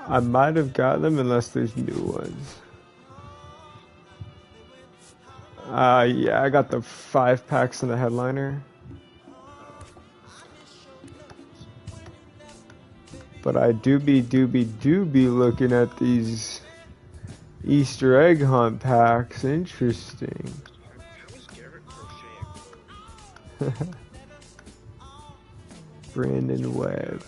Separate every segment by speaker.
Speaker 1: I might have got them unless there's new ones. Yeah, I got the 5 packs in the headliner. But I do be looking at these Easter egg hunt packs. Interesting. Brandon Webb.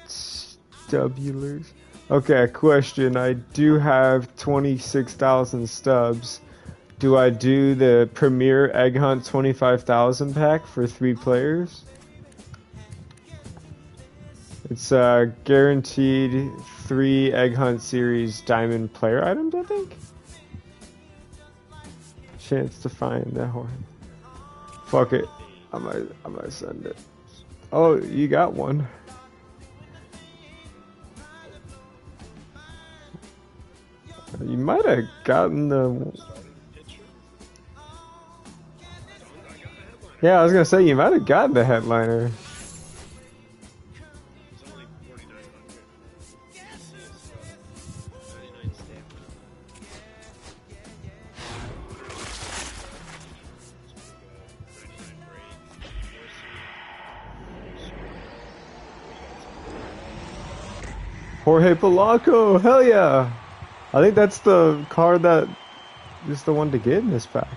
Speaker 1: Stubulars. Okay, question. I do have 26,000 stubs. Do I do the Premier Egg Hunt 25,000 pack for 3 players? It's guaranteed 3 Egg Hunt Series Diamond player items, I think? Chance to find that horn. Fuck it. I might send it. Oh, you got one. You might have gotten the... Yeah, I was gonna say, you might have gotten the headliner. Jorge Polanco, hell yeah! I think that's the card that is the one to get in this pack.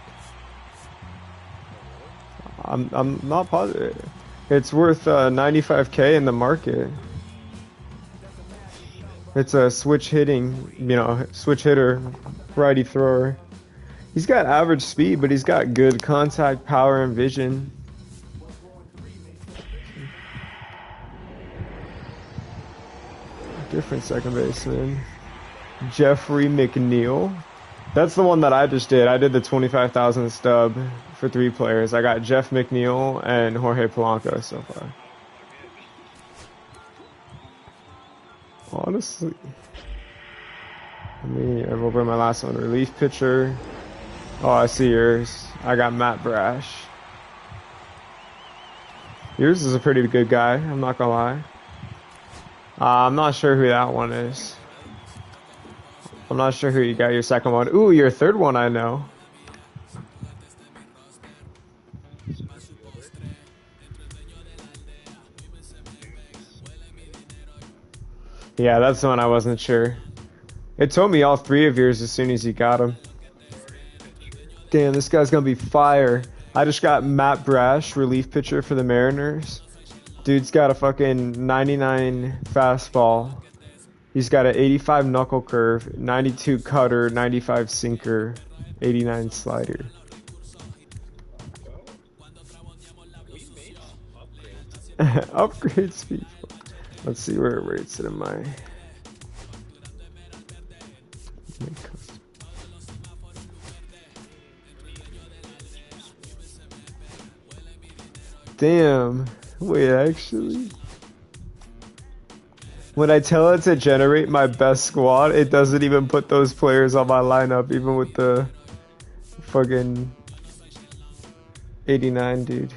Speaker 1: I'm not positive. It's worth 95k in the market. It's a switch hitting, switch hitter, righty thrower. He's got average speed, but he's got good contact, power, and vision. Different second baseman. Jeffrey McNeil. That's the one that I just did. I did the 25,000 stub for 3 players. I got Jeff McNeil and Jorge Polanco so far. Honestly, I over my last one. Relief pitcher. Oh, I see yours. I got Matt Brash. Yours is a pretty good guy. I'm not gonna lie. I'm not sure who that one is. I'm not sure who you got your second one. Ooh, your third one I know. Yeah, that's the one I wasn't sure. It told me all 3 of yours as soon as you got them. Damn, this guy's gonna be fire. I just got Matt Brash, relief pitcher for the Mariners. Dude's got a fucking 99 fastball. He's got an 85 knuckle curve, 92 cutter, 95 sinker, 89 slider. Upgrade speed. Let's see where it rates it in my... Damn. Wait, actually... When I tell it to generate my best squad, it doesn't even put those players on my lineup, even with the fucking 89 dude.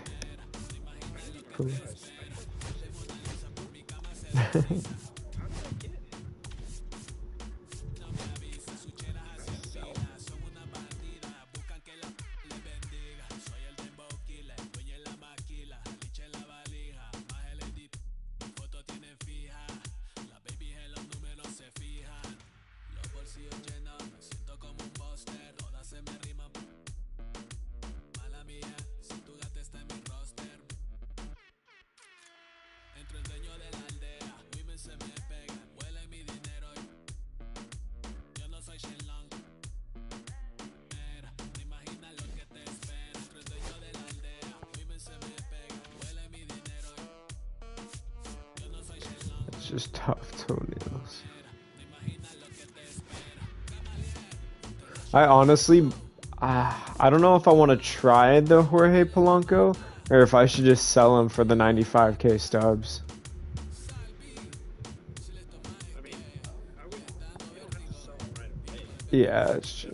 Speaker 1: Just tough toenails. I honestly, I don't know if I want to try the Jorge Polanco or if I should just sell him for the 95k stubs. Yeah, it's true.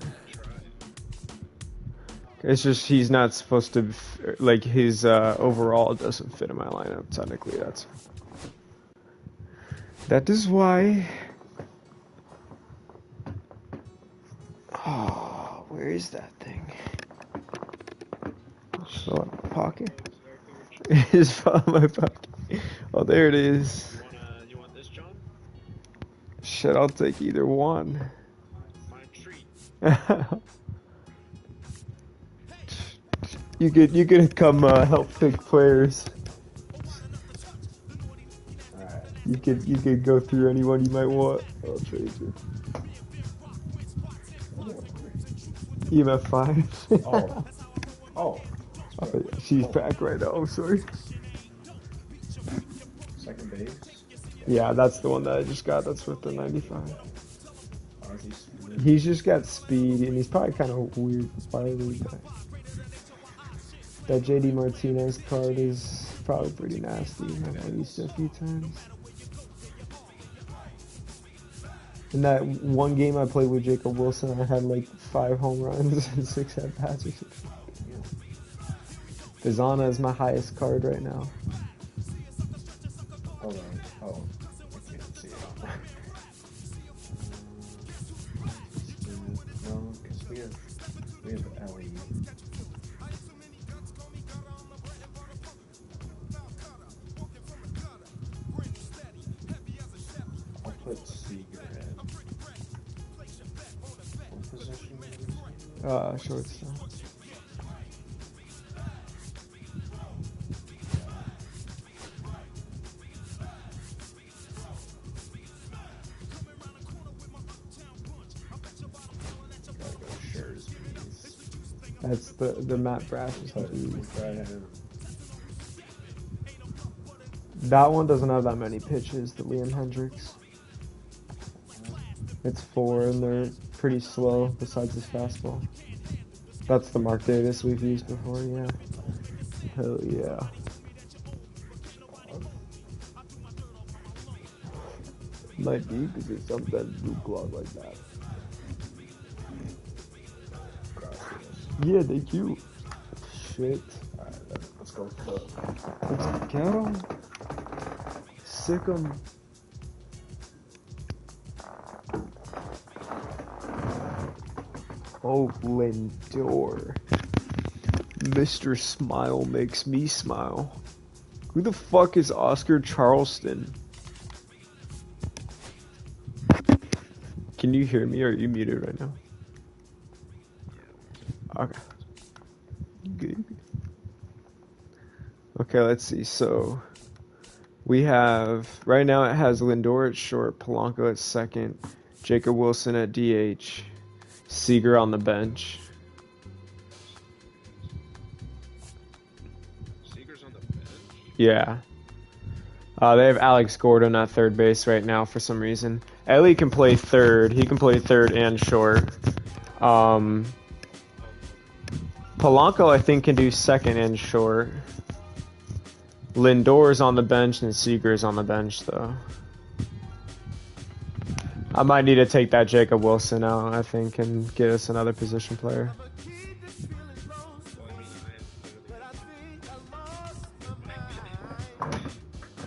Speaker 1: It's just he's not supposed to, like, his overall doesn't fit in my lineup. Technically, that is why. Oh, where is that thing? It's in my pocket. It's in my pocket. Oh, there it is.
Speaker 2: You want this, John?
Speaker 1: Shit, I'll take either one.
Speaker 2: My treat.
Speaker 1: You could come help pick players.
Speaker 2: Alright.
Speaker 1: You could go through anyone you might want. I'll trade you. EMF 5.
Speaker 2: Oh. Oh.
Speaker 1: Oh, she's back right now. I'm sorry.
Speaker 2: Second base.
Speaker 1: Yeah, that's the one that I just got. That's with the 95.
Speaker 2: Oh, is he speed?
Speaker 1: He's just got speed, and he's probably kind of weird, wily guy. That JD Martinez card is probably pretty nasty. I've used it a few times. In that one game I played with Jacob Wilson, I had like 5 home runs and 6 at-bats or something. Fazana is my highest card right now.
Speaker 2: Hold on. Oh. I can't see it. No, because we have Ellie. I'll put Seager in. What position is he?
Speaker 1: Shortstop. That's the Matt Brash is That one doesn't have that many pitches, the Liam Hendricks. It's 4 and they're pretty slow besides his fastball. That's the Mark Davis we've used before, yeah. Hell yeah. Might be because it's something blue glove like that. Yeah, they cute. Shit.
Speaker 2: Alright, let's go cook.
Speaker 1: Let's get them. Sick them. Oh, Lindor. Mr. Smile makes me smile. Who the fuck is Oscar Charleston? Can you hear me or are you muted right now? Okay. Good. Okay, let's see. So we have right now it has Lindor at short, Polanco at second, Jacob Wilson at DH, Seager on the bench.
Speaker 2: Seager's on the bench?
Speaker 1: Yeah. They have Alex Gordon at third base right now for some reason. Ellie can play third. He can play third and short. Polanco, I think, can do second and short. Lindor's on the bench and Seager's on the bench, though. I might need to take that Jacob Wilson out, I think, and get us another position player.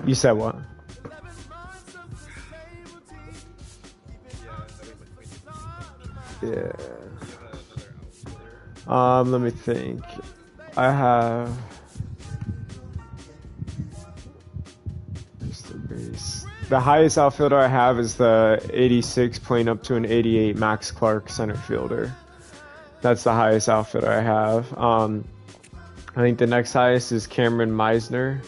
Speaker 1: You said what? Yeah. Let me think. I have the highest outfielder I have is the 86 playing up to an 88 Max Clark center fielder. That's the highest outfielder I have. I think the next highest is Cameron Meisner.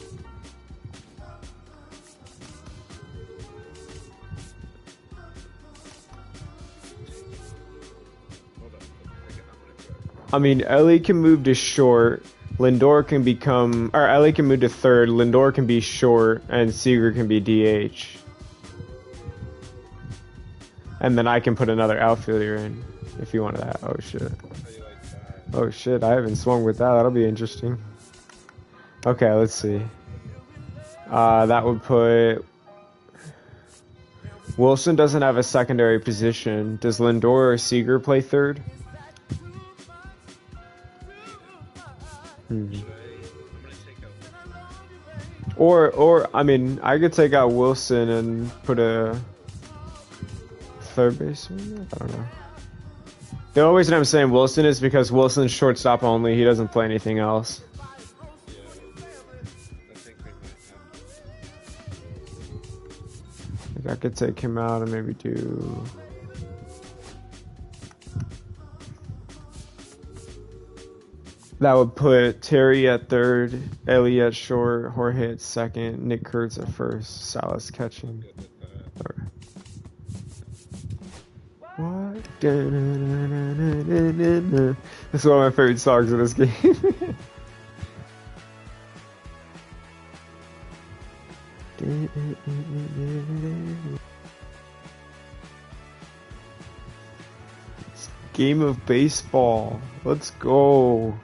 Speaker 1: I mean, Ellie can move to short. Lindor can become, or Ellie can move to third. Lindor can be short, and Seager can be DH. And then I can put another outfielder in if you want that. Oh shit. Oh shit, I haven't swung with that. That'll be interesting. Okay, let's see. That would put... Wilson doesn't have a secondary position. Does Lindor or Seager play third? Hmm.
Speaker 2: I'm gonna take out.
Speaker 1: Or I mean, I could take out Wilson and put a third baseman. I don't know. The only reason I'm saying Wilson is because Wilson's shortstop only. He doesn't play anything else.
Speaker 2: Yeah. I think they might have.
Speaker 1: Like I could take him out and maybe do. That would put Terry at third, Ellie at short, Jorge at second, Nick Kurtz at first, Salas catching. What? This is one of my favorite songs in this game. It's game of baseball. Let's go.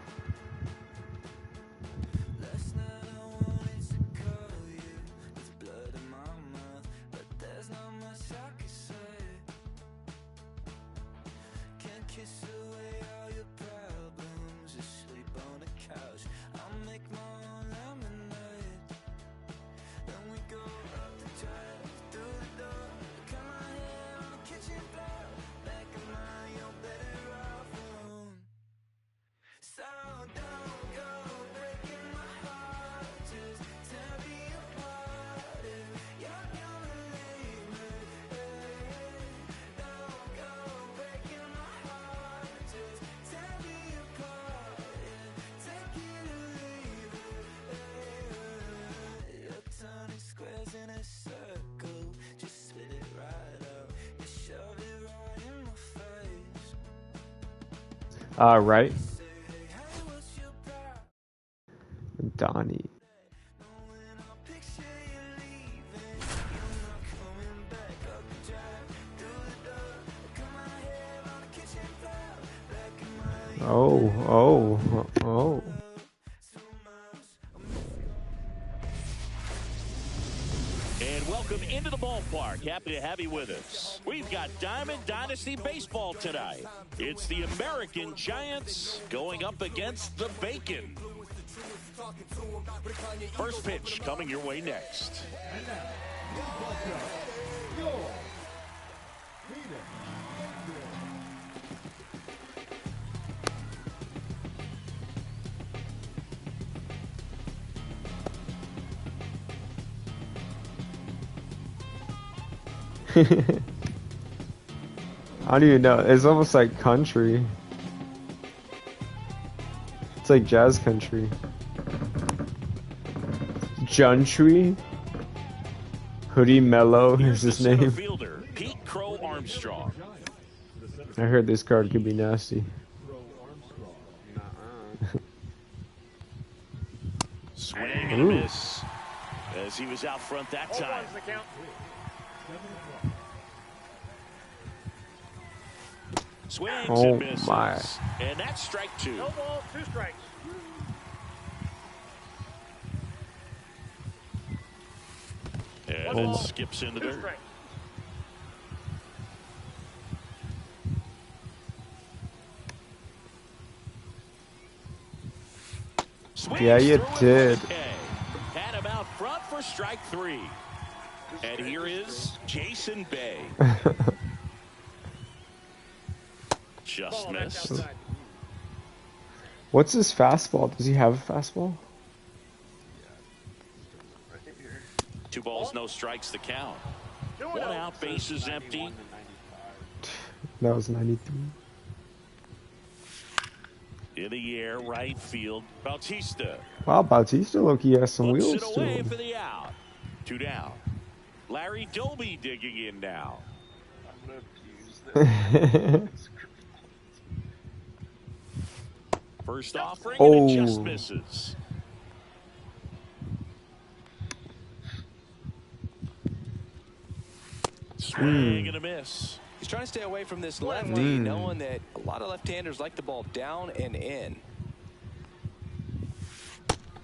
Speaker 1: Right. Donnie. Oh.
Speaker 3: And welcome into the ballpark. Happy to have you with us. We've got Diamond Dynasty Baseball tonight. It's the American Giants going up against the Bacon. First pitch coming your way next.
Speaker 1: I don't even know. It's almost like country. It's like jazz country. Juntry? Hoodie Mello is his name.
Speaker 3: Fielder, Pete Crow Armstrong.
Speaker 1: I heard this card could be nasty.
Speaker 3: Swing and a miss as he was out front that time. Swings and misses.
Speaker 1: My.
Speaker 3: And that's strike two.
Speaker 4: No balls, 2 strikes.
Speaker 3: And it skips into dirt.
Speaker 1: Yeah, you did.
Speaker 3: Had him out front for strike 3. And here is Jason Bay. Just missed.
Speaker 1: What's his fastball? Does he have a fastball?
Speaker 3: 2 balls, no strikes to count. 1 out, bases empty.
Speaker 1: That was 93.
Speaker 3: In the air, right field, Bautista.
Speaker 1: Wow, Bautista low-key has some
Speaker 3: Looks
Speaker 1: wheels
Speaker 3: it
Speaker 1: to
Speaker 3: away
Speaker 1: him.
Speaker 3: for the out. 2 down. Larry Doby digging in now. First offering, and it just misses. Swing and a miss.
Speaker 5: He's trying to stay away from this lefty, knowing that a lot of left-handers like the ball down and in.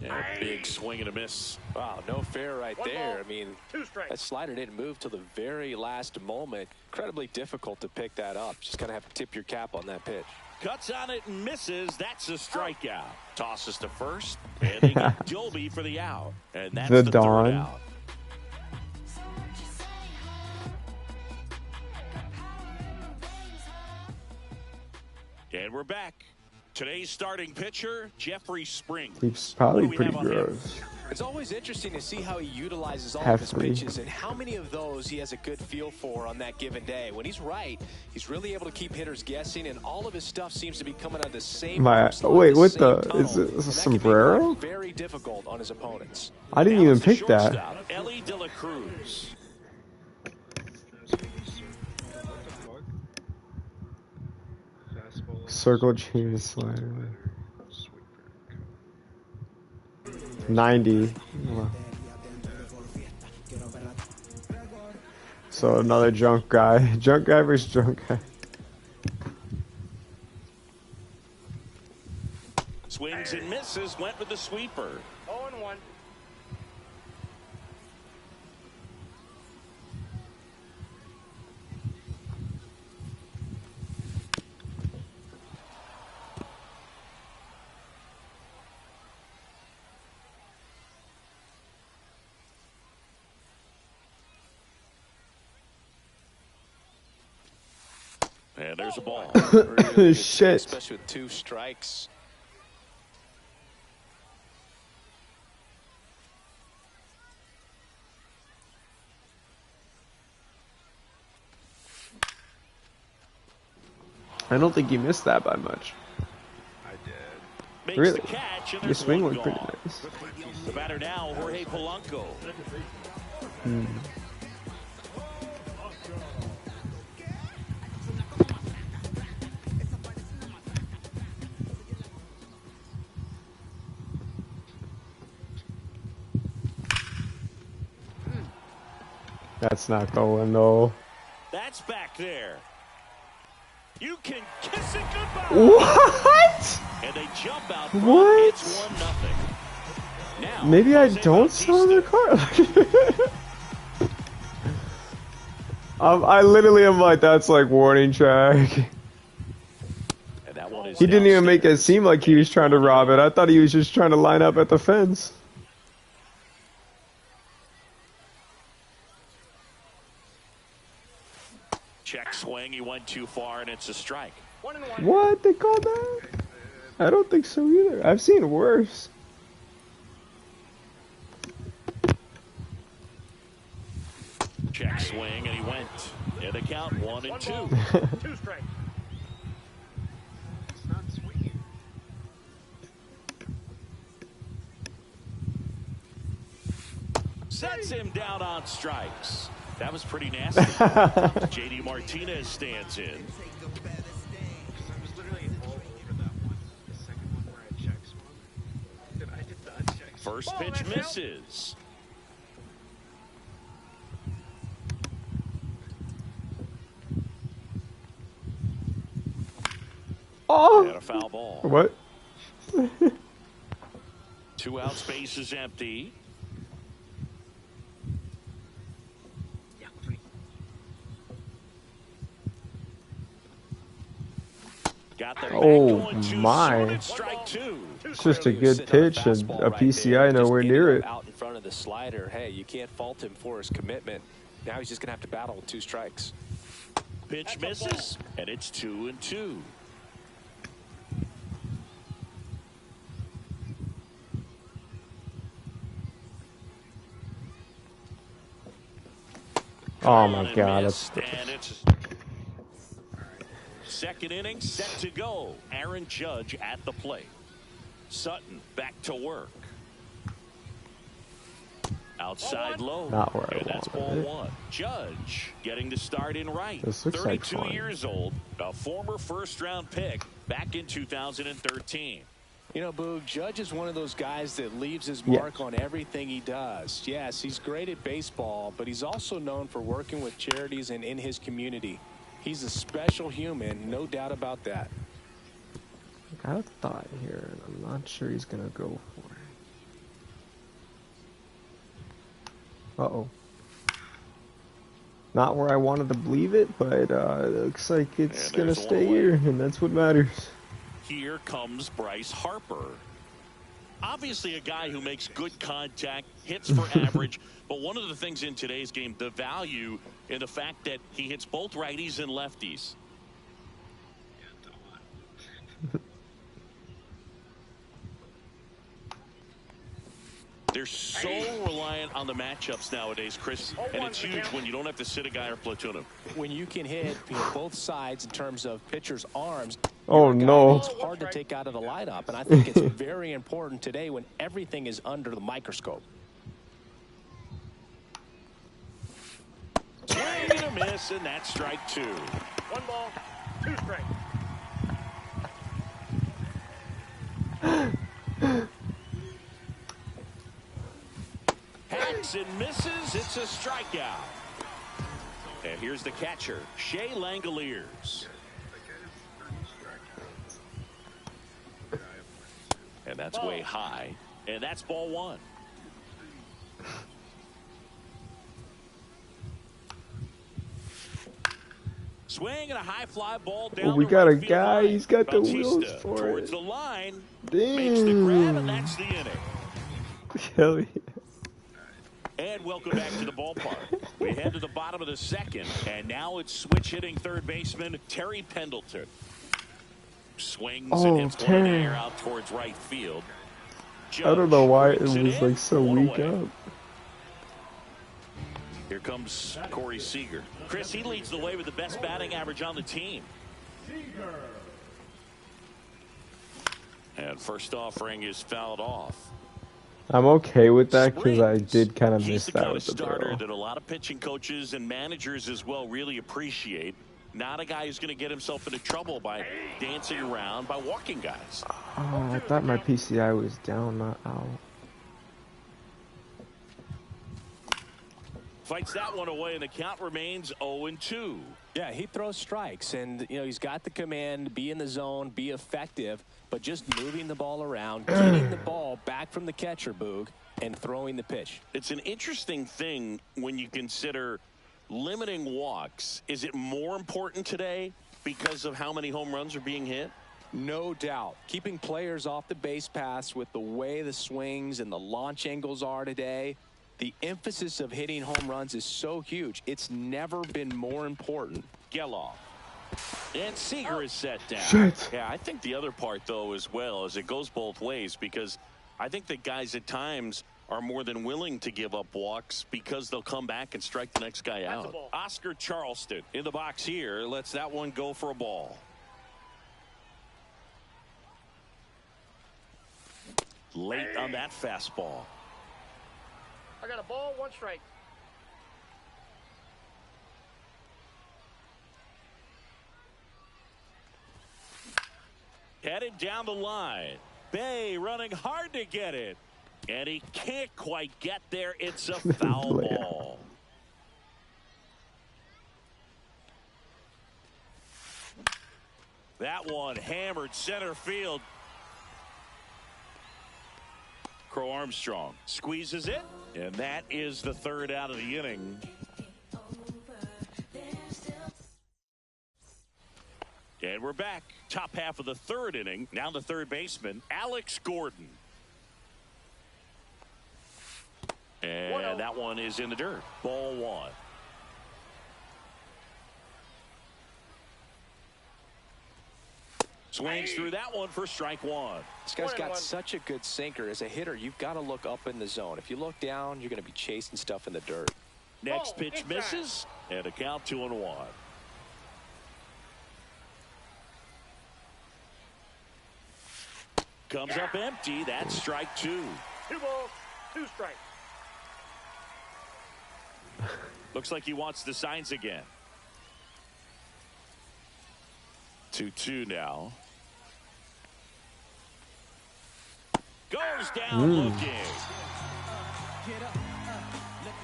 Speaker 3: And a big swing and a miss.
Speaker 5: Wow, no fair right there. I mean,
Speaker 4: 2 strikes.
Speaker 5: that slider didn't move till the very last moment. Incredibly difficult to pick that up. Just kind of have to tip your cap on that pitch.
Speaker 3: Cuts on it and misses. That's a strikeout. Tosses to first, and they get Dilby for the out. And that's
Speaker 1: The
Speaker 3: the
Speaker 1: Dawn.
Speaker 3: third out. And we're back. Today's starting pitcher, Jeffrey Spring.
Speaker 1: He's probably
Speaker 3: What do we
Speaker 1: pretty
Speaker 3: have on him?
Speaker 1: gross.
Speaker 5: It's always interesting to see how he utilizes all
Speaker 1: Have
Speaker 5: of his
Speaker 1: three.
Speaker 5: pitches and how many of those he has a good feel for on that given day. When he's right, he's really able to keep hitters guessing, and all of his stuff seems to be coming out of the same.
Speaker 1: Wait, what the? Is it a sombrero?
Speaker 5: Very difficult on his opponents.
Speaker 1: I didn't
Speaker 3: Now
Speaker 1: even
Speaker 3: it's the
Speaker 1: pick that.
Speaker 3: shortstop, Ellie De La Cruz.
Speaker 2: What the fuck? Fastball.
Speaker 1: Circle change slider.
Speaker 2: Sweeper.
Speaker 1: 90. Wow. So another junk guy. Junk guy versus junk guy.
Speaker 3: Swings and misses, went with the sweeper.
Speaker 4: 0-1.
Speaker 3: And there's a ball.
Speaker 1: Shit.
Speaker 5: Especially with 2 strikes.
Speaker 1: I don't think you missed that by much.
Speaker 2: I did.
Speaker 3: Makes
Speaker 1: Really?
Speaker 3: the catch, and
Speaker 1: Your
Speaker 3: there's
Speaker 1: swing
Speaker 3: one
Speaker 1: looked pretty
Speaker 3: gone.
Speaker 1: nice.
Speaker 3: The batter now, Jorge Polanco.
Speaker 1: That's not going though.
Speaker 3: That's back there. You can kiss it goodbye.
Speaker 1: What?
Speaker 3: And they jump out front.
Speaker 1: What?
Speaker 3: It's 1-0. Now,
Speaker 1: Maybe I
Speaker 3: Jose
Speaker 1: don't sell their
Speaker 3: Bautista.
Speaker 1: car. I literally am like, that's like warning track.
Speaker 3: And that one is
Speaker 1: He didn't even make it
Speaker 3: downstairs.
Speaker 1: seem like he was trying to rob it. I thought he was just trying to line up at the fence.
Speaker 3: Check swing. He went too far, and it's a strike.
Speaker 4: 1-1.
Speaker 1: What? They called that? I don't think so either. I've seen worse.
Speaker 3: Check swing, and he went. And the count 1-2.
Speaker 4: 2 strikes.
Speaker 2: It's not sweet.
Speaker 3: Sets him down on strikes. That was pretty nasty. JD Martinez stands in.
Speaker 2: I was literally all over that one. The second one where I check swung. And I did not check swung.
Speaker 3: First pitch misses.
Speaker 1: Oh!
Speaker 3: And a foul ball.
Speaker 1: What?
Speaker 3: 2 out, space is empty. Got the back
Speaker 1: Oh,
Speaker 3: going too
Speaker 1: my.
Speaker 3: soon. It's strike 2.
Speaker 1: It's just a good
Speaker 5: Sitting on
Speaker 1: pitch and
Speaker 5: fastball
Speaker 1: a
Speaker 5: right
Speaker 1: PCI
Speaker 5: there. Just
Speaker 1: nowhere
Speaker 5: ended
Speaker 1: near
Speaker 5: up
Speaker 1: it.
Speaker 5: Out in front of the slider. Hey, you can't fault him for his commitment. Now he's just going to have to battle with 2 strikes.
Speaker 3: Pitch misses, and it's 2-2.
Speaker 1: Oh my god,
Speaker 3: Missed,
Speaker 1: that's
Speaker 3: and it's second inning set to go. Aaron Judge at the plate. Sutton back to work. Outside low.
Speaker 1: Not where I
Speaker 3: and that's ball
Speaker 1: wanted it.
Speaker 3: 1. Judge getting to start in right.
Speaker 1: This looks like
Speaker 3: 32
Speaker 1: fun.
Speaker 3: years old, a former first-round pick back in 2013.
Speaker 5: You know, Boog, Judge is one of those guys that leaves his
Speaker 1: Yeah.
Speaker 5: mark on everything he does. Yes, he's great at baseball, but he's also known for working with charities and in his community. He's a special human, no doubt about that.
Speaker 1: I got a thought here, and I'm not sure he's gonna go for it. Uh-oh. Not where I wanted to believe it, but it looks like it's
Speaker 3: And
Speaker 1: gonna
Speaker 3: there's one
Speaker 1: stay
Speaker 3: away.
Speaker 1: here, and that's what matters.
Speaker 3: here comes Bryce Harper. Obviously a guy who makes good contact, hits for average, but one of the things in today's game, the value in the fact that he hits both righties and lefties. They're so reliant on the matchups nowadays, Chris, and it's huge when you don't have to sit a guy or platoon him.
Speaker 5: When you can hit both sides in terms of pitchers' arms,
Speaker 1: Oh no.
Speaker 5: it's hard to take out of the lineup, and I think it's very important today when everything is under the microscope.
Speaker 3: Swing and a miss, and that's strike 2.
Speaker 4: 1 ball, 2 strikes.
Speaker 3: Hacks and misses. It's a strikeout. And here's the catcher, Shea Langoliers. And that's way high. And that's ball 1. Swing and a high fly ball down.
Speaker 1: We
Speaker 3: the
Speaker 1: got a
Speaker 3: right field
Speaker 1: guy.
Speaker 3: line.
Speaker 1: He's got the
Speaker 3: Bautista
Speaker 1: wheels for
Speaker 3: towards
Speaker 1: it.
Speaker 3: the line. Makes the grab, and that's the inning.
Speaker 1: Hell yeah.
Speaker 3: And welcome back to the ballpark. We head to the bottom of the second, and now it's switch hitting third baseman Terry Pendleton. Swings and hits one in the air out towards right field.
Speaker 1: I don't know why it
Speaker 3: Judge
Speaker 1: was
Speaker 3: brings it
Speaker 1: like so
Speaker 3: in,
Speaker 1: weak
Speaker 3: 1 away.
Speaker 1: up.
Speaker 3: Here comes Corey Seager. Chris, he leads the way with the best batting average on the team. And first offering is fouled off.
Speaker 1: I'm okay with that because I did kind of miss
Speaker 3: He's the
Speaker 1: that
Speaker 3: kind of
Speaker 1: with the
Speaker 3: starter
Speaker 1: barrel.
Speaker 3: that a lot of pitching coaches and managers as well really appreciate. Not a guy who's going to get himself into trouble by dancing around, by walking guys.
Speaker 1: Oh, I thought my PCI was down, not out.
Speaker 3: Fights that one away, and the count remains 0-2.
Speaker 5: Yeah, he throws strikes, and he's got the command, be in the zone, be effective, but just moving the ball around, getting the ball back from the catcher, Boog, and throwing the pitch.
Speaker 3: It's an interesting thing when you consider limiting walks. Is it more important today because of how many home runs are being hit?
Speaker 5: No doubt. Keeping players off the base paths with the way the swings and the launch angles are today, the emphasis of hitting home runs is so huge. It's never been more important.
Speaker 3: Geloff. And Seager is set down.
Speaker 1: Shit.
Speaker 3: Yeah, I think the other part, though, as well, is it goes both ways because I think that guys at times are more than willing to give up walks because they'll come back and strike the next guy out. Oscar Charleston in the box here lets that one go for a ball. Late on that fastball.
Speaker 4: I got a ball, 1 strike.
Speaker 3: Headed down the line. Bay running hard to get it. And he can't quite get there. It's a foul ball. That one hammered center field. Crow Armstrong squeezes it, and that is the third out of the inning. And we're back. Top half of the third inning. Now the third baseman, Alex Gordon. And that one is in the dirt. Ball 1. Swings through that one for strike 1.
Speaker 5: This guy's got such a good sinker. As a hitter, you've got to look up in the zone. If you look down, you're going to be chasing stuff in the dirt.
Speaker 3: Next pitch misses, and a count 2-1. Comes up empty. That's strike 2.
Speaker 4: 2 balls, 2 strikes.
Speaker 3: Looks like he wants the signs again. 2-2 now. Goes down looking.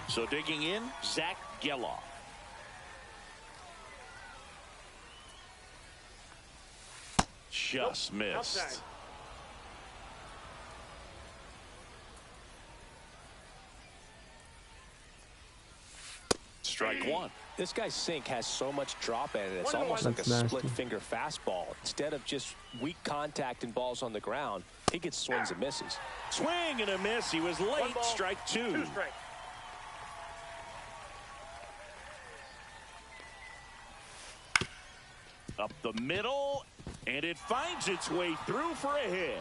Speaker 3: So digging in, Zach Geloff. Just missed.
Speaker 4: Outside.
Speaker 3: Strike one.
Speaker 5: This guy's sink has so much drop in it. It's
Speaker 4: 1-1.
Speaker 5: almost like a
Speaker 1: That's nasty.
Speaker 5: split-finger fastball. Instead of just weak contact and balls on the ground, he gets swings and misses.
Speaker 3: Swing and a miss. He was
Speaker 4: 1
Speaker 3: late.
Speaker 4: ball,
Speaker 3: Strike 2.
Speaker 4: 2 strikes.
Speaker 3: Up the middle, and it finds its way through for a hit.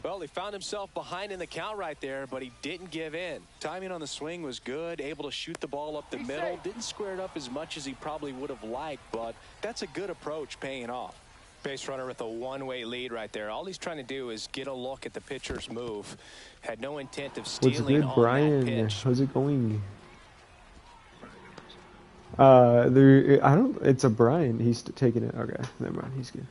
Speaker 5: Well, he found himself behind in the count right there, but he didn't give in. Timing on the swing was good, able to shoot the ball up the middle. Didn't square it up as much as he probably would have liked, but that's a good approach paying off. Base runner with a one-way lead right there. All he's trying to do is get a look at the pitcher's move. Had no intent of
Speaker 1: What's
Speaker 5: stealing
Speaker 1: good,
Speaker 5: on
Speaker 1: Brian?
Speaker 5: that pitch.
Speaker 1: How's it going? I don't. It's a Brian. He's taking it. Okay, never mind. He's good.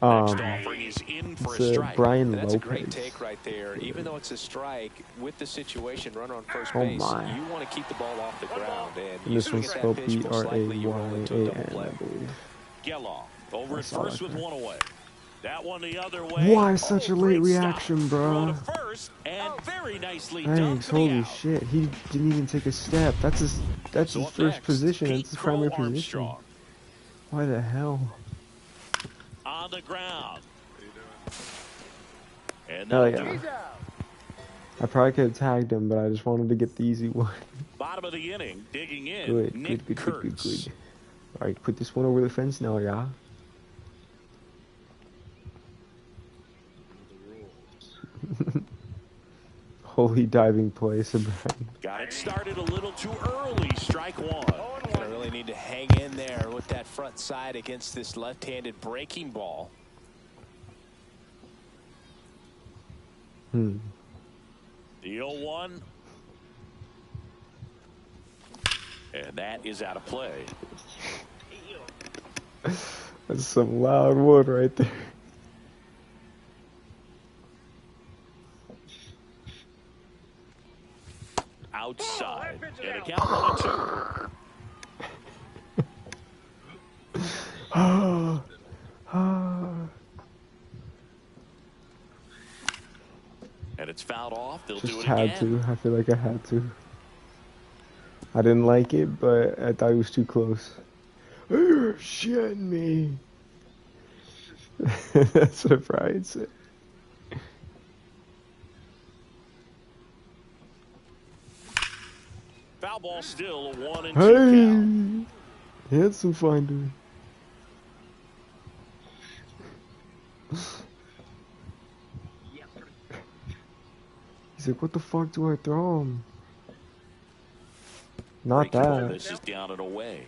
Speaker 3: Next offering is in for
Speaker 1: It's
Speaker 3: a
Speaker 1: a
Speaker 3: strike.
Speaker 1: Brian
Speaker 5: And that's a
Speaker 1: Lopez.
Speaker 5: great take right there. Even though it's a strike, with the situation, runner on first
Speaker 1: Oh
Speaker 5: base,
Speaker 1: my.
Speaker 5: you want to keep the ball off the ground. And
Speaker 1: And
Speaker 5: you
Speaker 1: this one's
Speaker 5: get that
Speaker 1: spelled
Speaker 5: pitch, most likely you roll into a double
Speaker 1: Bryan,
Speaker 5: play.
Speaker 1: I believe.
Speaker 3: Geloff over
Speaker 1: I
Speaker 3: at
Speaker 1: saw
Speaker 3: first
Speaker 1: that
Speaker 3: with
Speaker 1: there.
Speaker 3: one away. That one the other way.
Speaker 1: Why such a late
Speaker 3: Great stop.
Speaker 1: reaction,
Speaker 3: Throw
Speaker 1: bro?
Speaker 3: to first, and very nicely done
Speaker 1: Thanks.
Speaker 3: for the
Speaker 1: Holy
Speaker 3: out.
Speaker 1: shit. He didn't even take a step. That's his. That's
Speaker 3: So
Speaker 1: his
Speaker 3: up
Speaker 1: first
Speaker 3: next,
Speaker 1: position.
Speaker 3: Pete
Speaker 1: That's his primary
Speaker 3: Crow
Speaker 1: position.
Speaker 3: Armstrong
Speaker 1: Why the hell?
Speaker 3: on the ground. And
Speaker 1: Hell
Speaker 3: that'll do
Speaker 1: yeah.
Speaker 3: it.
Speaker 4: He's out.
Speaker 1: I probably could have tagged him, but I just wanted to get the easy one.
Speaker 3: Bottom of the inning, digging in,
Speaker 1: Good,
Speaker 3: Nick
Speaker 1: good.
Speaker 3: Kurtz.
Speaker 1: All right, put this one over the fence now, yeah. Holy diving play, Sabrina.
Speaker 3: Got it started a little too early. Strike one.
Speaker 5: Gonna really need to hang in there with that front side against this left-handed breaking ball.
Speaker 1: Hmm.
Speaker 3: The 0-1. And that is out of play.
Speaker 1: That's some loud wood right there.
Speaker 3: Outside. And a count 1-2. And it's fouled off. They'll do
Speaker 1: Just
Speaker 3: it
Speaker 1: had
Speaker 3: again.
Speaker 1: to. I feel like I had to. I didn't like it, but I thought it was too close. You're shitting me. That's what Brian said.
Speaker 3: Foul ball still a 1-2 count.
Speaker 1: Hey, handsome finder. He's like, what the fuck do I throw him? Not
Speaker 3: Breaking ball,
Speaker 1: that.
Speaker 3: this is down and away.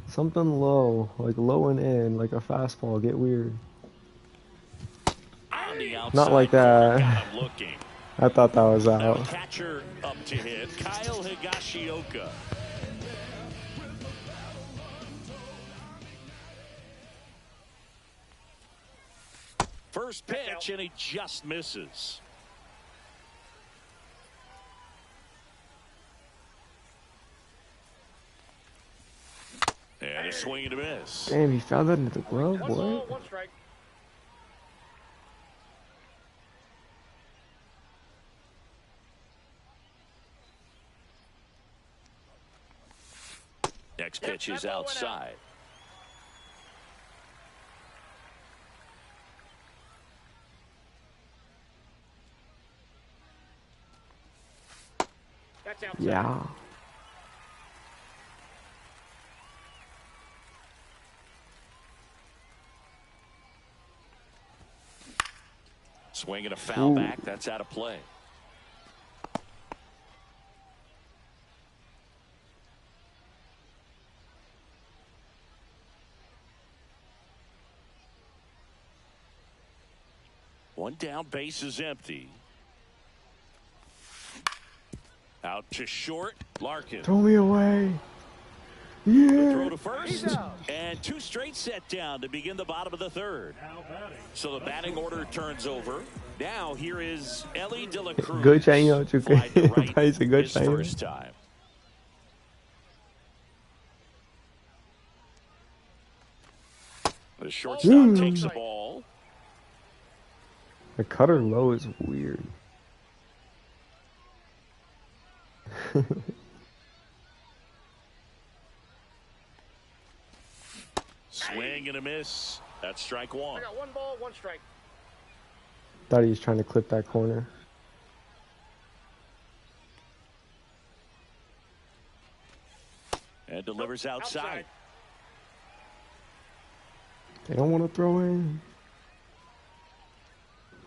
Speaker 1: Something low, like low and in, like a fastball. Get weird.
Speaker 3: On the outside
Speaker 1: Not like
Speaker 3: corner,
Speaker 1: that.
Speaker 3: got him looking.
Speaker 1: I thought that was
Speaker 3: Now
Speaker 1: out.
Speaker 3: catcher up to hit, Kyle Higashioka. First pitch, and he just misses. And a swing and a miss.
Speaker 1: Damn, he found that into the glove,
Speaker 4: 1 ball,
Speaker 1: what?
Speaker 4: 1 strike.
Speaker 3: Next pitch is outside.
Speaker 4: That's outside.
Speaker 1: Yeah.
Speaker 3: Swing and a foul
Speaker 1: Ooh.
Speaker 3: back. That's out of play. One down, base is empty. Out to short, Larkin.
Speaker 1: Throw me away.
Speaker 3: The
Speaker 1: Yeah.
Speaker 3: throw to first, and 2 straight set down to begin the bottom of the third. So the batting order turns over. Now here is Ellie De La Cruz.
Speaker 1: Good change,
Speaker 3: Fly to right
Speaker 1: He's a good
Speaker 3: his
Speaker 1: change.
Speaker 3: first time. The shortstop takes the ball.
Speaker 1: The cutter low is weird.
Speaker 3: Swing and a miss. That's strike
Speaker 4: I
Speaker 3: one.
Speaker 4: got one ball, one strike.
Speaker 1: Thought he was trying to clip that corner.
Speaker 3: And delivers outside.
Speaker 1: They don't want to throw in.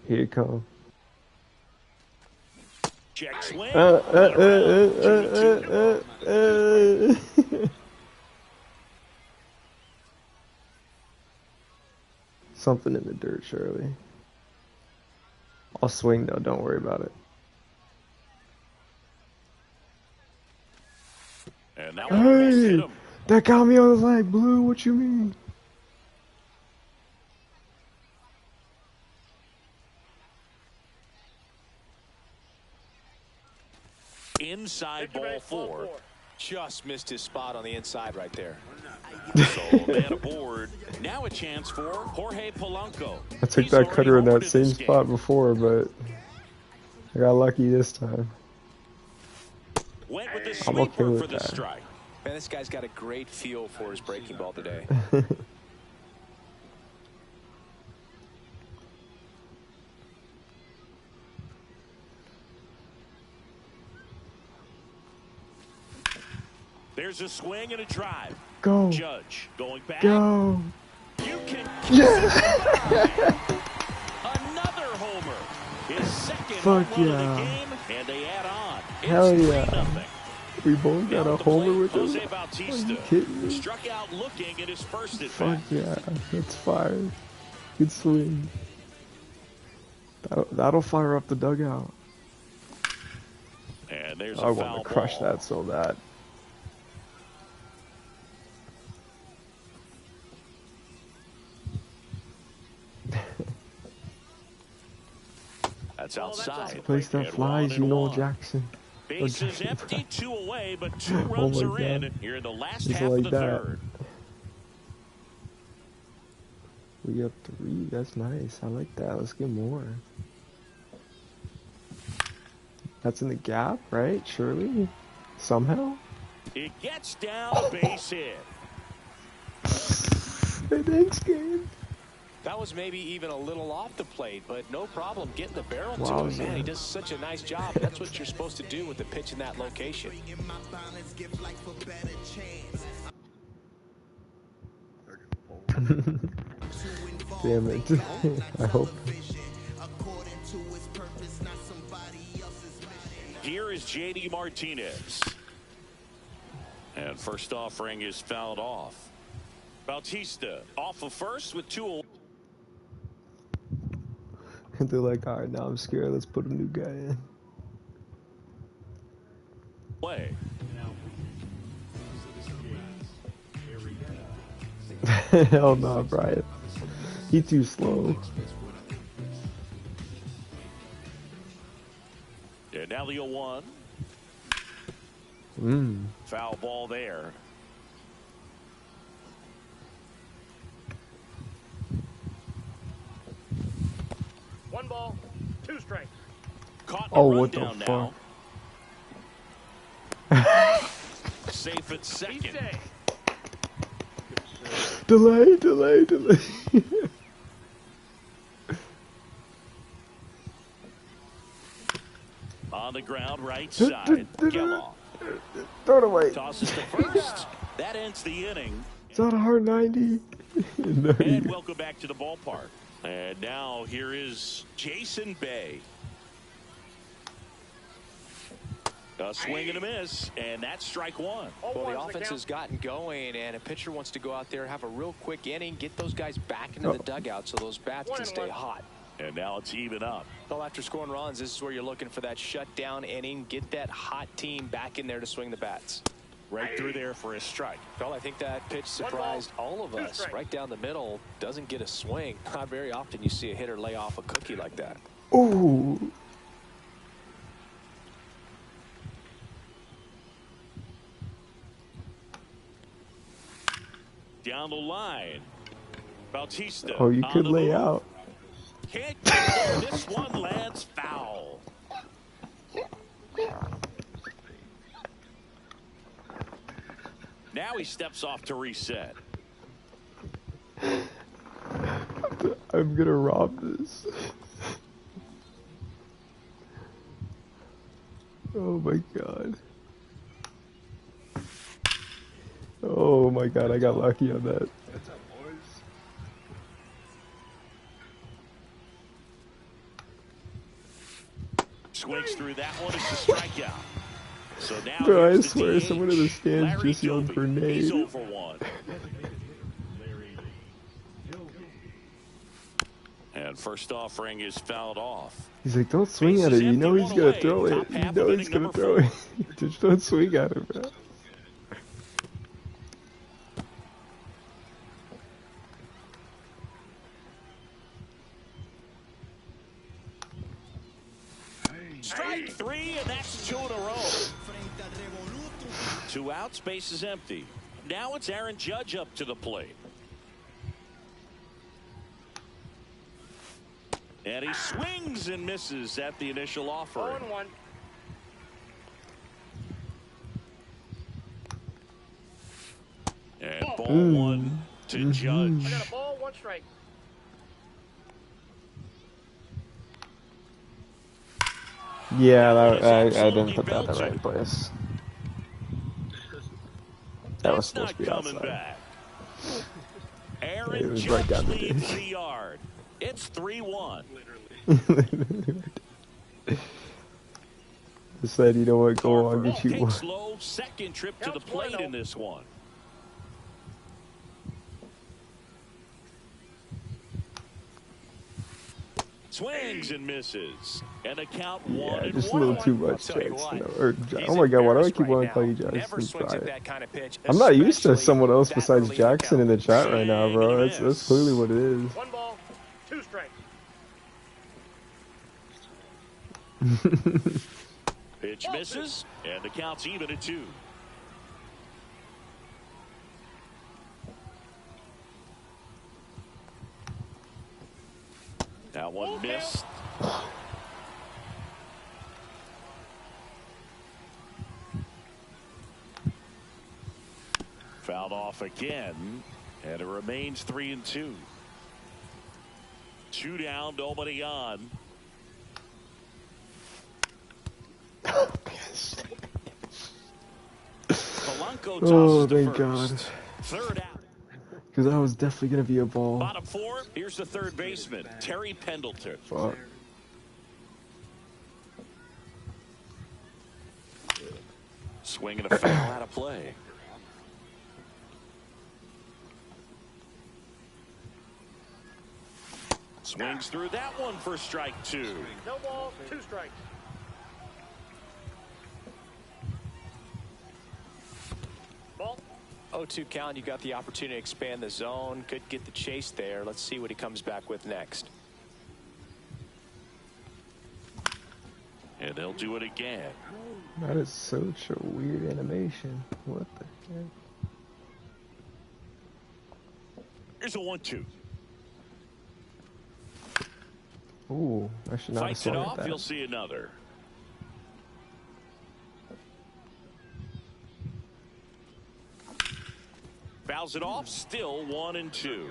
Speaker 1: Here it comes.
Speaker 3: Check swing.
Speaker 1: Something in the dirt, surely. I'll swing though, don't worry about it.
Speaker 3: And that one almost hit
Speaker 1: Hey!
Speaker 3: him.
Speaker 1: That got me on the leg, Blue, what you mean?
Speaker 3: Inside ball four.
Speaker 5: Just missed his spot on the inside right there.
Speaker 3: So man aboard. Now a chance for Jorge Polanco.
Speaker 1: I took
Speaker 3: He's
Speaker 1: that
Speaker 3: already
Speaker 1: cutter in that
Speaker 3: homered
Speaker 1: same
Speaker 3: this game.
Speaker 1: spot before, but I got lucky this time.
Speaker 3: Went with the
Speaker 1: I'm okay
Speaker 3: sweeper
Speaker 1: with
Speaker 3: for the
Speaker 1: that.
Speaker 3: strike.
Speaker 5: Man, this guy's got a great feel for his breaking ball today.
Speaker 3: There's a swing and a drive.
Speaker 1: Go.
Speaker 3: Judge going back.
Speaker 1: Go.
Speaker 3: You can
Speaker 1: Yeah.
Speaker 3: another homer. His second
Speaker 1: Fuck
Speaker 3: home run of
Speaker 1: yeah.
Speaker 3: the game, and they add on. It's
Speaker 1: Hell
Speaker 3: 3-0.
Speaker 1: yeah. We both got
Speaker 3: Down
Speaker 1: a
Speaker 3: at the
Speaker 1: homer
Speaker 3: plate,
Speaker 1: with him.
Speaker 3: Jose
Speaker 1: Are
Speaker 3: Bautista
Speaker 1: you kidding me?
Speaker 3: struck out looking at his first at
Speaker 1: Fuck
Speaker 3: bat.
Speaker 1: yeah. That's fire. Good swing. That'll fire up the dugout.
Speaker 3: And there's
Speaker 1: I
Speaker 3: a
Speaker 1: want
Speaker 3: foul
Speaker 1: to crush
Speaker 3: ball.
Speaker 1: that so bad.
Speaker 3: That's outside.
Speaker 1: Place that
Speaker 3: And
Speaker 1: flies,
Speaker 3: 1
Speaker 1: you
Speaker 3: and
Speaker 1: know,
Speaker 3: 1.
Speaker 1: Jackson.
Speaker 3: Bases
Speaker 1: Jackson.
Speaker 3: empty, 2 away, but 2
Speaker 1: Oh
Speaker 3: runs
Speaker 1: my
Speaker 3: are in
Speaker 1: God.
Speaker 3: here in the last
Speaker 1: Just
Speaker 3: half
Speaker 1: like
Speaker 3: of the
Speaker 1: that.
Speaker 3: third.
Speaker 1: We up 3. That's nice. I like that. Let's get more. That's in the gap, right? Surely? Somehow?
Speaker 3: It gets down a base hit.
Speaker 1: Hey, thanks, Gabe.
Speaker 5: That was maybe even a little off the plate, but no problem getting the barrel to him.
Speaker 1: Wowza.
Speaker 5: Man, he does such a nice job. That's what you're supposed to do with the pitch in that location.
Speaker 1: Damn it. I hope.
Speaker 3: Here is J.D. Martinez. And first offering is fouled off. Bautista off of first with 2.
Speaker 1: And they're like, alright, now I'm scared. Let's put a new guy in.
Speaker 3: Play.
Speaker 1: Hell no, Brian. He too slow.
Speaker 3: And now the 0-1. Foul ball there.
Speaker 4: One ball, 2 strikes.
Speaker 3: Caught in
Speaker 1: Oh,
Speaker 3: a
Speaker 1: what the
Speaker 3: rundown now. Safe at
Speaker 4: He's
Speaker 3: second.
Speaker 4: safe.
Speaker 1: Delay, delay, delay.
Speaker 3: On the ground, right side. Geloff
Speaker 1: Throw it away.
Speaker 3: tosses to first. That ends the inning.
Speaker 1: It's not a hard 90. No,
Speaker 3: And welcome back to the ballpark. And now here is Jason Bay. A swing and a miss, and that's strike 1.
Speaker 5: Well, the offense has gotten going, and a pitcher wants to go out there, have a real quick inning, get those guys back into the dugout so those bats can stay hot.
Speaker 3: And now it's even up.
Speaker 5: Well, after scoring runs, this is where you're looking for that shutdown inning, get that hot team back in there to swing the bats.
Speaker 3: Right through there for a strike.
Speaker 5: Well, I think that pitch surprised all of us. Right down the middle, doesn't get a swing. Not very often you see a hitter lay off a cookie like that.
Speaker 1: Ooh.
Speaker 3: Down the line. Bautista.
Speaker 1: Oh, you
Speaker 3: on
Speaker 1: could
Speaker 3: the
Speaker 1: lay
Speaker 3: move.
Speaker 1: out.
Speaker 3: Can't get there. This one lands foul. Now he steps off to reset.
Speaker 1: I'm gonna rob this. Oh my god. Oh my god, I got lucky on that.
Speaker 2: What's up, boys?
Speaker 3: Swings through that one. It's a strikeout. So now
Speaker 1: Bro, I
Speaker 3: here's the
Speaker 1: swear
Speaker 3: DH,
Speaker 1: someone in the stands
Speaker 3: Larry
Speaker 1: just yelled
Speaker 3: Doby.
Speaker 1: grenade.
Speaker 3: He's 0 for 1. And first offering is fouled off.
Speaker 1: He's like, don't swing at it. You know he's gonna throw it. You know he's gonna throw it. Just don't swing at it, bro.
Speaker 3: Strike 3, and that's 2 in a row. 2 outs, base is empty. Now it's Aaron Judge up to the plate. And he swings and misses at the initial offering.
Speaker 4: 0-1.
Speaker 3: And ball 1 to Judge.
Speaker 4: I got a ball, 1 strike.
Speaker 1: Yeah, I didn't put that in the right place. That was supposed to be outside.
Speaker 3: Back.
Speaker 1: It
Speaker 3: Aaron
Speaker 1: was
Speaker 3: Judge
Speaker 1: right down the
Speaker 3: leads
Speaker 1: ditch.
Speaker 3: the yard. It's 3-1.
Speaker 1: Just said, you know what, go on,
Speaker 3: Tarver
Speaker 1: get you one.
Speaker 3: takes low, second trip to the plate in this one. Swings and misses. And a count 1
Speaker 1: Yeah,
Speaker 3: and
Speaker 1: just a
Speaker 3: 1.
Speaker 1: little too much,
Speaker 5: Tell you
Speaker 1: Jax.
Speaker 5: what,
Speaker 1: You know, or,
Speaker 5: he's
Speaker 1: oh my god, why do I
Speaker 5: embarrassed
Speaker 1: keep wanting to
Speaker 5: right
Speaker 1: call you
Speaker 5: now.
Speaker 1: Jax?
Speaker 5: Never
Speaker 1: It's
Speaker 5: swings at
Speaker 1: fine.
Speaker 5: that kind of pitch,
Speaker 1: I'm not used to
Speaker 5: especially
Speaker 1: someone else
Speaker 5: that
Speaker 1: besides
Speaker 5: early in the
Speaker 1: Jackson in the chat right now, bro. That's clearly what it is.
Speaker 4: 1 ball, 2 strikes.
Speaker 3: Pitch misses, and the count's even at 2. That one missed. Fouled off again, and it remains 3-2. 2 down, nobody on. Polanco
Speaker 1: Oh,
Speaker 3: tosses to
Speaker 1: thank God.
Speaker 3: first. Third out.
Speaker 1: Because that was definitely going to be a ball.
Speaker 3: Bottom 4, here's the third baseman, Terry Pendleton.
Speaker 1: Fuck.
Speaker 3: Swing and a foul out of play. Swings through that one for strike 2.
Speaker 4: No balls, 2 strikes. Ball.
Speaker 5: 0-2 count. You got the opportunity to expand the zone. Could get the chase there. Let's see what he comes back with next.
Speaker 3: And they'll do it again.
Speaker 1: That is such a weird animation. What the heck?
Speaker 3: Here's a 1-2.
Speaker 1: Ooh, I should not have
Speaker 3: Fights it
Speaker 1: swung at
Speaker 3: off,
Speaker 1: that.
Speaker 3: you'll see another. Fouls it off, still 1-2.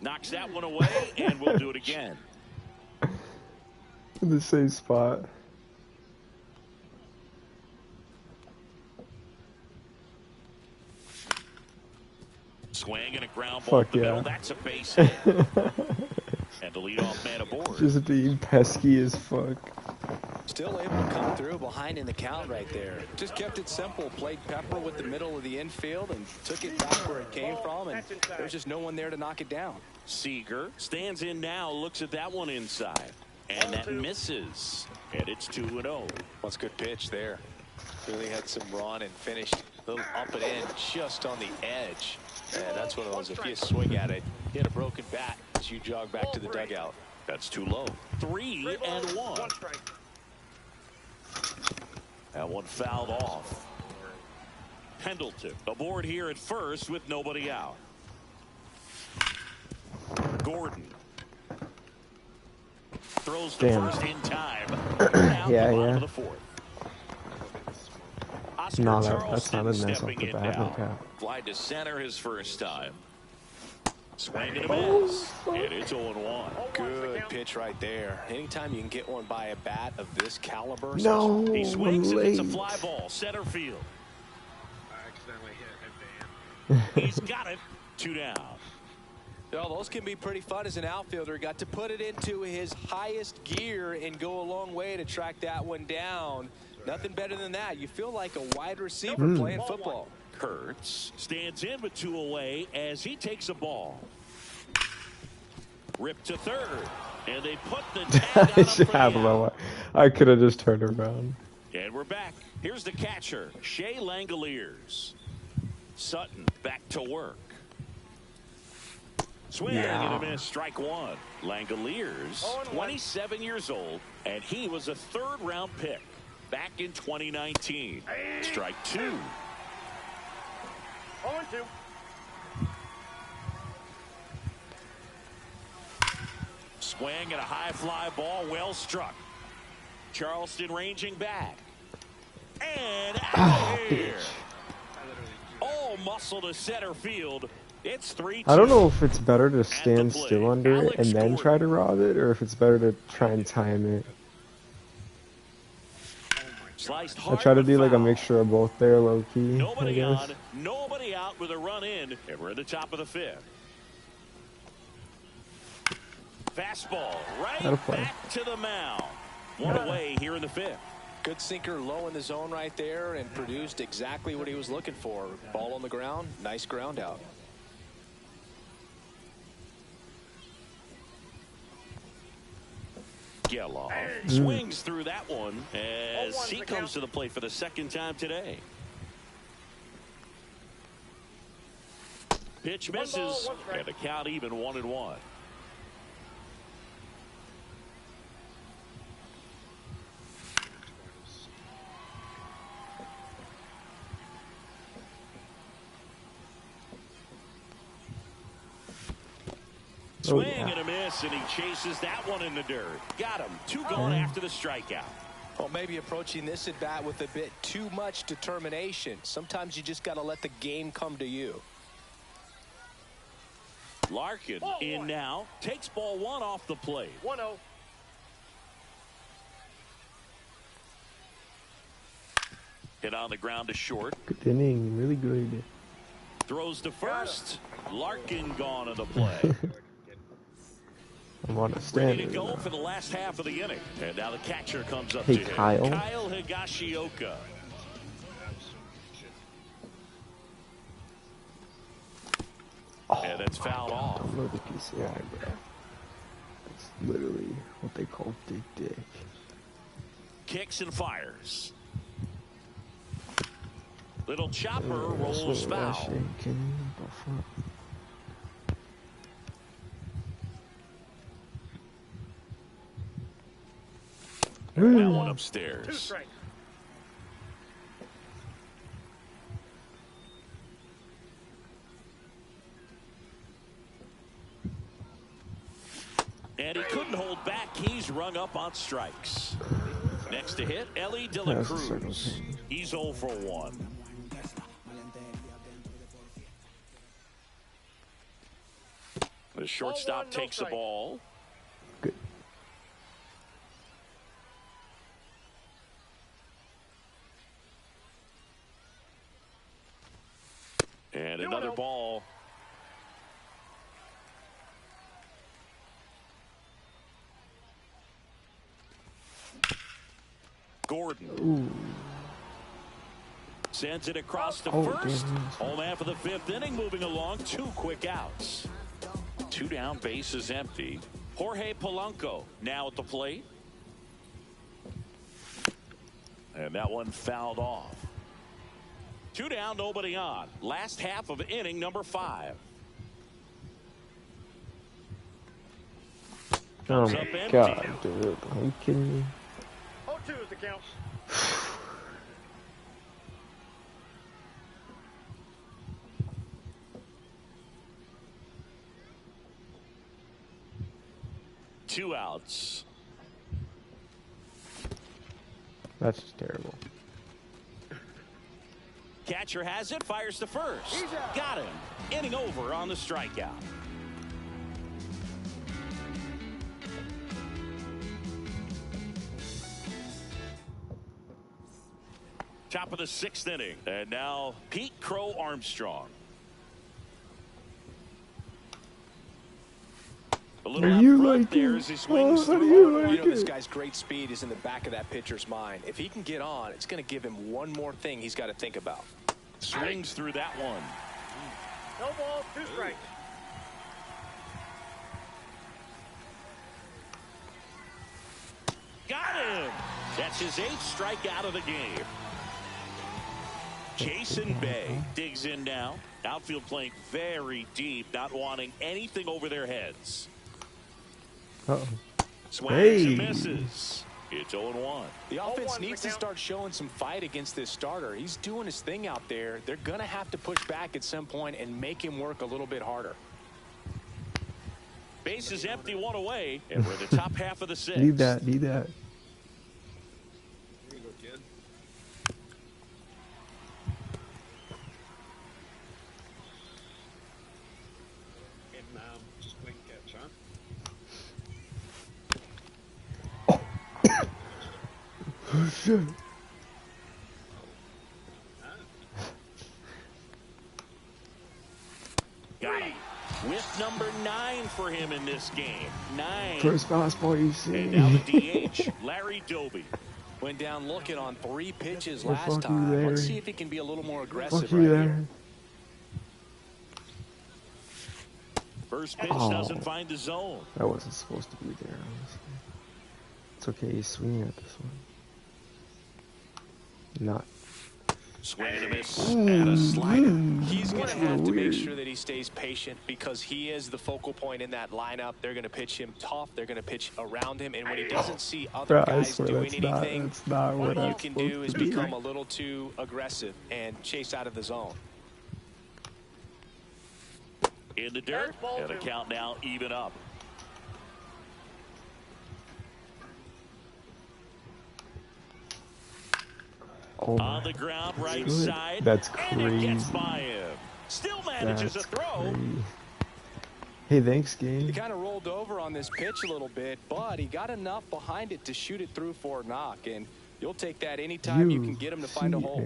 Speaker 3: Knocks that one away, and we'll do it again.
Speaker 1: In the same spot.
Speaker 3: Swing and a ground ball
Speaker 1: Fuck
Speaker 3: up the middle.
Speaker 1: yeah.
Speaker 3: That's a base hit. And the leadoff man aboard.
Speaker 1: Just being pesky as fuck.
Speaker 5: Still able to come through behind in the count right there. Just kept it simple. Played Pepper with the middle of the infield and took it back where it came from. And there's just no one there to knock it down.
Speaker 3: Seager stands in now, looks at that one inside. And that misses. And it's 2-0.
Speaker 5: That's a good pitch there. Really had some run and finished a little up and in just on the edge. And that's one of those, if you swing at it, hit a broken bat as you jog back to the dugout.
Speaker 3: That's too low. 3-1.
Speaker 4: 1 strike.
Speaker 3: That one fouled off. Pendleton aboard here at first with nobody out. Gordon throws the first in time.
Speaker 1: Yeah,
Speaker 3: Bottom
Speaker 1: yeah.
Speaker 3: of the fourth. Oscar
Speaker 1: No, that's
Speaker 3: Charleston
Speaker 1: not a nice off
Speaker 3: stepping
Speaker 1: the
Speaker 3: in
Speaker 1: bat. No
Speaker 3: now.
Speaker 1: cap.
Speaker 3: Fly to center his first time. Swing and a miss. And it's 0-1.
Speaker 5: Good pitch right there. Anytime you can get one by a bat of this caliber.
Speaker 1: No,
Speaker 3: He swings
Speaker 1: I'm
Speaker 3: and it's a
Speaker 1: late.
Speaker 3: fly ball. Center field.
Speaker 2: I accidentally hit a van.
Speaker 3: He's got it. 2 down.
Speaker 5: Well, those can be pretty fun as an outfielder. Got to put it into his highest gear and go a long way to track that one down. Nothing better than that. You feel like a wide receiver playing football.
Speaker 3: Kurtz stands in with 2 away as he takes a ball. Ripped to third. And they put the tag on him for the out.
Speaker 1: I could have just turned around.
Speaker 3: And we're back. Here's the catcher, Shea Langoliers. Sutton back to work. Swing and a miss, strike 1. Langoliers, 27 years old, and he was a 3rd-round pick back in 2019. Strike 2.
Speaker 4: 0-2.
Speaker 3: Swing and a high fly ball, well struck. Charleston ranging back. And out of here. All muscle to center field. It's 3-2.
Speaker 1: I don't know if it's better to stand still under it and then try to rob it, or if it's better to try and time it. I try to do like a mixture of both there, low key.
Speaker 3: Nobody on, nobody out with a run in, and we're at the top of the 5th. Fastball right back to the mound. 1 away here in the 5th.
Speaker 5: Good sinker low in the zone right there and produced exactly what he was looking for. Ball on the ground, nice ground out.
Speaker 3: Geloff swings through that one as he comes to the plate for the 2nd time today. Pitch misses, and the count even 1-1. Swing and a miss, and he chases that one in the dirt. Got him. 2 gone after the strikeout.
Speaker 5: Well, maybe approaching this at bat with a bit too much determination. Sometimes you just got to let the game come to you.
Speaker 3: Larkin in now. Takes ball 1 off the plate.
Speaker 4: 1-0.
Speaker 3: Hit on the ground to short.
Speaker 1: Good inning, really good.
Speaker 3: Throws to first. Larkin gone on the play.
Speaker 1: I'm on a stand.
Speaker 3: Ready to go for the last half of the inning. And now the catcher comes up
Speaker 1: Hey,
Speaker 3: to him.
Speaker 1: Kyle.
Speaker 3: Kyle Higashioka. And it's fouled off.
Speaker 1: Look at PCI, bro. It's literally what they call big dick.
Speaker 3: Kicks and fires. Little chopper rolls foul. And that one
Speaker 4: 2
Speaker 3: upstairs.
Speaker 4: strikes.
Speaker 3: And he couldn't hold back. He's rung up on strikes. Next to hit, Ellie De La Cruz. He's 0 for 1. The shortstop takes the ball.
Speaker 1: Good.
Speaker 3: And another ball. Gordon.
Speaker 1: Ooh.
Speaker 3: Sends it across to first. Home half of the 5th inning, moving along. 2 quick outs. 2 down, bases empty. Jorge Polanco now at the plate. And that one fouled off. 2 down, nobody on. Last half of inning number 5.
Speaker 1: Oh my god, dude. Are you kidding me?
Speaker 4: 0-2 is the count.
Speaker 3: 2 outs.
Speaker 1: That's just terrible.
Speaker 3: Catcher has it, fires to first. Got him. Inning over on the strikeout. Top of the 6th inning. And now Pete Crow Armstrong. A little out front there as he swings through.
Speaker 5: You know, this guy's great speed is in the back of that pitcher's mind. If he can get on, it's going to give him one more thing he's got to think about.
Speaker 3: Swings through that one.
Speaker 4: No ball, 2 strikes.
Speaker 3: Got him. That's his 8th strikeout of the game. Jason Bay digs in now. Outfield playing very deep, not wanting anything over their heads.
Speaker 1: Uh-oh.
Speaker 3: Swings and misses. It's 0-1.
Speaker 5: The offense needs to start showing some fight against this starter. He's doing his thing out there. They're going to have to push back at some point and make him work a little bit harder.
Speaker 3: Base is empty, 1 away, and we're in the top half of the 6th.
Speaker 1: Need that.
Speaker 2: Here you go, kid. And swing catch, huh?
Speaker 1: Oh, shit.
Speaker 3: Got him. With number 9 for him in this game. 9.
Speaker 1: First fastball you see.
Speaker 3: And now the DH, Larry Doby.
Speaker 5: Went down looking on 3 pitches
Speaker 1: Well,
Speaker 5: last
Speaker 1: fuck you,
Speaker 5: time.
Speaker 1: Larry.
Speaker 5: Let's see if he can be a little more aggressive
Speaker 1: Fuck you
Speaker 5: right
Speaker 1: there.
Speaker 5: here.
Speaker 3: First pitch doesn't find the zone.
Speaker 1: That wasn't supposed to be there, honestly. It's okay, he's swinging at this one. Not.
Speaker 3: Swing and a miss and a slider.
Speaker 5: He's going to have to make sure that he stays patient because he is the focal point in that lineup. They're going to pitch him tough. They're going to pitch around him. And when he doesn't see other guys doing anything, what you can do is become a little too aggressive and chase out of the zone.
Speaker 3: In the dirt, and the count now even up.
Speaker 1: Oh
Speaker 3: on the ground, right
Speaker 1: good.
Speaker 3: side.
Speaker 1: That's
Speaker 3: And it gets
Speaker 1: crazy.
Speaker 3: by him. Still manages
Speaker 1: That's
Speaker 3: a throw.
Speaker 1: crazy. Hey, thanks, game.
Speaker 5: He kind of rolled over on this pitch a little bit, but he got enough behind it to shoot it through for a knock. And you'll take that anytime you can get him to find a hole.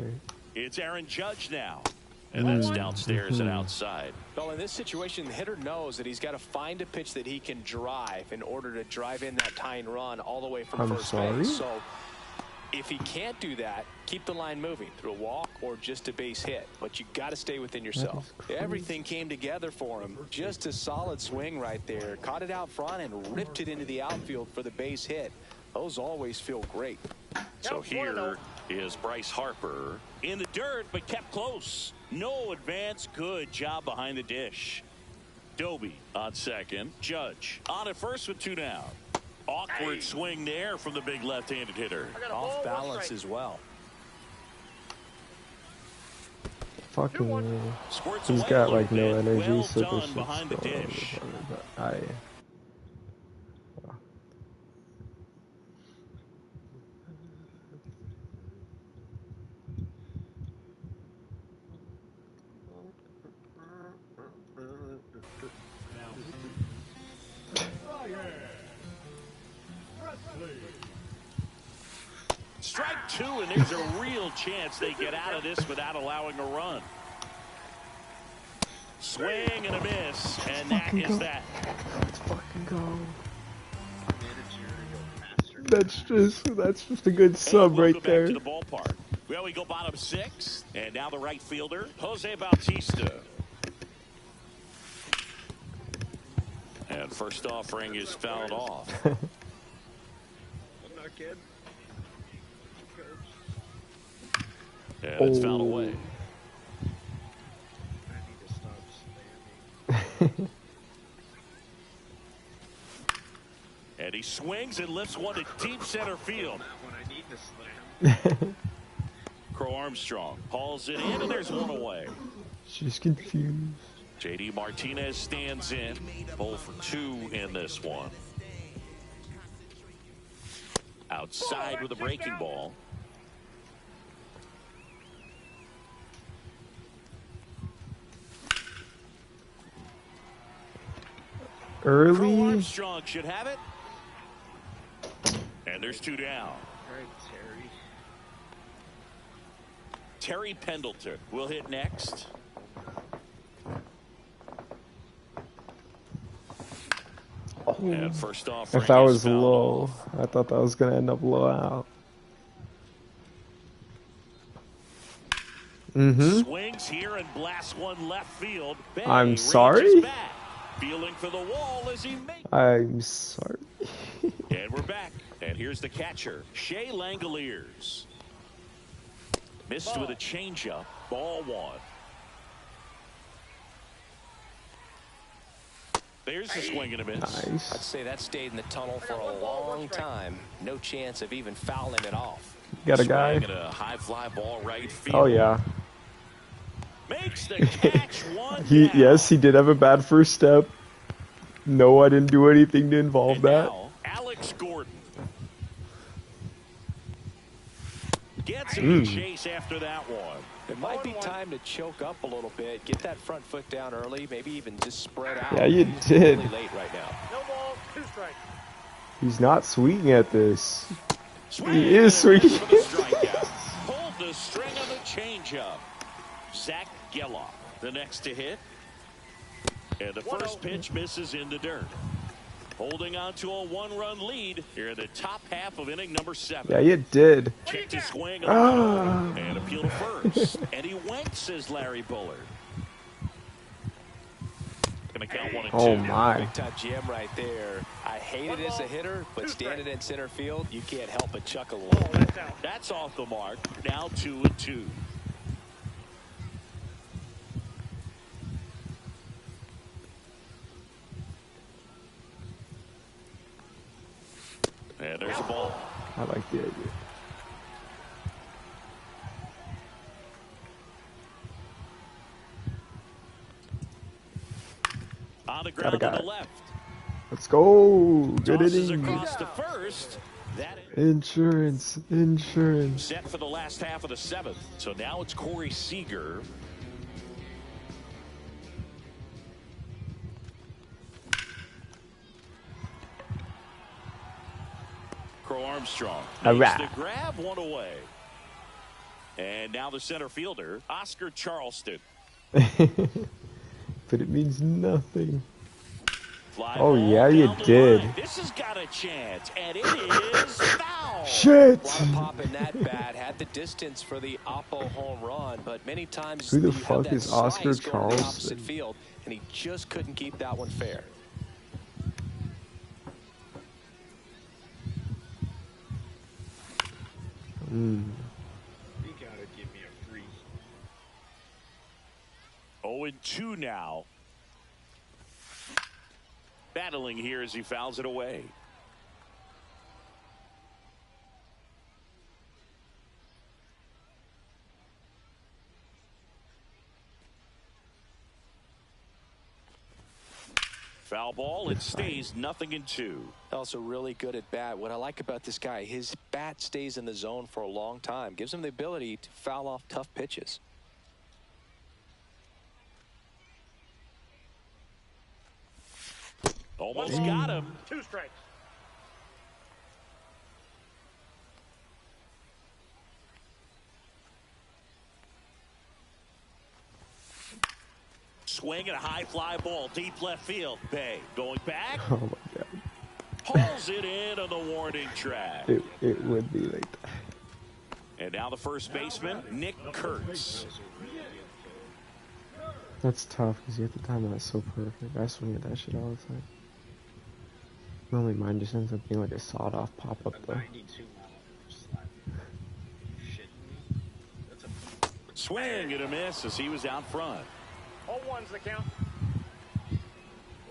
Speaker 3: It's Aaron Judge now. And that's downstairs and outside.
Speaker 5: Well, in this situation, the hitter knows that he's got to find a pitch that he can drive in order to drive in that tying run all the way from first base. So if he can't do that, keep the line moving through a walk or just a base hit. But you got to stay within yourself. Everything came together for him. Just a solid swing right there. Caught it out front and ripped it into the outfield for the base hit. Those always feel great.
Speaker 3: So here is Bryce Harper in the dirt, but kept close. No advance. Good job behind the dish. Doby on second. Judge on at first with 2 down. Awkward swing there from the big left-handed hitter.
Speaker 5: Off balance as well.
Speaker 1: Fucking,
Speaker 3: Squirts
Speaker 1: he's
Speaker 3: away
Speaker 1: got
Speaker 3: a
Speaker 1: like
Speaker 3: little
Speaker 1: no
Speaker 3: bit.
Speaker 1: energy,
Speaker 3: Well
Speaker 1: so
Speaker 3: done
Speaker 1: this shit's
Speaker 3: behind the
Speaker 1: going over
Speaker 3: dish.
Speaker 1: for me, but I.
Speaker 3: Strike 2, and there's a real chance they get out of this without allowing a run. Swing and a miss, and that is that.
Speaker 1: Let's fucking go. That's just a good sub
Speaker 3: we'll
Speaker 1: right
Speaker 3: go
Speaker 1: there.
Speaker 3: back to the ballpark. Well, we go bottom 6, and now the right fielder, Jose Bautista. And first offering is fouled off.
Speaker 2: I'm not kidding.
Speaker 3: And it's fouled away.
Speaker 2: I need to stop spamming.
Speaker 3: And he swings and lifts one to deep center field.
Speaker 2: That one I need to slam.
Speaker 3: Crow Armstrong hauls it in, and there's 1 away.
Speaker 1: She's confused.
Speaker 3: JD Martinez stands in. 0 for 2 in this one. Outside with a breaking ball.
Speaker 1: Early.
Speaker 3: Armstrong should have it. And there's 2 down.
Speaker 2: All right,
Speaker 3: Terry Pendleton will hit next. And first off,
Speaker 1: If that was low, I thought that was gonna end up low out.
Speaker 3: Swings here and blasts one left field. Bay
Speaker 1: I'm
Speaker 3: ranges
Speaker 1: sorry?
Speaker 3: back, feeling for the wall as he makes.
Speaker 1: I'm sorry.
Speaker 3: And we're back. And here's the catcher, Shea Langoliers. Missed with a changeup. Ball 1. There's the swing and a miss.
Speaker 1: Nice.
Speaker 5: I'd say that stayed in the tunnel for a long time. No chance of even fouling it off.
Speaker 1: Got a guy.
Speaker 3: Swing and a high fly ball right field.
Speaker 1: Oh yeah.
Speaker 3: Makes the catch. 1
Speaker 1: He
Speaker 3: down.
Speaker 1: yes, he did have a bad first step. No, I didn't do anything to involve
Speaker 3: And
Speaker 1: that.
Speaker 3: now, Alex Gordon gets him to chase after that one.
Speaker 5: It might be time to choke up a little bit, get that front foot down early, maybe even just spread out.
Speaker 1: Yeah, you
Speaker 5: He's
Speaker 1: did.
Speaker 5: really late right now.
Speaker 4: No balls, 2 strikes.
Speaker 1: He's not swinging at this.
Speaker 3: Swing
Speaker 1: He is
Speaker 3: and a miss
Speaker 1: swinging.
Speaker 3: for the strikeout. Pulled the string on the changeup. Zach Geloff, the next to hit. And the first pitch misses in the dirt. Holding on to a 1-run lead here in the top half of inning number 7.
Speaker 1: Yeah, you did.
Speaker 3: Kick to swing on and appeal to first. And he went, says Larry Bullard. Gonna count 1 and 2.
Speaker 1: Oh my.
Speaker 5: Big time jam right there. I hate it as a hitter, but standing in center field, you can't help but chuckle a little bit.
Speaker 3: That's off the mark. Now 2 and 2. And there's a ball.
Speaker 1: I like the idea.
Speaker 3: On the ground to
Speaker 1: guy.
Speaker 3: the left.
Speaker 1: Let's go. Good
Speaker 3: Tosses
Speaker 1: inning.
Speaker 3: across to first. That is
Speaker 1: Insurance. Insurance.
Speaker 3: set for the last half of the 7th. So now it's Corey Seager. Crow Armstrong
Speaker 1: All
Speaker 3: makes
Speaker 1: right.
Speaker 3: the grab, 1 away. And now the center fielder, Oscar Charleston.
Speaker 1: But it means nothing.
Speaker 3: Fly
Speaker 1: Oh,
Speaker 3: ball
Speaker 1: yeah, you
Speaker 3: down the
Speaker 1: did.
Speaker 3: line. This has got a chance, and it is foul.
Speaker 1: Shit.
Speaker 5: A lot of pop in that bat. Had the distance for the Oppo home run, but many times
Speaker 1: Who the
Speaker 5: you have
Speaker 1: fuck
Speaker 5: that
Speaker 1: is Oscar
Speaker 5: slice going to the opposite
Speaker 1: Charleston?
Speaker 5: field, and he just couldn't keep that one fair.
Speaker 2: You gotta give me a free.
Speaker 3: 0 and 2 now. Battling here as he fouls it away. Foul ball. It stays 0-2.
Speaker 5: Also really good at bat. What I like about this guy, his bat stays in the zone for a long time. Gives him the ability to foul off tough pitches.
Speaker 3: Almost got him.
Speaker 4: 2 strikes.
Speaker 3: Swing and a high fly ball deep left field. Bay going back.
Speaker 1: Oh my god.
Speaker 3: Pulls it in on the warning track.
Speaker 1: It would be like that.
Speaker 3: And now the first baseman, Nick Kurtz.
Speaker 1: That's tough because you have to time that so perfect. I swing at that shit all the time. Normally mine just ends up being like a sawed-off pop-up though.
Speaker 2: 92 slap. Shitting me. That's a
Speaker 3: Swing and a miss as he was out front.
Speaker 4: 0-1's the count.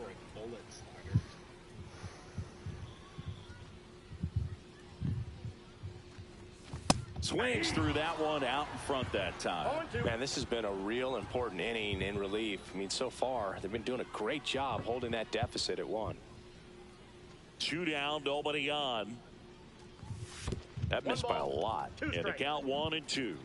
Speaker 2: or a bullet slugger.
Speaker 3: Swings through that one out in front that time.
Speaker 4: 0-2.
Speaker 5: Man, this has been a real important inning in relief. I mean, so far, they've been doing a great job holding that deficit at 1.
Speaker 3: 2 down, nobody on. That missed by a lot. And the count 1-2.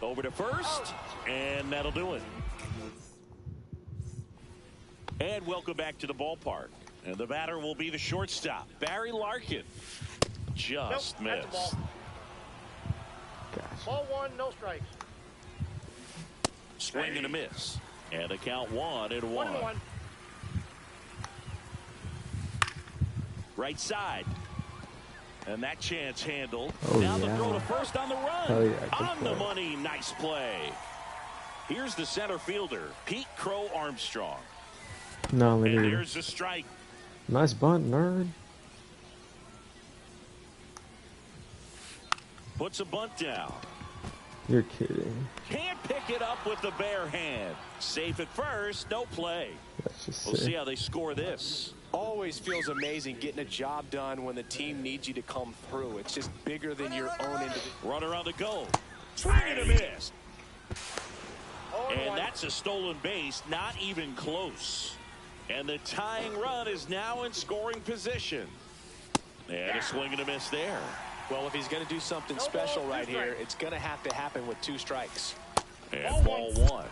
Speaker 3: Over to first, and that'll do it. And welcome back to the ballpark. And the batter will be the shortstop, Barry Larkin. Just missed.
Speaker 4: Ball one, no strikes.
Speaker 3: Swing and a miss. And the count 1-1.
Speaker 4: 1-1.
Speaker 3: Right side. And that chance handled.
Speaker 1: Oh,
Speaker 3: now
Speaker 1: yeah.
Speaker 3: the throw to first on the run.
Speaker 1: Oh, yeah,
Speaker 3: on
Speaker 1: play.
Speaker 3: the money. Nice play. Here's the center fielder, Pete Crow Armstrong.
Speaker 1: No,
Speaker 3: And
Speaker 1: nerd.
Speaker 3: here's the strike.
Speaker 1: Nice bunt, nerd.
Speaker 3: Puts a bunt down.
Speaker 1: You're kidding.
Speaker 3: Can't pick it up with the bare hand. Safe at first, no play.
Speaker 1: That's just
Speaker 3: We'll
Speaker 1: sick.
Speaker 3: see how they score this.
Speaker 5: Always feels amazing getting a job done when the team needs you to come through. It's just bigger than your own individual.
Speaker 3: Runner on the go. Swing and a miss. And that's a stolen base, not even close. And the tying run is now in scoring position. And a swing and a miss there.
Speaker 5: Well, if he's going to do something special right here, it's going to have to happen with 2 strikes.
Speaker 3: And ball 1.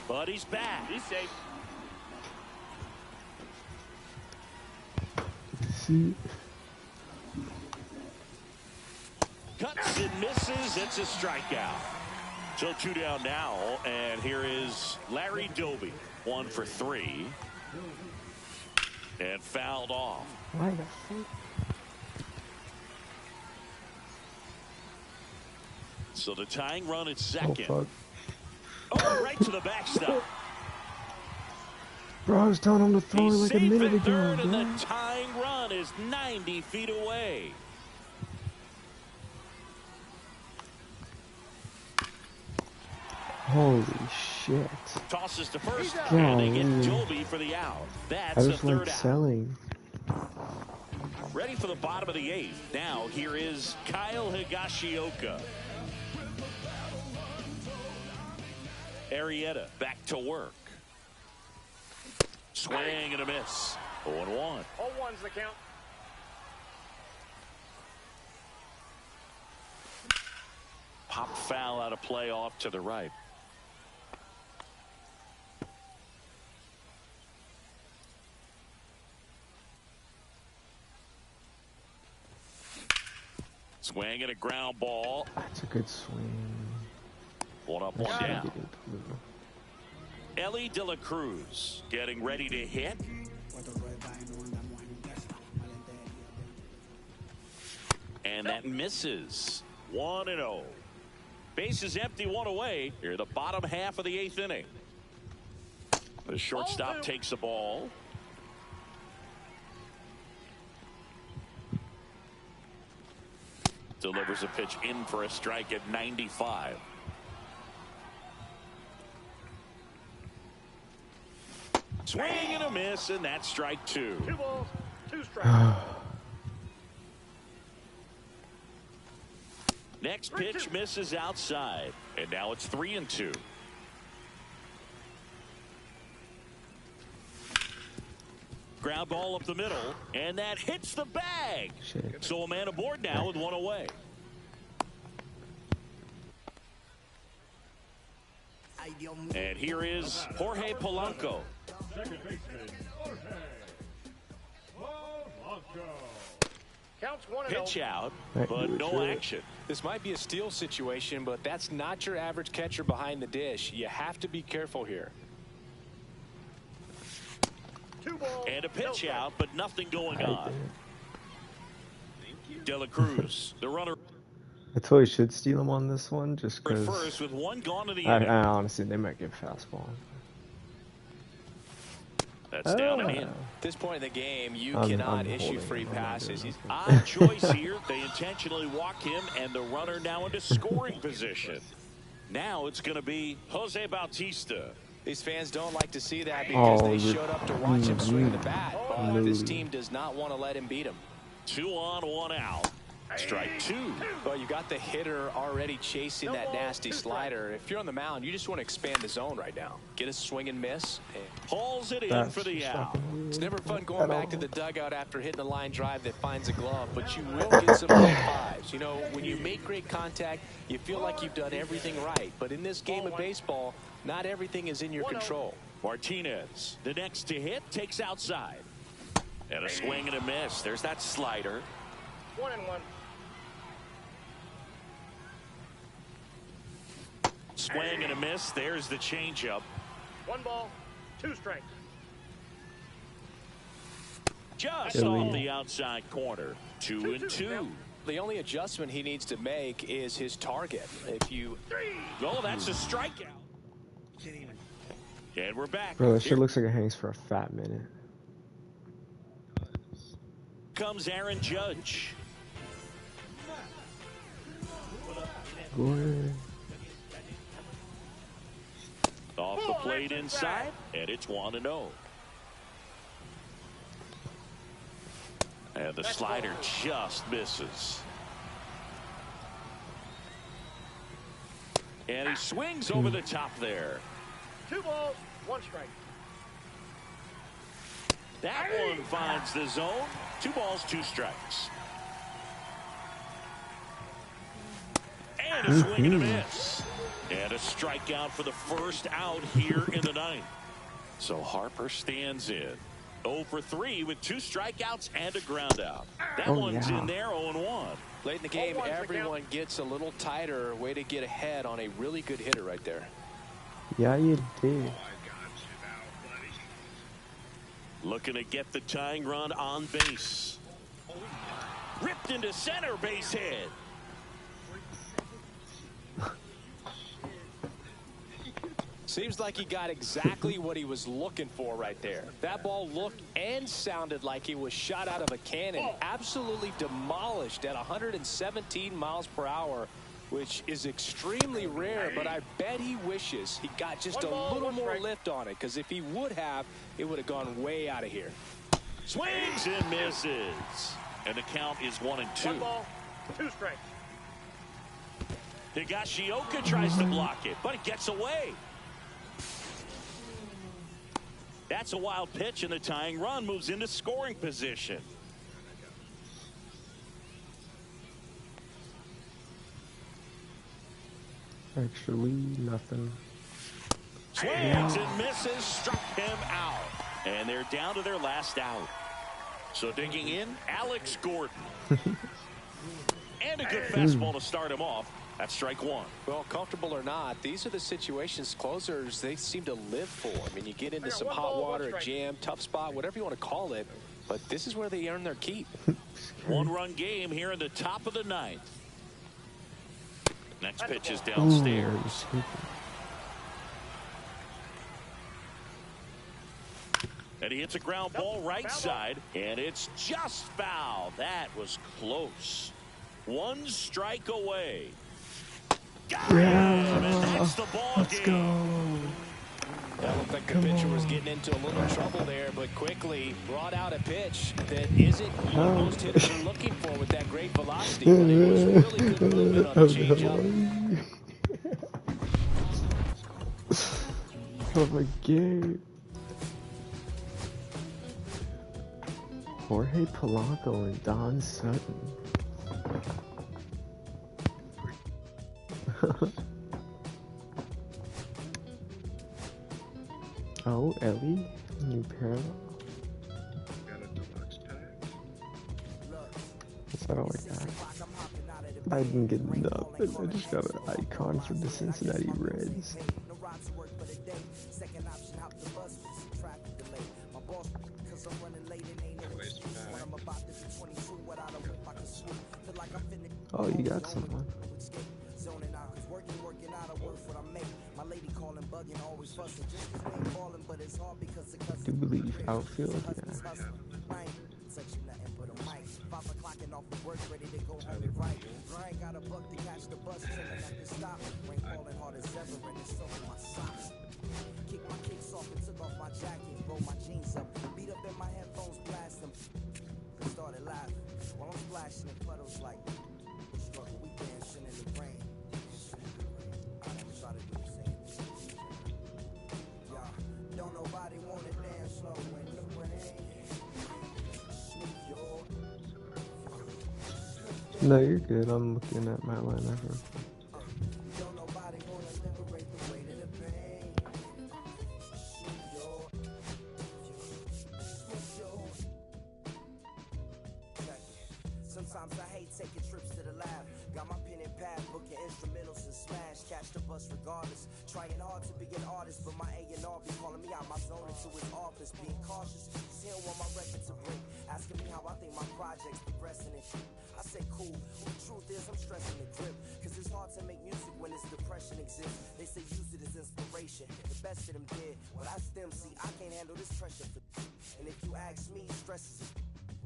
Speaker 3: But he's back.
Speaker 4: He's safe.
Speaker 1: See?
Speaker 3: Cuts and misses. It's a strikeout. So 2 down now. And here is Larry Doby. 1 for 3. And fouled off.
Speaker 1: Why the fuck?
Speaker 3: So the tying run at
Speaker 1: Oh,
Speaker 3: second.
Speaker 1: fuck.
Speaker 3: Oh, right to the backstop.
Speaker 1: Bro, I was telling him to throw it
Speaker 3: He's
Speaker 1: like a
Speaker 3: safe
Speaker 1: minute
Speaker 3: at
Speaker 1: ago,
Speaker 3: third, and
Speaker 1: bro.
Speaker 3: the tying run is 90 feet away.
Speaker 1: Holy shit.
Speaker 3: Tosses to first,
Speaker 1: Golly.
Speaker 3: and they get Doby for the out.
Speaker 1: I
Speaker 3: That's the
Speaker 1: just
Speaker 3: third
Speaker 1: like
Speaker 3: out.
Speaker 1: selling.
Speaker 3: Ready for the bottom of the 8th. Now here is Kyle Higashioka. Arrieta back to work. Swing and a miss. 0-1.
Speaker 4: 0-1's the count.
Speaker 3: Pop foul out of play off to the right. Swing and a ground ball.
Speaker 1: That's a good swing.
Speaker 3: 1 up,
Speaker 1: That's
Speaker 3: 1
Speaker 1: gotta
Speaker 3: down.
Speaker 1: get into the-
Speaker 3: Ellie De La Cruz getting ready to hit. And that misses. 1-0. Base is empty, 1 away. Here, the bottom half of the 8th inning. The shortstop takes the ball. Delivers a pitch in for a strike at 95. Swing and a miss, and that's strike 2.
Speaker 4: 2 balls, 2 strikes.
Speaker 3: Next pitch misses outside, and now it's 3-2. Ground ball up the middle, and that hits the bag.
Speaker 1: Shit.
Speaker 3: So a man aboard now with 1 away. And here is Jorge Polanco.
Speaker 4: Second baseman, Jorge Polanco. Counts 1-0.
Speaker 3: Pitch out,
Speaker 1: Right,
Speaker 3: but
Speaker 1: do it,
Speaker 3: no
Speaker 1: sure.
Speaker 3: action.
Speaker 5: This might be a steal situation, but that's not your average catcher behind the dish. You have to be careful here.
Speaker 4: 2 balls,
Speaker 3: And a
Speaker 4: no
Speaker 3: pitch
Speaker 4: strikes.
Speaker 3: out, but nothing going
Speaker 1: I
Speaker 3: on. De La Cruz, the runner
Speaker 1: I totally should steal him on this one just
Speaker 3: at
Speaker 1: because
Speaker 3: first with 1 gone to the
Speaker 1: I
Speaker 3: inning.
Speaker 1: honestly, they might get fastball.
Speaker 3: That's down and in.
Speaker 5: At this point in the game, you
Speaker 1: I'm
Speaker 5: cannot issue
Speaker 1: holding.
Speaker 5: free
Speaker 1: I'm not
Speaker 5: passes.
Speaker 1: doing
Speaker 5: He's
Speaker 1: nothing.
Speaker 3: Odd choice here. They intentionally walk him, and the runner now into scoring position. Now it's going to be Jose Bautista.
Speaker 5: These fans don't like to see that because
Speaker 1: Oh,
Speaker 5: they
Speaker 1: you're-
Speaker 5: showed up to watch him swing the bat. But
Speaker 1: No.
Speaker 5: this team does not want to let him beat him.
Speaker 3: 2 on, 1 out. Strike two.
Speaker 5: Well, you got the hitter already chasing that nasty slider. If you're on the mound, you just want to expand the zone right now. Get a swing and miss.
Speaker 3: Pulls it in
Speaker 1: That's
Speaker 3: for the
Speaker 1: just
Speaker 3: out.
Speaker 1: fucking
Speaker 5: It's never fun
Speaker 1: weird
Speaker 5: going
Speaker 1: at
Speaker 5: back to
Speaker 1: all.
Speaker 5: the dugout after hitting a line drive that finds a glove, but you will get some low fives. You know, when you make great contact, you feel like you've done everything right. But in this game of baseball, not everything is in your control.
Speaker 3: Martinez, the next to hit, takes outside. And a swing and a miss. There's that slider.
Speaker 4: 1-1.
Speaker 3: Swing and a miss. There's the changeup.
Speaker 4: 1 ball, 2 strikes.
Speaker 3: Just
Speaker 1: Billy.
Speaker 3: off the outside corner. 2-2.
Speaker 5: The only adjustment he needs to make is his target. If you
Speaker 3: Oh, that's a strikeout. And we're back.
Speaker 1: Bro, that shit
Speaker 3: Here
Speaker 1: looks like it hangs for a fat minute.
Speaker 3: comes Aaron Judge.
Speaker 1: Good.
Speaker 3: Off the plate inside, and it's 1-0. And the slider just misses. And he swings over the top there.
Speaker 4: 2 balls, 1 strike.
Speaker 3: That one finds the zone. 2 balls, 2 strikes. And a swing and a miss. And a strikeout for the first out here in the ninth. So Harper stands in. 0 for 3 with 2 strikeouts and a ground out. That one's in there, 0-1.
Speaker 5: late in the game, everyone gets a little tighter. Way to get ahead on a really good hitter right there.
Speaker 1: Yeah, you did.
Speaker 3: Looking to get the tying run on base. Ripped into center, base hit.
Speaker 5: Seems like he got exactly what he was looking for right there. That ball looked and sounded like it was shot out of a cannon. Absolutely demolished at 117 miles per hour, which is extremely rare, but I bet he wishes he got just a little more lift on it, because if he would have, it would have gone way out of here.
Speaker 3: Swings and misses. And the count is 1-2.
Speaker 4: 1 ball, 2 strikes.
Speaker 3: Higashioka tries to block it, but it gets away. That's a wild pitch, and the tying run moves into scoring position.
Speaker 1: Actually, nothing.
Speaker 3: Swings and misses, struck him out. And they're down to their last out. So digging in, Alex Gordon. And a good fastball to start him off. That's strike 1.
Speaker 5: Well, comfortable or not, these are the situations closers they seem to live for. I mean, you get into some hot water, a jam, tough spot, whatever you want to call it, but this is where they earn their keep.
Speaker 3: 1-run game here in the top of the ninth. Next pitch is downstairs. And he hits a ground ball right side, and it's just foul. That was close. 1 strike away. Got him, and that's the ball game.
Speaker 5: That looked like the pitcher was getting into a little trouble there, but quickly brought out a pitch that isn't what most hitters are looking for with that great velocity, but it was really good movement on the changeup.
Speaker 1: Oh my god. Jorge Polanco and Don Sutton. Oh, Ellie, new parallel. What's that all like that? I didn't get nothing. I just got an icon for the Cincinnati Reds. Oh, you got someone. I do believe outfield, yeah.
Speaker 6: Kick my kicks off and took off my jacket, roll my jeans up, beat up in my headphones, blast them. Started laughing while I'm splashing in puddles like
Speaker 1: No, you're good. I'm looking at my lineup.
Speaker 6: Don't nobody wanna liberate the weight of the pain. Sometimes I hate taking trips to the lab. Got my pen and pad, booking instrumentals and smash. Catch the bus regardless. Trying hard to be an artist, but my A&R be calling me out my zone into his office. Being cautious, cause he don't want my record to break. Asking me how I think my project's progressing and shit. I say cool, but the truth is I'm stressing the grip. Cause it's hard to make music when this depression exists. They say use it as inspiration. The best of them did, but I still see I can't handle this pressure. And if you ask me, stress is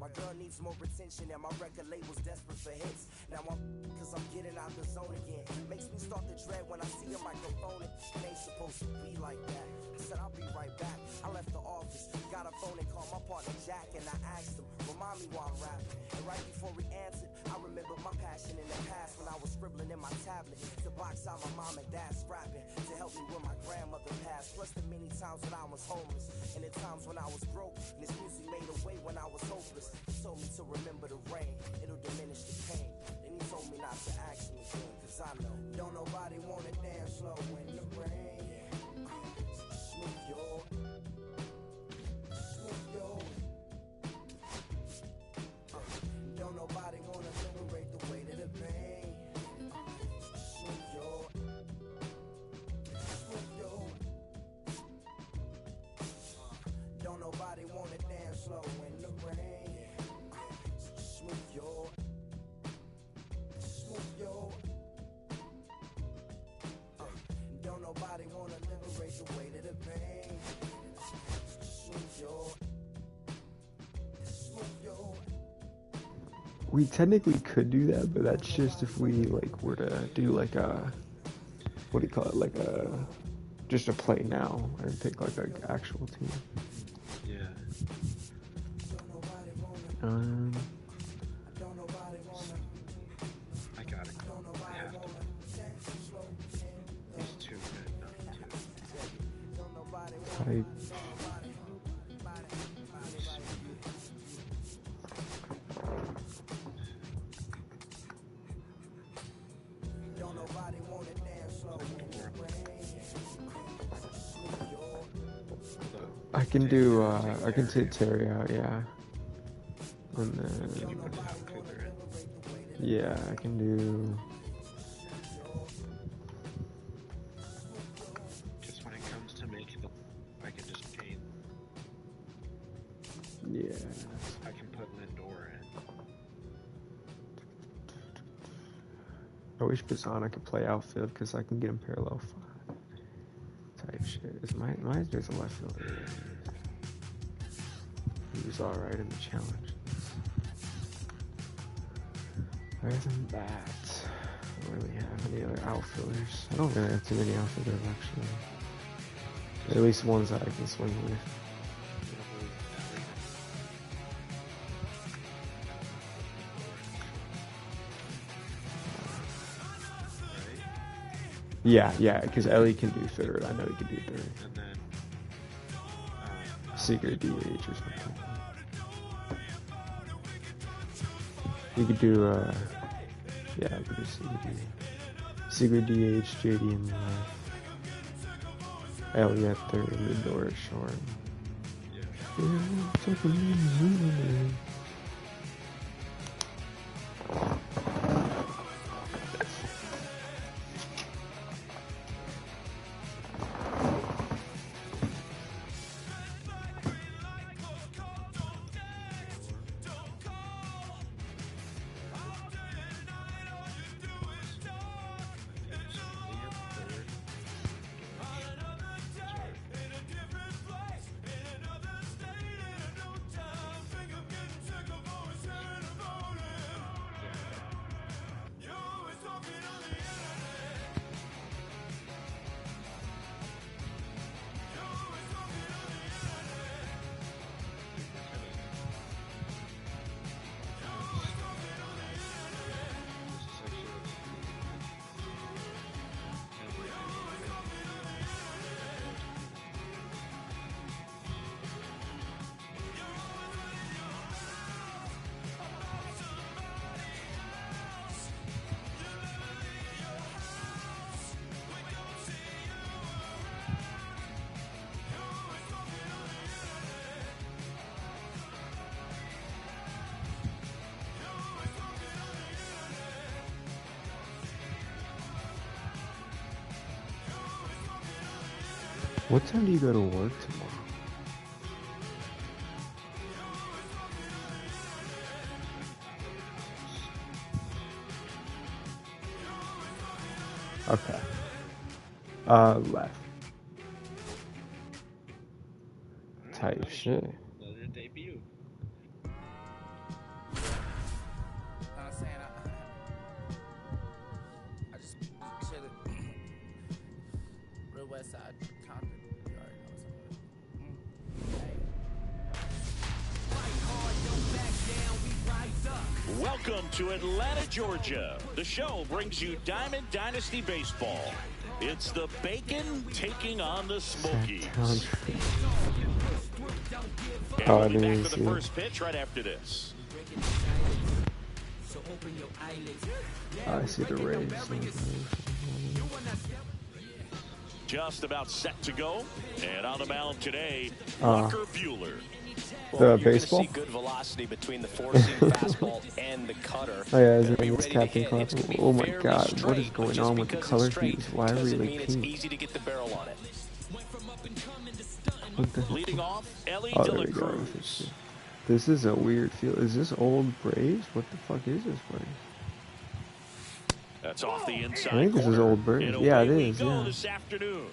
Speaker 6: my girl needs more attention and my record label's desperate for hits. Now I'm cause I'm getting out the zone again. Makes me start to dread when I see a microphone. It ain't supposed to be like that. I said I'll be right back. I left the office, got a phone and called my partner Jack, and I asked him, remind me why I'm rapping. And right before he answered, I remembered my passion in the past when I was scribbling in my tablet to box out my mom and dad's scrapping to help me when my grandmother passed. Plus the many times when I was homeless and the times when I was broke. And this music made a way when I was hopeless. He told me to remember the rain, it'll diminish the pain. Then he told me not to ask him again, cause I know don't nobody wanna dance slow in the rain. Smooth your don't nobody wanna liberate the weight of the pain. Smooth your don't nobody wanna dance slow in the rain. Smooth your don't nobody wanna liberate the weight of the pain. Smooth your
Speaker 1: We technically could do that, but that's just if we like were to do like a, what do you call it, like a, just a play now and pick like an actual team.
Speaker 2: Yeah.
Speaker 1: Um,
Speaker 2: I got it. I have to. He's too good not to.
Speaker 1: I, I can do, I can take Terry out, yeah. And then, yeah, I can do...
Speaker 2: Just when it comes to making the, I can just gain.
Speaker 1: Yeah.
Speaker 2: I can put Lindor in.
Speaker 1: I wish Bazana could play outfield because I can get him parallel 5 type shit. Is my there's a left fielder. He was alright in the challenge. Other than that, I don't really have any other outfielders. I don't really have too many outfielders actually. At least ones that I can swing with. Yeah, because Ellie can do third. I know he can do third.
Speaker 2: And then,
Speaker 1: Secret DH or something. You could do, yeah, I could do Secret DH, JD in the left. Ellie at third, Lindor at short. What time do you go to work tomorrow? Okay. Left. Type shit.
Speaker 2: Another debut.
Speaker 6: I'm saying I just chillin'. Real West Side Compton. You already know what's up.
Speaker 3: Welcome to Atlanta, Georgia. The show brings you Diamond Dynasty Baseball. It's the Bacon taking on the Smokies. And
Speaker 1: Oh, I
Speaker 3: we'll be
Speaker 1: didn't
Speaker 3: back
Speaker 1: even
Speaker 3: for the
Speaker 1: see it.
Speaker 3: first pitch right after this.
Speaker 1: I see the Rays.
Speaker 3: Just about set to go. And on the mound today,
Speaker 1: Uh,
Speaker 3: Walker Buehler.
Speaker 1: The
Speaker 5: You're
Speaker 1: baseball?
Speaker 5: gonna see good velocity between the four-seam fastball and the cutter.
Speaker 1: Oh yeah,
Speaker 5: Better be
Speaker 1: it's
Speaker 5: ready to
Speaker 1: Captain
Speaker 5: hit. It's
Speaker 1: Clark.
Speaker 5: gonna be
Speaker 1: Oh my
Speaker 5: fairly
Speaker 1: god, what is
Speaker 5: straight, but
Speaker 1: going
Speaker 5: just
Speaker 1: on with the
Speaker 5: because
Speaker 1: color
Speaker 5: it's straight
Speaker 1: hues? Why are we
Speaker 5: doesn't
Speaker 1: like
Speaker 5: mean it's
Speaker 1: pink?
Speaker 5: easy to get the barrel on it.
Speaker 1: What the
Speaker 3: Leading off, Ellie
Speaker 1: Oh,
Speaker 3: De
Speaker 1: there
Speaker 3: La
Speaker 1: we go.
Speaker 3: Cruz.
Speaker 1: This is a weird feel. Is this old Braves? What the fuck is this place?
Speaker 3: That's off the inside
Speaker 1: I think this is
Speaker 3: corner.
Speaker 1: old Braves.
Speaker 3: And
Speaker 1: Yeah,
Speaker 3: away
Speaker 1: it
Speaker 3: we
Speaker 1: is,
Speaker 3: go
Speaker 1: yeah.
Speaker 3: this afternoon.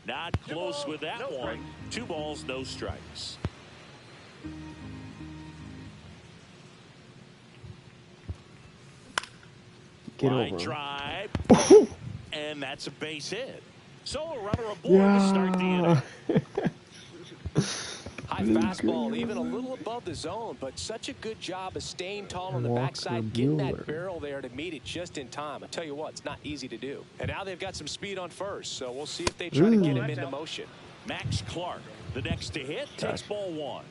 Speaker 3: Not close with that
Speaker 4: no
Speaker 3: one. 2 balls, no strikes.
Speaker 1: Get
Speaker 3: Line
Speaker 1: over him.
Speaker 3: drive. And that's a base hit. So a runner aboard to start the inning.
Speaker 5: High fastball, even a little above the zone, but such a good job of staying tall on the
Speaker 1: Walker
Speaker 5: backside, getting that
Speaker 1: Buehler.
Speaker 5: barrel there to meet it just in time. I tell you what, it's not easy to do. And now they've got some speed on first, so we'll see if they try to get him into motion.
Speaker 3: Max Clark, the next to hit, takes ball 1.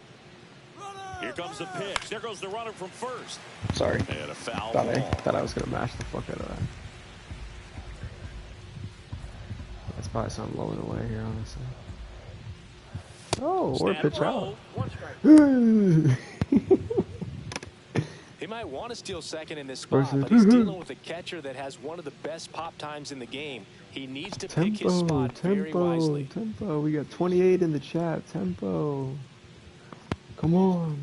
Speaker 3: Here comes the pitch. There goes the runner from first.
Speaker 1: Sorry.
Speaker 3: And a foul
Speaker 1: Thought
Speaker 3: ball.
Speaker 1: I was gonna mash the fuck out of that. That's probably something low and away here, honestly. Oh, or
Speaker 3: Stand
Speaker 1: pitch
Speaker 3: row.
Speaker 1: out.
Speaker 4: 1 strike.
Speaker 5: He might want to steal second in this
Speaker 1: Where's
Speaker 5: spot,
Speaker 1: it?
Speaker 5: but he's dealing with a catcher that has one of the best pop times in the game. He needs to pick his
Speaker 1: Tempo,
Speaker 5: spot very
Speaker 1: tempo,
Speaker 5: wisely.
Speaker 1: tempo. We got 28 in the chat. Tempo. Come on.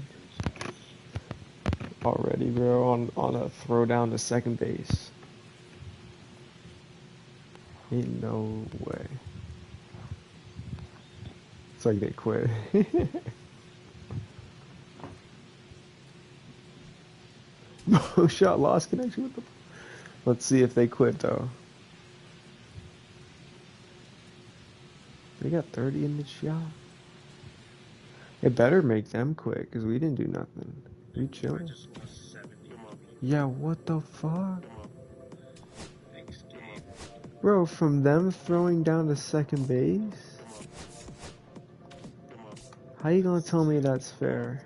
Speaker 1: Already, bro, on a throw down to second base. Ain't no way. It's like they quit. No shot, lost connection with the. Let's see if they quit though. They got 30 in the shot. It better make them quit, because we didn't do nothing. We chilling. Yeah, what the fuck? Bro, from them throwing down to second base? How you gonna tell me that's fair?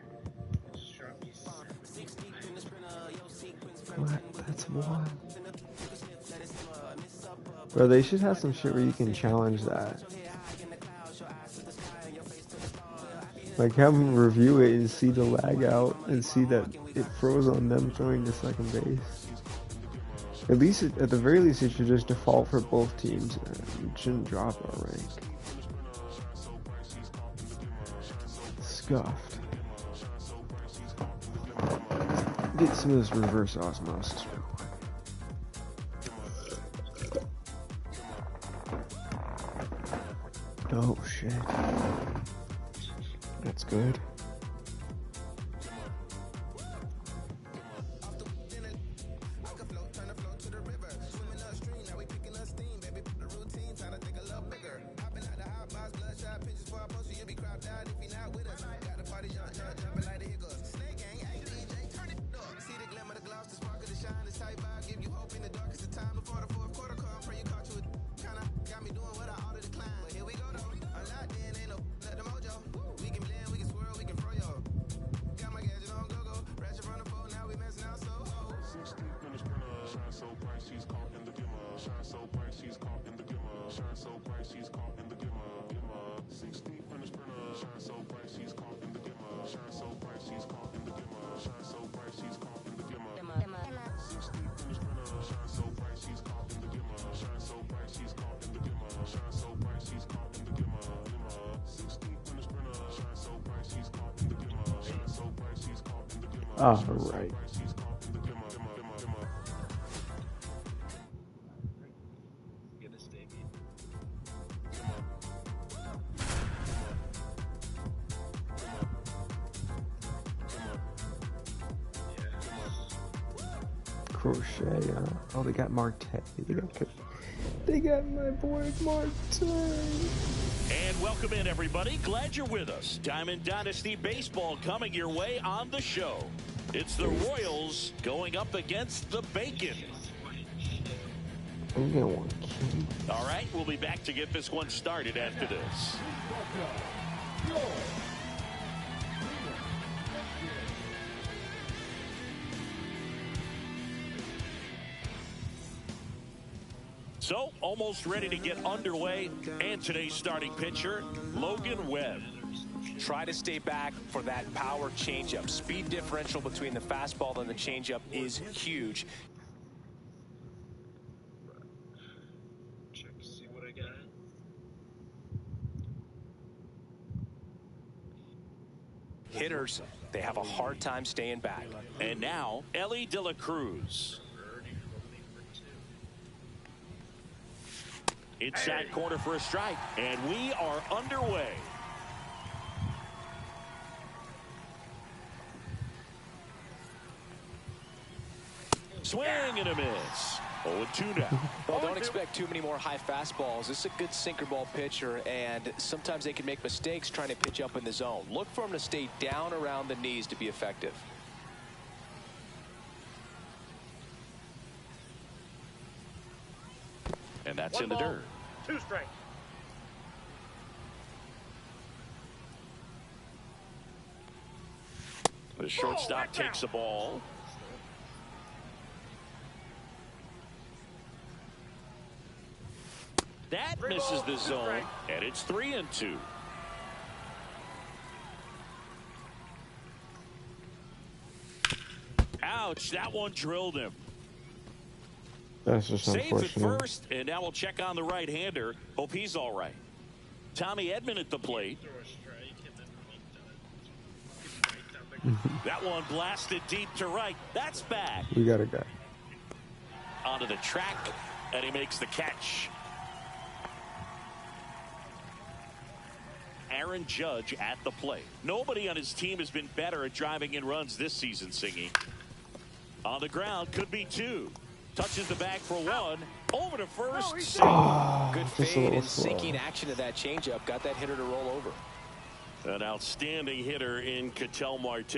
Speaker 1: What? That's wild. Bro, they should have some shit where you can challenge that. Like, have them review it and see the lag out and see that it froze on them throwing to second base. At least, at the very least, it should just default for both teams. It shouldn't drop our rank. Scuffed. Get some of this reverse osmosis real quick. Oh shit. That's good. All right.
Speaker 2: Goodness, Davey.
Speaker 1: Crochet. Oh, they got Marte. They got my boy Marte.
Speaker 3: And welcome in, everybody. Glad you're with us. Diamond Dynasty Baseball coming your way on the show. It's the Royals going up against the Bacon.
Speaker 1: I'm gonna want King.
Speaker 3: All right, we'll be back to get this one started after this. So, almost ready to get underway. And today's starting pitcher, Logan Webb.
Speaker 5: Try to stay back for that power changeup. Speed differential between the fastball and the changeup is huge.
Speaker 2: Check to see what I got.
Speaker 5: Hitters, they have a hard time staying back.
Speaker 3: And now, Ellie De La Cruz. Inside corner for a strike. And we are underway. Swing and a miss. 0-2 now.
Speaker 5: Well, don't expect too many more high fastballs. This is a good sinker ball pitcher, and sometimes they can make mistakes trying to pitch up in the zone. Look for him to stay down around the knees to be effective.
Speaker 3: And that's in the dirt.
Speaker 2: 2 strikes.
Speaker 3: The shortstop takes the ball. That misses the zone, and it's 3-2. Ouch, that one drilled him.
Speaker 1: That's just
Speaker 3: Safe at
Speaker 1: unfortunate.
Speaker 3: first, and now we'll check on the right-hander. Hope he's all right. Tommy Edman at the plate.
Speaker 2: Throw a strike, and then when he does,
Speaker 3: That one blasted deep to right. That's back.
Speaker 1: We got a guy.
Speaker 3: Onto the track, and he makes the catch. Aaron Judge at the plate. Nobody on his team has been better at driving in runs this season, Singy. On the ground, could be 2. Touches the bag for 1. Over to first.
Speaker 5: Good
Speaker 1: Just a
Speaker 5: fade
Speaker 1: little
Speaker 5: and
Speaker 1: slow.
Speaker 5: sinking action of that changeup. Got that hitter to roll over.
Speaker 3: An outstanding hitter in Ketel Marte.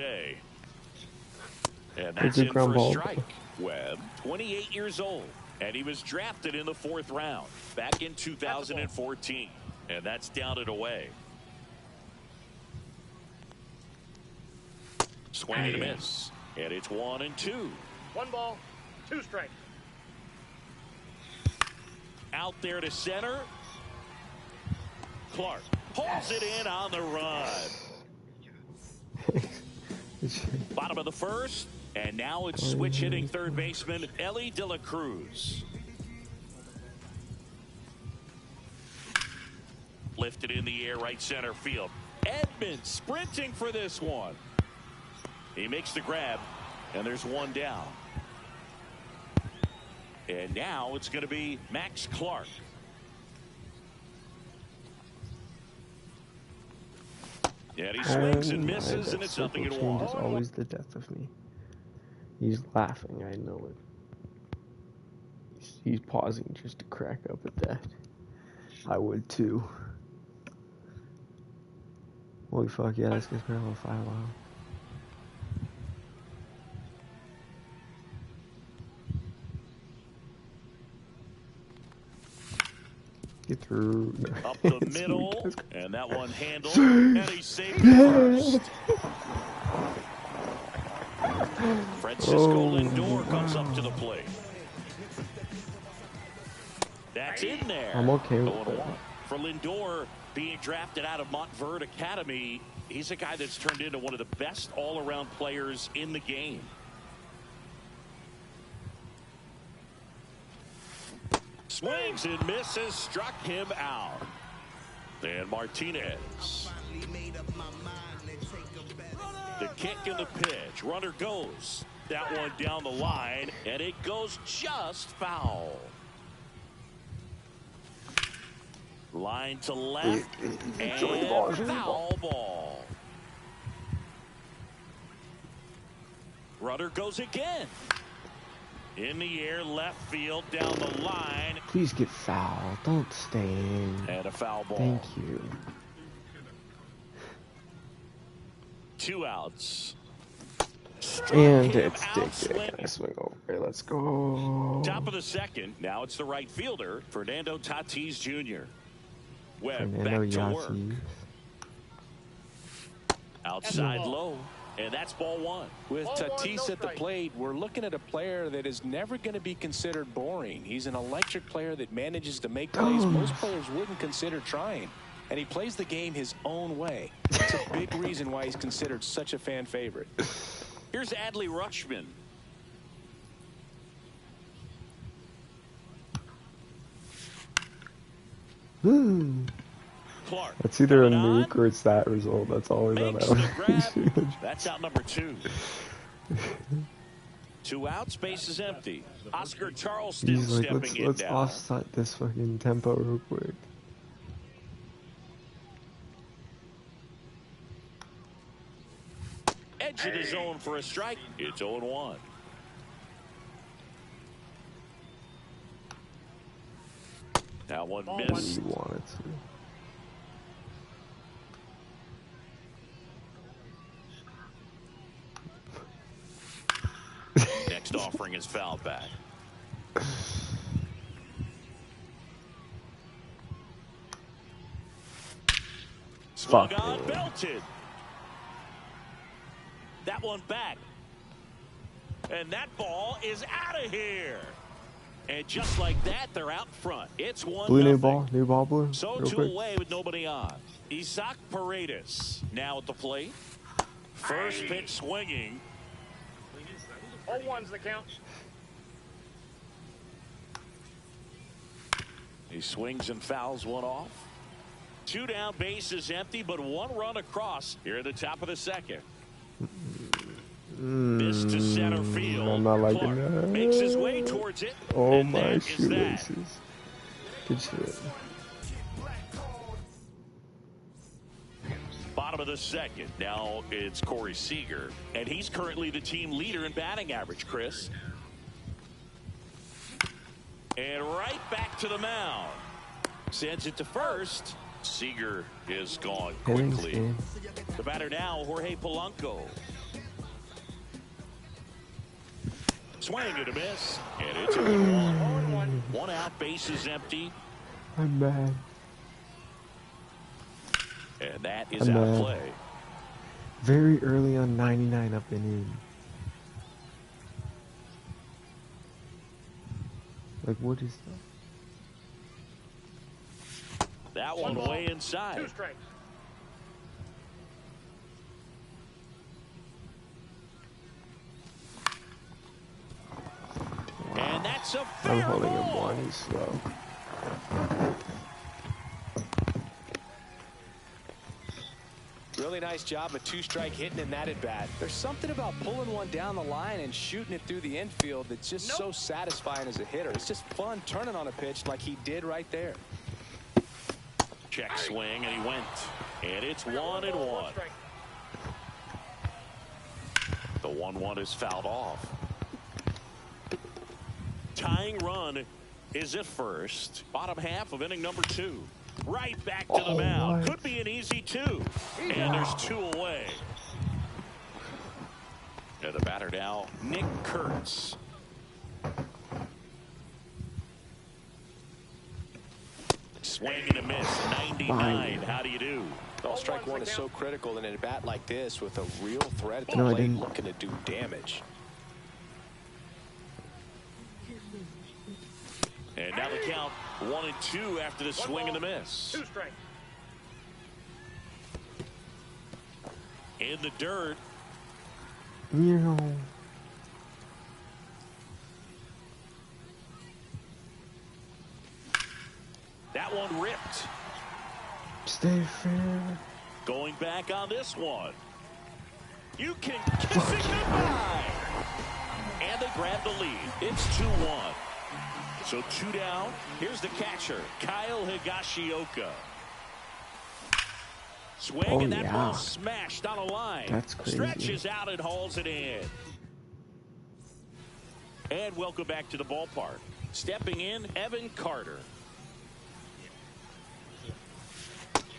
Speaker 3: And
Speaker 1: Pretty
Speaker 3: that's
Speaker 1: good
Speaker 3: in
Speaker 1: ground
Speaker 3: for a
Speaker 1: ball.
Speaker 3: strike. Webb, 28 years old. And he was drafted in the 4th round back in 2014. And that's down and away. Swing and a miss. And it's 1-2.
Speaker 2: 1 ball, 2 strikes.
Speaker 3: Out there to center. Clark pulls it in on the run. Bottom of the 1st. And now it's switch hitting third baseman Ellie De La Cruz. Lifted in the air, right center field. Edman sprinting for this one. He makes the grab, and there's 1 down. And now it's going to be Max Clark. And he swings and misses, and it's nothing at
Speaker 1: Change is
Speaker 3: 1.
Speaker 1: always the death of me. He's laughing, I know it. He's pausing just to crack up at that. I would too. Holy fuck, yeah, this guy's been on fire a while. Get through.
Speaker 3: Up the middle, and that one handled, and he saved it first. Francisco Lindor comes up to the plate. That's in there.
Speaker 1: I'm okay with
Speaker 3: 0-1.
Speaker 1: that.
Speaker 3: For Lindor, being drafted out of Montverde Academy, he's a guy that's turned into one of the best all-around players in the game. Swings and misses, struck him out. And Martinez. The kick and the pitch. Runner goes. That one down the line, and it goes just foul. Line to left, and foul ball. Runner goes again. In the air, left field, down the line.
Speaker 1: Please get foul. Don't stay in.
Speaker 3: And a foul ball.
Speaker 1: Thank you.
Speaker 3: 2 outs.
Speaker 1: And it's Dick. I swing over. Let's go.
Speaker 3: Top of the second. Now it's the right fielder, Fernando Tatis Jr. Webb
Speaker 1: Fernando
Speaker 3: back to work.
Speaker 1: Tatis.
Speaker 3: Outside low. And that's ball 1.
Speaker 5: With Tatis at the plate, we're looking at a player that is never going to be considered boring. He's an electric player that manages to make plays most players wouldn't consider trying. And he plays the game his own way. That's a big reason why he's considered such a fan favorite.
Speaker 3: Here's Adley Rutschman. Clark.
Speaker 1: It's either a nuke or it's that result. That's always on
Speaker 3: out. That's out number 2. 2 outs, base is empty. Oscar Charleston
Speaker 1: He's like,
Speaker 3: stepping
Speaker 1: let's
Speaker 3: down.
Speaker 1: offset this fucking tempo real quick.
Speaker 3: Edge of the zone for a strike. It's 0-1. That one missed.
Speaker 1: You wanted to.
Speaker 3: Next offering is fouled back. Swung on, belted. That one back. And that ball is out of here. And just like that, they're out front. It's 1-0.
Speaker 1: Blue new ball blue.
Speaker 3: So
Speaker 1: real
Speaker 3: 2
Speaker 1: quick.
Speaker 3: away with nobody on. Isaac Paredes now at the plate. First pitch swinging.
Speaker 2: 0-1's the count.
Speaker 3: He swings and fouls one off. 2 down, base is empty, but 1 run across here at the top of the second. This to center field.
Speaker 1: I'm not liking
Speaker 3: Clark
Speaker 1: that.
Speaker 3: makes his way towards it.
Speaker 1: Oh
Speaker 3: and
Speaker 1: my
Speaker 3: that is that.
Speaker 1: shoelaces. Good shit.
Speaker 3: Bottom of the second. Now it's Corey Seager, and he's currently the team leader in batting average, Chris. And right back to the mound. Sends it to first. Seager is gone quickly. The batter now, Jorge Polanco. Swing and a miss. And it's 0-1. 1 out, base is empty.
Speaker 1: I'm mad.
Speaker 3: And that is out of play.
Speaker 1: Very early on 99 up and in. Like, what is that?
Speaker 3: That one way inside.
Speaker 2: 2 strikes.
Speaker 3: And that's a fair
Speaker 1: I'm holding
Speaker 3: ball.
Speaker 1: him 1. He's slow.
Speaker 5: Really nice job of 2-strike hitting in that at bat. There's something about pulling one down the line and shooting it through the infield that's just so satisfying as a hitter. It's just fun turning on a pitch like he did right there.
Speaker 3: Check swing, and he went. And it's 1-1. The 1-1 is fouled off. Tying run is at first. Bottom half of inning number 2. Right back to the mound. Could be an easy 2. And there's 2 away. And the batter now, Nick Kurtz. Swing and a miss. 99. How do you do?
Speaker 5: Well, strike 1 is so critical in a bat like this with a real threat at the
Speaker 1: No, I
Speaker 5: plate
Speaker 1: didn't.
Speaker 5: looking to do damage.
Speaker 3: And now the count 1-2 after the swing and the miss.
Speaker 2: 2 strikes.
Speaker 3: In the dirt.
Speaker 1: Yeah.
Speaker 3: That one ripped.
Speaker 1: Stay fair.
Speaker 3: Going back on this one. You can kiss it goodbye. And they grab the lead. It's 2-1. So 2 down. Here's the catcher, Kyle Higashioka. Swing, and that ball smashed on a line.
Speaker 1: That's crazy.
Speaker 3: Stretches out and hauls it in. And welcome back to the ballpark. Stepping in, Evan Carter.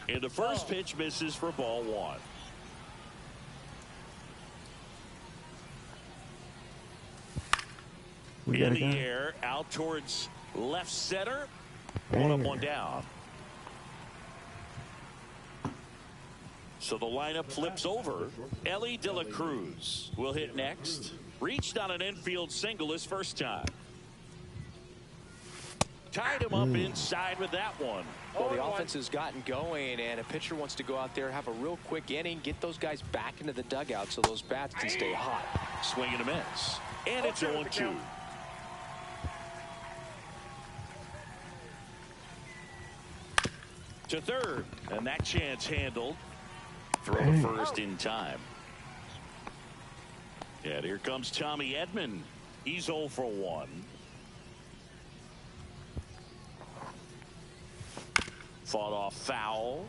Speaker 3: And the first pitch misses for ball 1. In the air, out towards left center. One up, one down. So the lineup flips over. Ellie De La Cruz will hit next. Reached on an infield single his first time. Tied him up inside with that one.
Speaker 5: Well, the offense has gotten going, and a pitcher wants to go out there, have a real quick inning, get those guys back into the dugout so those bats can stay hot.
Speaker 3: Swing and a miss. And it's 0-2. To third, and that chance handled. Throw the first in time. And here comes Tommy Edman. He's 0 for 1. Fought off foul.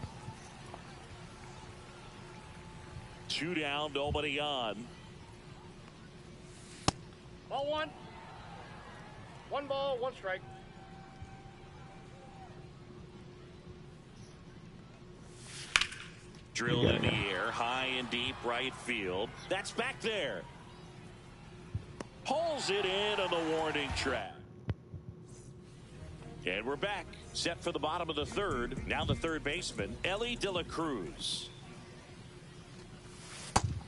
Speaker 3: 2 down, nobody on.
Speaker 2: Ball 1. 1 ball, 1 strike.
Speaker 3: Drilled in the air, high and deep right field. That's back there. Pulls it in on the warning track. And we're back. Set for the bottom of the third. Now the third baseman, Ellie De La Cruz.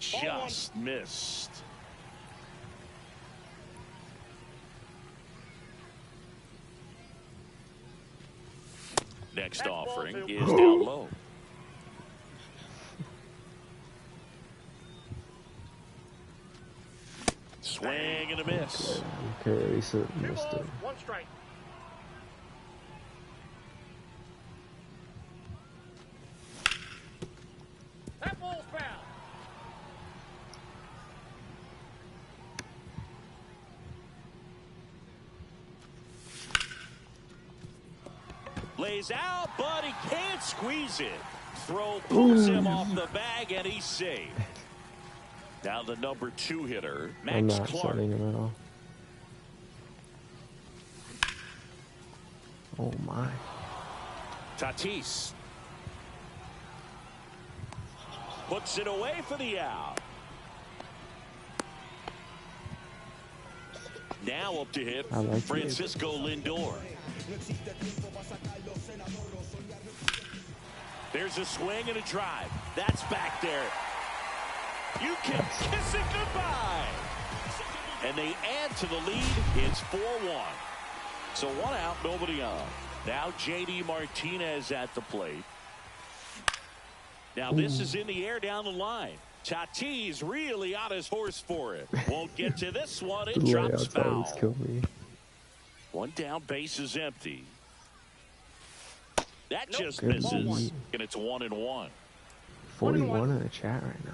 Speaker 3: Just missed. Next offering is down low. Swing and a miss.
Speaker 1: Okay, so missed it.
Speaker 2: 1 strike. That ball's foul.
Speaker 3: Lays out, but he can't squeeze it. Throw pulls him off the bag, and he's safe. Now the number 2 hitter,
Speaker 1: I'm
Speaker 3: Max
Speaker 1: not
Speaker 3: Clark.
Speaker 1: setting him at all. Oh my.
Speaker 3: Tatis puts it away for the out. Now up to hit Francisco Lindor. There's a swing and a drive. That's back there. You can kiss it goodbye. And they add to the lead. It's 4-1. So 1 out, nobody on. Now J.D. Martinez at the plate. Now this is in the air down the line. Tatis really on his horse for it. Won't get to this one. It drops foul.
Speaker 1: Kill me.
Speaker 3: 1 down, base is empty. That just misses. And it's 1-1.
Speaker 1: 41 in the chat right now.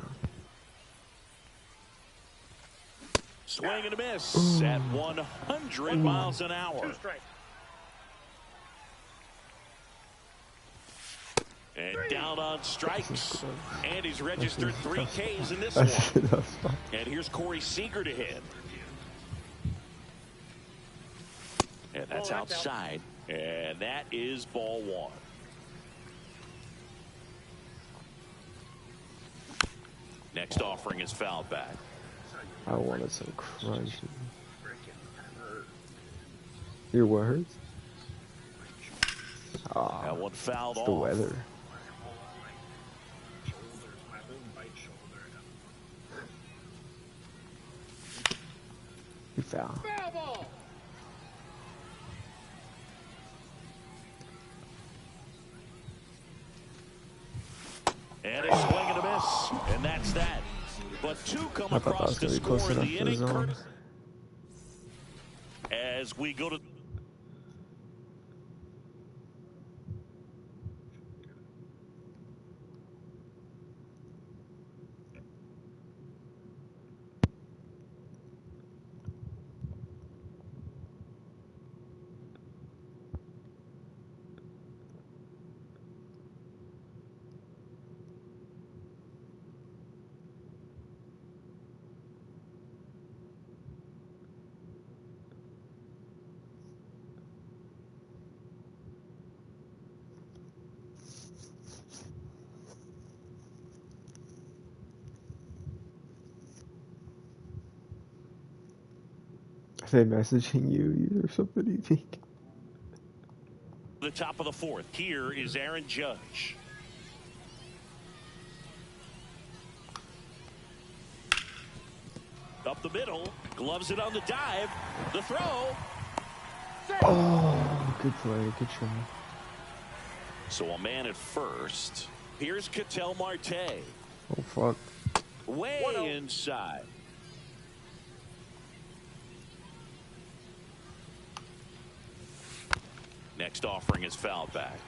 Speaker 3: Swing and a miss at 100 miles an hour.
Speaker 2: 2 strikes.
Speaker 3: And down on strikes. And he's registered 3 Ks in this one. And here's Corey Seager to hit. And that's outside. And that is ball 1. Next offering is fouled back.
Speaker 1: I wanted some crunch. Your what hurts?
Speaker 3: That one fouled
Speaker 1: it's
Speaker 3: off.
Speaker 1: the weather. You foul.
Speaker 2: Foul ball.
Speaker 3: And a swing and a miss. And that's that. But 2 come across to score in the inning. As we go to...
Speaker 1: they messaging you or something, you think?
Speaker 3: The top of the fourth. Here is Aaron Judge. Up the middle, gloves it on the dive. The throw.
Speaker 1: Oh, good play, good try.
Speaker 3: So a man at first. Here's Ketel Marte.
Speaker 1: Oh, fuck.
Speaker 3: Way inside. Next offering is fouled back.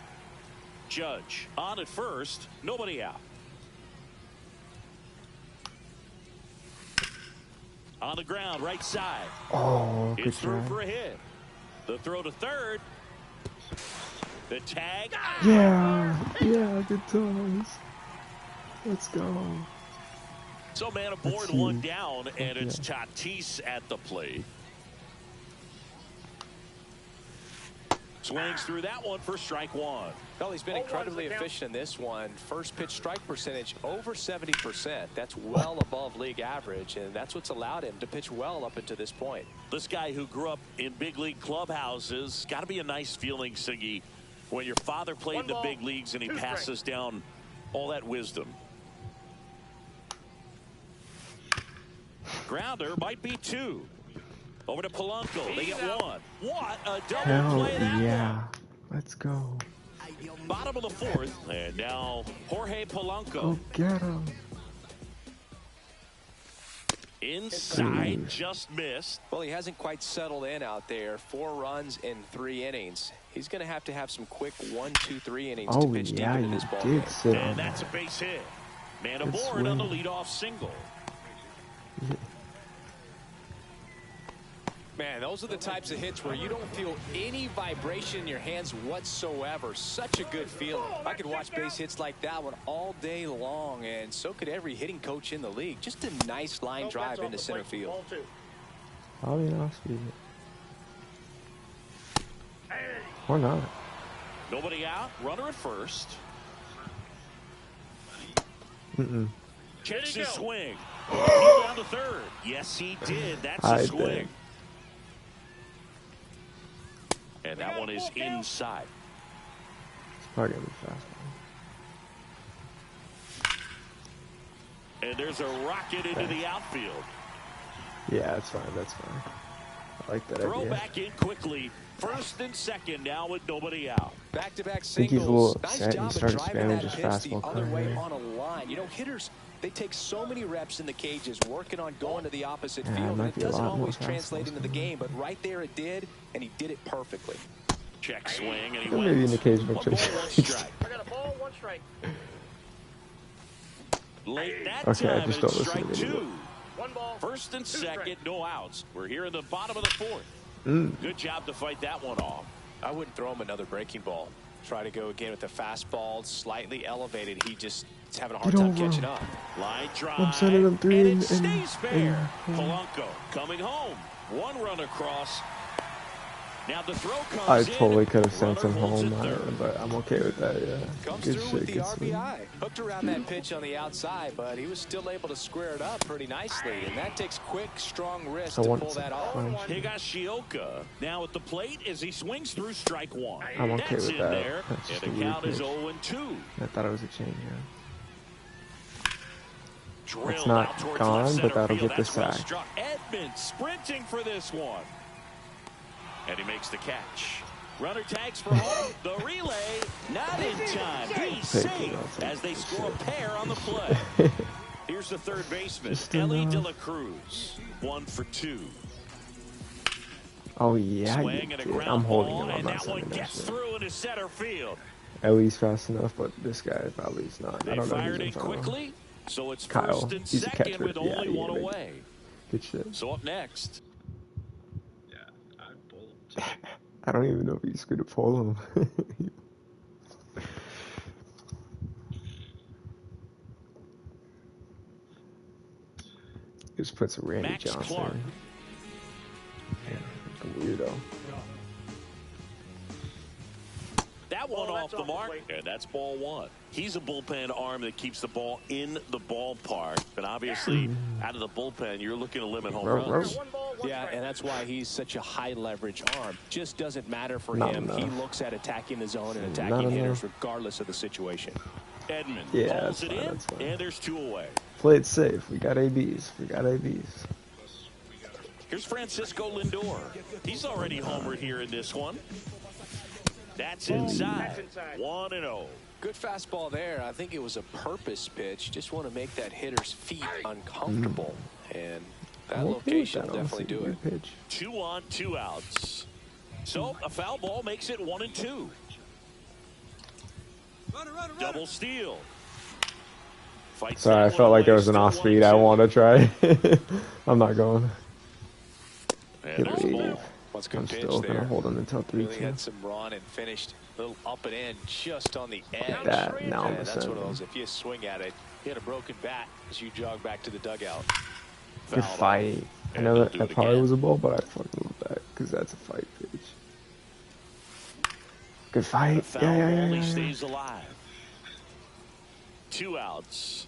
Speaker 3: Judge on at first. Nobody out. On the ground, right side.
Speaker 1: Oh, good
Speaker 3: It's through
Speaker 1: try.
Speaker 3: for a hit. The throw to third. The tag.
Speaker 1: Yeah, good times. Let's go.
Speaker 3: So man aboard,
Speaker 1: Let's
Speaker 3: one
Speaker 1: see.
Speaker 3: down, and it's Tatis at the plate. Swings through that one for strike one.
Speaker 5: Well, he's been incredibly efficient in this one. First pitch strike percentage over 70%. That's well above league average, and that's what's allowed him to pitch well up until this point.
Speaker 3: This guy who grew up in big league clubhouses, got to be a nice feeling, Siggy, when your father played in the big leagues and he passes down all that wisdom. Grounder might be two. Over to Polanco. They get one. What a double
Speaker 1: Hell
Speaker 3: play that
Speaker 1: yeah.
Speaker 3: one.
Speaker 1: Let's go.
Speaker 3: Bottom of the fourth. And now Jorge Polanco.
Speaker 1: Oh, get him.
Speaker 3: Inside, just missed.
Speaker 5: Well, he hasn't quite settled in out there. 4 runs in 3 innings. He's going to have some quick 1, 2, 3 innings to
Speaker 1: Oh,
Speaker 5: pitch deep
Speaker 1: yeah,
Speaker 5: into
Speaker 1: you
Speaker 5: this ball
Speaker 1: did
Speaker 5: game.
Speaker 1: sit on
Speaker 3: And
Speaker 1: that.
Speaker 3: that's a base hit. Man
Speaker 1: Good
Speaker 3: aboard on the
Speaker 1: swing.
Speaker 3: leadoff single.
Speaker 5: Man, those are the types of hits where you don't feel any vibration in your hands whatsoever. Such a good feeling. I could watch base hits like that one all day long, and so could every hitting coach in the league. Just a nice line drive into center field.
Speaker 1: Probably an off speed. Or not.
Speaker 3: Nobody out. Runner at first. Checks his swing. He down to third. Yes, he did. That's a swing. And that one is inside.
Speaker 1: It's probably going to be fast.
Speaker 3: And there's a rocket into the outfield.
Speaker 1: Yeah, that's fine. That's fine. I like that
Speaker 3: Throw
Speaker 1: idea.
Speaker 3: back in quickly. First and second now with nobody out.
Speaker 5: Back-to-back
Speaker 1: think he's a
Speaker 5: singles.
Speaker 1: little
Speaker 5: Nice
Speaker 1: upset. He
Speaker 5: job of
Speaker 1: started
Speaker 5: driving
Speaker 1: spamming
Speaker 5: that
Speaker 1: just
Speaker 5: pitch the
Speaker 1: fastball
Speaker 5: other way
Speaker 1: curve.
Speaker 5: on a line. You know, hitters, they take so many reps in the cages working on going to the opposite
Speaker 1: Yeah, it
Speaker 5: field,
Speaker 1: might
Speaker 5: and it
Speaker 1: be a
Speaker 5: doesn't
Speaker 1: lot more
Speaker 5: always translate
Speaker 1: fastballs
Speaker 5: into the
Speaker 1: coming.
Speaker 5: game, but right there it did, and he did it perfectly.
Speaker 3: Check swing, and he
Speaker 1: Maybe an
Speaker 3: wins.
Speaker 1: occasional
Speaker 3: 1 ball,
Speaker 1: chase.
Speaker 3: 1 strike.
Speaker 2: I got a ball, 1 strike.
Speaker 3: Late that
Speaker 1: Okay, I
Speaker 3: time,
Speaker 1: just
Speaker 3: and
Speaker 1: don't
Speaker 3: it's
Speaker 1: listen to
Speaker 3: strike
Speaker 1: the
Speaker 3: 2.
Speaker 2: 1 ball.
Speaker 3: First and
Speaker 2: 2
Speaker 3: second,
Speaker 2: strikes.
Speaker 3: no outs. We're here in the bottom of the fourth. Good job to fight that one off.
Speaker 5: I wouldn't throw him another breaking ball. Try to go again with the fastball, slightly elevated. He just is having a hard
Speaker 1: Get
Speaker 5: time
Speaker 1: over
Speaker 5: catching
Speaker 1: him.
Speaker 5: up.
Speaker 3: Line drive.
Speaker 1: I'm sending him 3
Speaker 3: and
Speaker 1: and-
Speaker 3: it stays fair.
Speaker 1: and-
Speaker 3: Polanco coming home. 1 run across. Now the throw comes
Speaker 1: I
Speaker 3: in.
Speaker 1: totally could have sent
Speaker 3: Runner
Speaker 1: him
Speaker 3: holds
Speaker 1: home,
Speaker 3: at third.
Speaker 1: but I'm okay with that, yeah.
Speaker 5: Comes
Speaker 1: Good
Speaker 5: through
Speaker 1: shit,
Speaker 5: with the
Speaker 1: good swing.
Speaker 5: RBI. Hooked around that pitch on the outside, but he was still able to square it up pretty nicely. And that takes quick, strong wrist
Speaker 1: I
Speaker 5: to
Speaker 1: want
Speaker 5: pull
Speaker 1: some
Speaker 5: that off.
Speaker 1: punch.
Speaker 3: Higashioka now at the plate as he swings through strike 1.
Speaker 1: I'm okay
Speaker 3: That's
Speaker 1: with
Speaker 3: in
Speaker 1: that.
Speaker 3: there,
Speaker 1: That's just
Speaker 3: and
Speaker 1: a
Speaker 3: the
Speaker 1: weird
Speaker 3: count is
Speaker 1: pitch.
Speaker 3: 0-2.
Speaker 1: I thought it was a change, yeah.
Speaker 3: Drilled
Speaker 1: not
Speaker 3: out towards
Speaker 1: gone,
Speaker 3: left
Speaker 1: but
Speaker 3: center
Speaker 1: that'll
Speaker 3: field.
Speaker 1: get the
Speaker 3: That's well
Speaker 1: sack.
Speaker 3: struck. Edmonds sprinting for this one. And he makes the catch. Runner tags for home. The relay not in time. He's safe as they score a pair on the play. Here's the third baseman,
Speaker 1: Just
Speaker 3: Ellie
Speaker 1: enough.
Speaker 3: De La Cruz. 1 for 2.
Speaker 1: Oh, yeah, you
Speaker 3: Swing and a
Speaker 1: did.
Speaker 3: ground
Speaker 1: I'm holding
Speaker 3: ball,
Speaker 1: him. I'm
Speaker 3: and
Speaker 1: not
Speaker 3: that one
Speaker 1: sending that
Speaker 3: gets
Speaker 1: shit.
Speaker 3: through into center field.
Speaker 1: Ellie's fast enough, but this guy probably is not.
Speaker 3: They
Speaker 1: I don't know who's
Speaker 3: fired
Speaker 1: in
Speaker 3: in
Speaker 1: front of him.
Speaker 3: quickly, so it's
Speaker 1: Kyle.
Speaker 3: first and
Speaker 1: He's a
Speaker 3: second
Speaker 1: catcher.
Speaker 3: with
Speaker 1: Yeah,
Speaker 3: only
Speaker 1: you
Speaker 3: 1
Speaker 1: gotta make-
Speaker 3: away.
Speaker 1: Good shit.
Speaker 3: So up next.
Speaker 2: Yeah, I pulled.
Speaker 1: I don't even know if he's going to pull him. Just put some Randy
Speaker 3: Max
Speaker 1: Johnson.
Speaker 3: Clark.
Speaker 1: Yeah, like a weirdo.
Speaker 3: That one
Speaker 2: Oh,
Speaker 3: off
Speaker 2: that's
Speaker 3: the
Speaker 2: off the
Speaker 3: mark,
Speaker 2: plate.
Speaker 3: and that's ball 1. He's a bullpen arm that keeps the ball in the ballpark, but obviously out of the bullpen, you're looking to limit home
Speaker 1: Ruh, ruh.
Speaker 3: runs.
Speaker 2: 1 ball,
Speaker 5: Yeah, and that's why he's such a high leverage arm. Just doesn't matter for
Speaker 1: Not
Speaker 5: him.
Speaker 1: enough.
Speaker 5: He looks at attacking the zone and
Speaker 1: Not
Speaker 5: attacking hitters
Speaker 1: enough.
Speaker 5: regardless of the situation.
Speaker 3: Edmund
Speaker 1: Yeah,
Speaker 3: pulls
Speaker 1: that's
Speaker 3: it
Speaker 1: fine,
Speaker 3: in,
Speaker 1: that's fine.
Speaker 3: and there's 2 away.
Speaker 1: Play it safe. We got ABs. We got ABs.
Speaker 3: Here's Francisco Lindor. He's already homered here in this one. That's inside. 1-0.
Speaker 5: Good fastball there. I think it was a purpose pitch. Just want to make that hitter's feet uncomfortable. And that location will definitely do it.
Speaker 1: Pitch.
Speaker 3: 2 on, 2 outs. So a foul ball makes it 1-2. Double steal. Fights
Speaker 1: Sorry, I
Speaker 3: that
Speaker 1: felt
Speaker 3: one
Speaker 1: like there
Speaker 3: away,
Speaker 1: was an
Speaker 3: still
Speaker 1: off speed. I
Speaker 3: 1-2.
Speaker 1: want to try. I'm not going.
Speaker 3: And there's a ball.
Speaker 5: What's good
Speaker 1: I'm
Speaker 5: pitch
Speaker 1: still
Speaker 5: there.
Speaker 1: gonna hold him until 3-2.
Speaker 5: Really had some run and finished a little up and in just on the edge.
Speaker 1: That, now I'm
Speaker 5: Yeah,
Speaker 1: a
Speaker 5: that's one of
Speaker 1: center.
Speaker 5: those. If you swing at it, hit a broken bat as you jog back to the dugout.
Speaker 1: Good
Speaker 3: Fouled
Speaker 1: fight.
Speaker 3: off.
Speaker 1: I
Speaker 3: And
Speaker 1: know
Speaker 3: they'll
Speaker 1: that,
Speaker 3: do
Speaker 1: that
Speaker 3: it
Speaker 1: probably
Speaker 3: again.
Speaker 1: was a ball, but I fucking love that because that's a fight pitch. Good
Speaker 3: The
Speaker 1: fight.
Speaker 3: foul
Speaker 1: Yeah, yeah,
Speaker 3: ball,
Speaker 1: yeah,
Speaker 3: he
Speaker 1: yeah.
Speaker 3: stays alive. 2 outs.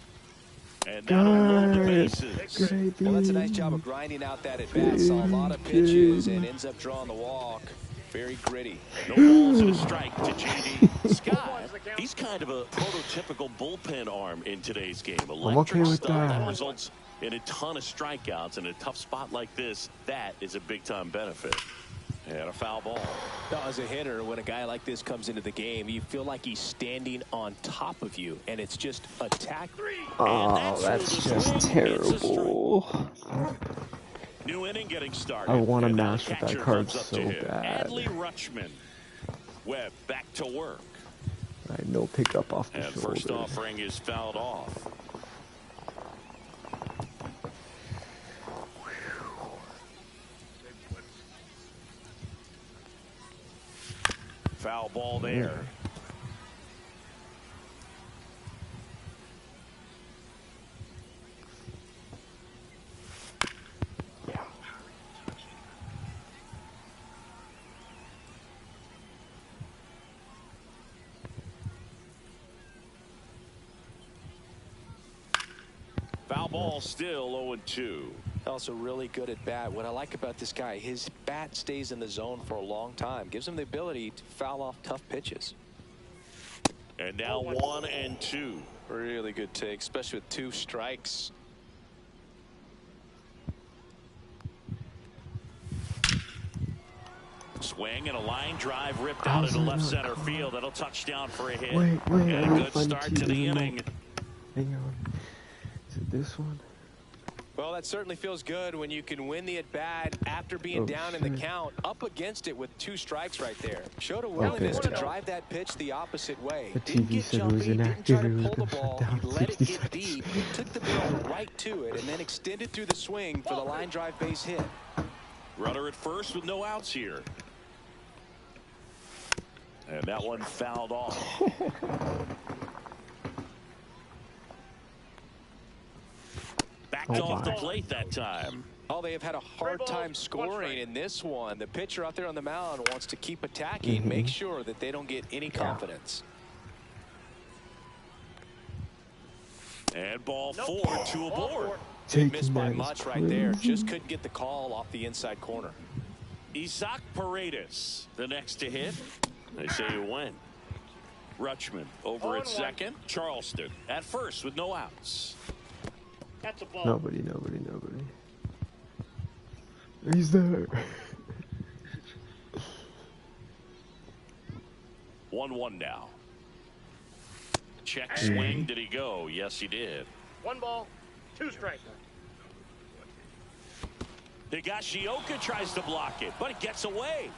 Speaker 3: And that'll load the bases.
Speaker 1: Good AB.
Speaker 5: Well, that's a nice job of grinding out that at bat. Saw a lot of pitches and ends up drawing the walk. Very gritty.
Speaker 3: No balls and a strike to JD. Scott, he's kind of a prototypical bullpen arm in today's game. Electric
Speaker 1: okay with
Speaker 3: stuff
Speaker 1: that.
Speaker 3: that results in a ton of strikeouts. In a tough spot like this, that is a big-time benefit. And a foul ball.
Speaker 5: Now, as a hitter, when a guy like this comes into the game, you feel like he's standing on top of you, and it's just attack.
Speaker 1: Oh, that's just terrible.
Speaker 3: New inning getting started.
Speaker 1: I want to
Speaker 3: And now
Speaker 1: mash
Speaker 3: the
Speaker 1: with that
Speaker 3: catcher
Speaker 1: card
Speaker 3: comes up
Speaker 1: so
Speaker 3: to him.
Speaker 1: bad.
Speaker 3: Adley Rutschman. Webb back to work.
Speaker 1: Right, no pickup off the
Speaker 3: And
Speaker 1: shoulder.
Speaker 3: first offering is fouled off. Foul ball there. Foul ball still 0-2.
Speaker 5: Also really good at bat. What I like about this guy, his bat stays in the zone for a long time. Gives him the ability to foul off tough pitches.
Speaker 3: And now 1-2.
Speaker 5: Really good take, especially with 2 strikes.
Speaker 3: Swing and a line drive ripped out into left center field. That'll touch down for a hit.
Speaker 1: Wait, I
Speaker 3: And a
Speaker 1: gotta
Speaker 3: good
Speaker 1: find the
Speaker 3: start
Speaker 1: key
Speaker 3: to
Speaker 1: to
Speaker 3: the
Speaker 1: the
Speaker 3: inning.
Speaker 1: remote. Hang on. Is it this one?
Speaker 5: Well, that certainly feels good when you can win the at-bat after being
Speaker 1: Oh,
Speaker 5: down in the
Speaker 1: shit.
Speaker 5: count, up against it with 2 strikes right there. Showed a willingness
Speaker 1: Okay.
Speaker 5: to drive that pitch the opposite way.
Speaker 1: The
Speaker 5: Didn't
Speaker 1: TV
Speaker 5: get
Speaker 1: said it was
Speaker 5: jumpy, didn't
Speaker 1: inactive,
Speaker 5: try
Speaker 1: it
Speaker 5: to
Speaker 1: was
Speaker 5: pull the
Speaker 1: gonna shut
Speaker 5: ball.
Speaker 1: down
Speaker 5: He
Speaker 1: in
Speaker 5: let it
Speaker 1: 60
Speaker 5: get
Speaker 1: seconds.
Speaker 5: deep, took the barrel right to it, and then extended through the swing for the line drive base hit.
Speaker 3: Runner at first with no outs here. And that one fouled off. Backed off the plate that time.
Speaker 5: Oh, they have had a hard time scoring in this one. The pitcher out there on the mound wants to keep attacking, make sure that they don't get any confidence.
Speaker 3: And ball 4, 2 aboard.
Speaker 5: They missed by
Speaker 1: that is
Speaker 5: much right there.
Speaker 1: crazy.
Speaker 5: Just couldn't get the call off the inside corner.
Speaker 3: Isaac Paredes, the next to hit. They say you win. Rutschman over at second. Charleston at first with no outs.
Speaker 2: That's a ball.
Speaker 1: Nobody. He's there.
Speaker 3: 1-1 now. Check swing. Did he go? Yes, he did.
Speaker 2: 1 ball, 2 strikes.
Speaker 3: Higashioka tries to block it, but it gets away.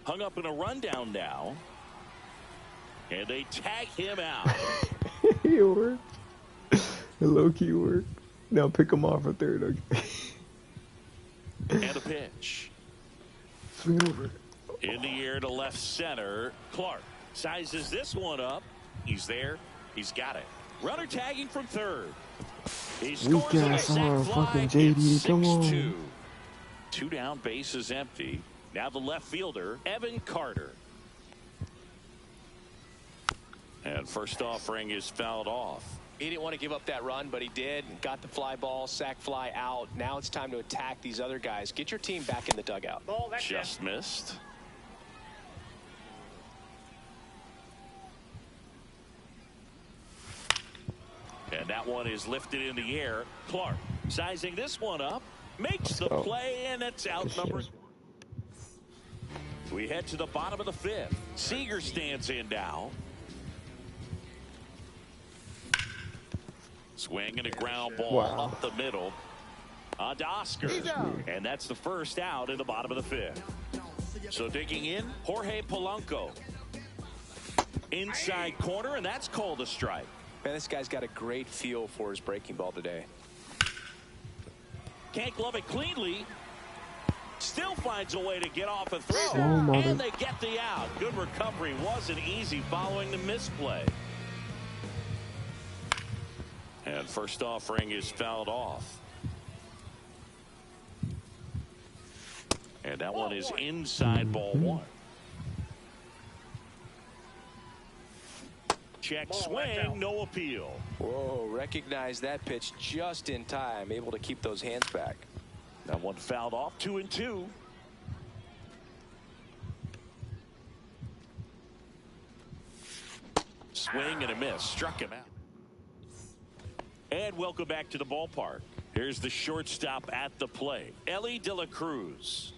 Speaker 3: Hung up in a rundown now. And they tag him out.
Speaker 1: It worked. It low-key worked. Now pick him off at third. Okay.
Speaker 3: And a pitch.
Speaker 1: Swing over.
Speaker 3: In the air to left center. Clark sizes this one up. He's there. He's got it. Runner tagging from third. He scores on a
Speaker 1: ass
Speaker 3: sac
Speaker 1: arm,
Speaker 3: fly.
Speaker 1: fucking JD,
Speaker 3: It's
Speaker 1: come on.
Speaker 3: 6-2. 2 down, bases empty. Now the left fielder, Evan Carter. And first offering is fouled off.
Speaker 5: He didn't want to give up that run, but he did. Got the fly ball, sack fly out. Now it's time to attack these other guys. Get your team back in the dugout.
Speaker 2: Ball, that's
Speaker 3: Just missed. And that one is lifted in the air. Clark sizing this one up. Makes the play, and it's out number. We head to the bottom of the fifth. Seager stands in now. Swing and a ground ball up the middle. On to Oscar. And that's the first out in the bottom of the fifth. So digging in, Jorge Polanco. Inside corner, and that's called a strike.
Speaker 5: Man, this guy's got a great feel for his breaking ball today.
Speaker 3: Can't glove it cleanly. Still finds a way to get off a throw. And they get the out. Good recovery. Wasn't easy following the misplay. And first offering is fouled off. And that one is inside ball one. Check swing, no appeal.
Speaker 5: Whoa, recognize that pitch just in time. Able to keep those hands back.
Speaker 3: That one fouled off, 2-2. Swing and a miss. Struck him out. And welcome back to the ballpark. Here's the shortstop at the plate, Ellie De La Cruz.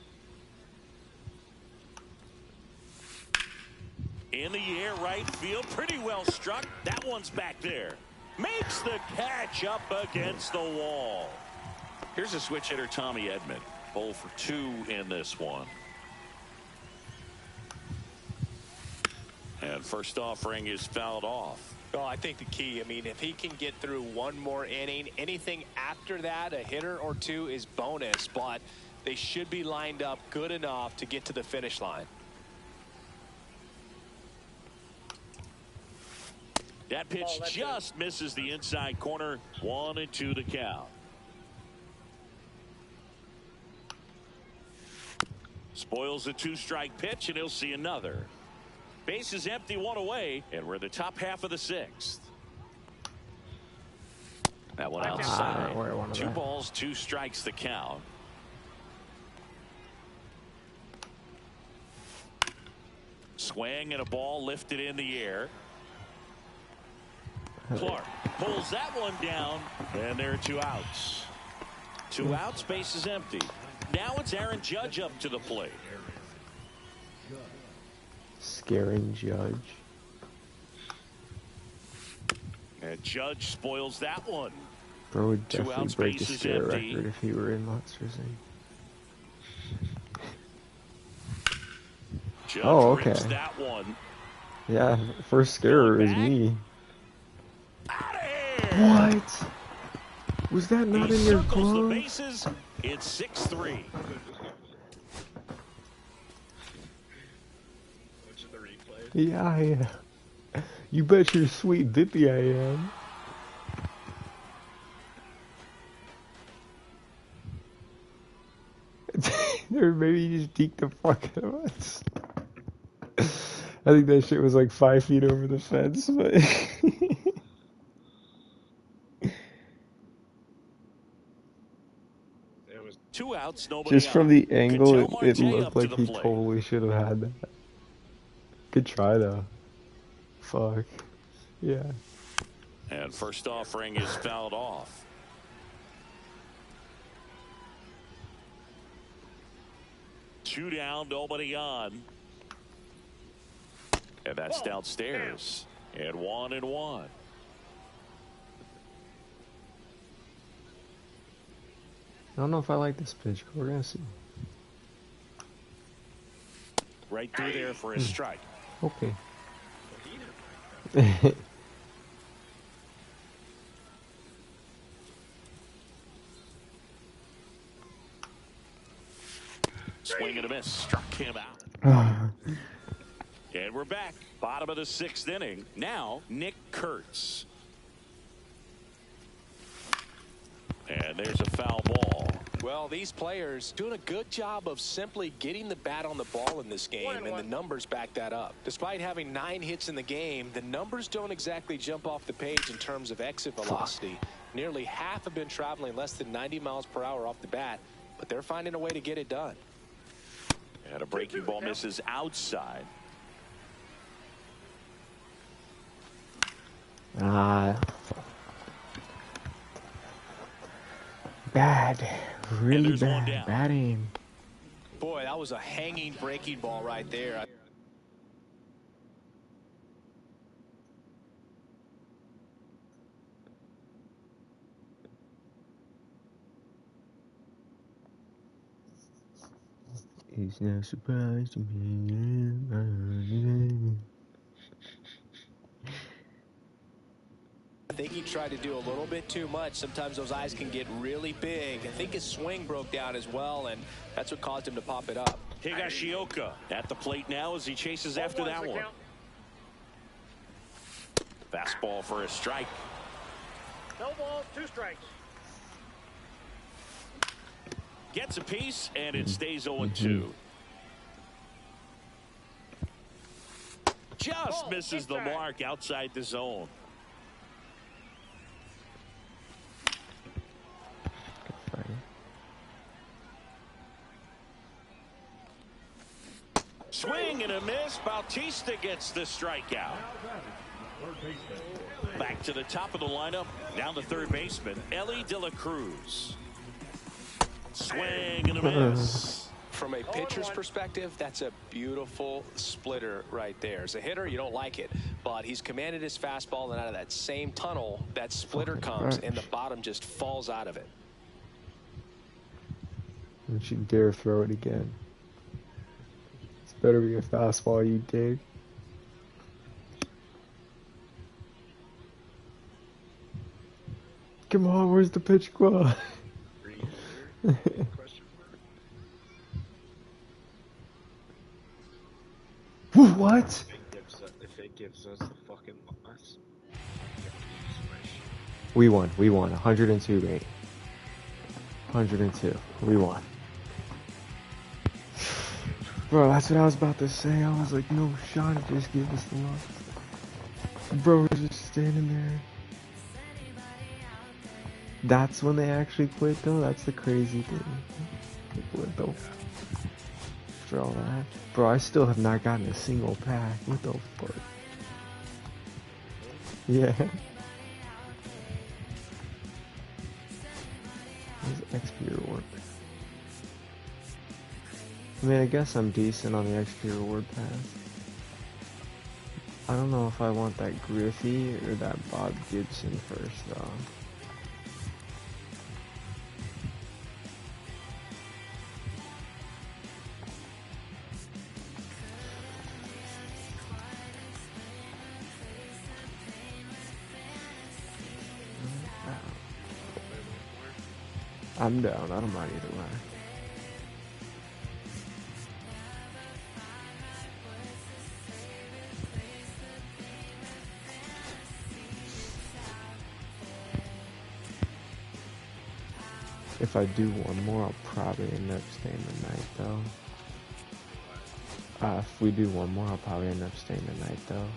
Speaker 3: In the air, right field, pretty well struck. That one's back there. Makes the catch up against the wall. Here's a switch hitter, Tommy Edman. 0 for 2 in this one. And first offering is fouled off.
Speaker 5: Oh, I think the key, I mean, if he can get through one more inning, anything after that, a hitter or two is bonus, but they should be lined up good enough to get to the finish line.
Speaker 3: That pitch just misses the inside corner. 1-2 the count. Spoils a 2-strike pitch, and he'll see another. Base is empty, 1 away, and we're in the top half of the 6th. That one outside. 2 balls, 2 strikes the count. Swing and a ball lifted in the air. Clark pulls that one down, and there are 2 outs. 2 outs, base is empty. Now it's Aaron Judge up to the plate.
Speaker 1: Scaring Judge.
Speaker 3: And Judge spoils that one.
Speaker 1: Bro would
Speaker 3: 2
Speaker 1: definitely
Speaker 3: outs,
Speaker 1: break the
Speaker 3: base is
Speaker 1: scare
Speaker 3: empty.
Speaker 1: record if he were in Monsters Inc.
Speaker 3: Judge
Speaker 1: okay.
Speaker 3: rips that one.
Speaker 1: Yeah, first scarer is me.
Speaker 3: Out of here.
Speaker 1: What? Was that not
Speaker 3: He
Speaker 1: in your
Speaker 3: circles the
Speaker 1: glove?
Speaker 3: bases. It's 6-3.
Speaker 1: Yeah. You bet your sweet dippy I am. Or maybe you just deked the fuck out of us. I think that shit was like 5 feet over the fence, but...
Speaker 2: It was
Speaker 3: 2 outs, nobody
Speaker 1: Just from the
Speaker 3: out.
Speaker 1: angle,
Speaker 3: Ketel
Speaker 1: it
Speaker 3: Marte
Speaker 1: looked
Speaker 3: up to
Speaker 1: like
Speaker 3: the
Speaker 1: he
Speaker 3: plate.
Speaker 1: totally should have had that. Good try, though. Fuck. Yeah.
Speaker 3: And first offering is fouled off. Two down, nobody on. And that's downstairs. And 1-1.
Speaker 1: I don't know if I like this pitch, but we're gonna see.
Speaker 3: Right through there for a strike.
Speaker 1: Okay.
Speaker 3: Swing and a miss. Struck him out. And we're back. Bottom of the 6th inning. Now, Nick Kurtz. And there's a foul ball.
Speaker 5: Well, these players doing a good job of simply getting the bat on the ball in this game, and the numbers back that up. Despite having 9 hits in the game, the numbers don't exactly jump off the page in terms of exit velocity. Nearly half have been traveling less than 90 miles per hour off the bat, but they're finding a way to get it done.
Speaker 3: And a breaking ball misses outside.
Speaker 1: Bad. Really
Speaker 3: there's one
Speaker 1: bad.
Speaker 3: down.
Speaker 1: Bad aim.
Speaker 5: Boy, that was a hanging breaking ball right there.
Speaker 1: It's no surprise to me.
Speaker 5: I think he tried to do a little bit too much. Sometimes those eyes can get really big. I think his swing broke down as well, and that's what caused him to pop it up.
Speaker 3: Higashioka at the plate now as he chases after that one. Fastball for a strike.
Speaker 2: No balls, 2 strikes.
Speaker 3: Gets a piece, and it stays 0-2. Just misses the mark outside the zone. Swing and a miss. Bautista gets the strikeout. Back to the top of the lineup. Down the third baseman, Ellie De La Cruz. Swing and a miss.
Speaker 5: From a pitcher's perspective, that's a beautiful splitter right there. As a hitter, you don't like it, but he's commanded his fastball, and out of that same tunnel, that splitter comes, and the bottom just falls out of it.
Speaker 1: Don't you dare throw it again. It's better be a fastball, you dig. Come on, where's the pitch clock? What?
Speaker 2: If it gives us the fucking loss.
Speaker 1: We won. 102 rate. 102. We won. Bro, that's what I was about to say. I was like, no shot, just give us the loss. Bro, we're just standing there. That's when they actually quit, though. That's the crazy thing. They quit, though. After all that. Bro, I still have not gotten a single pack. What the fuck? Yeah. Where's XP reward? I mean, I guess I'm decent on the XP reward pass. I don't know if I want that Griffey or that Bob Gibson first, though. I'm down. I don't mind either way. If I do one more, I'll probably end up staying the night, though. If we do one more, I'll probably end up staying the night, though.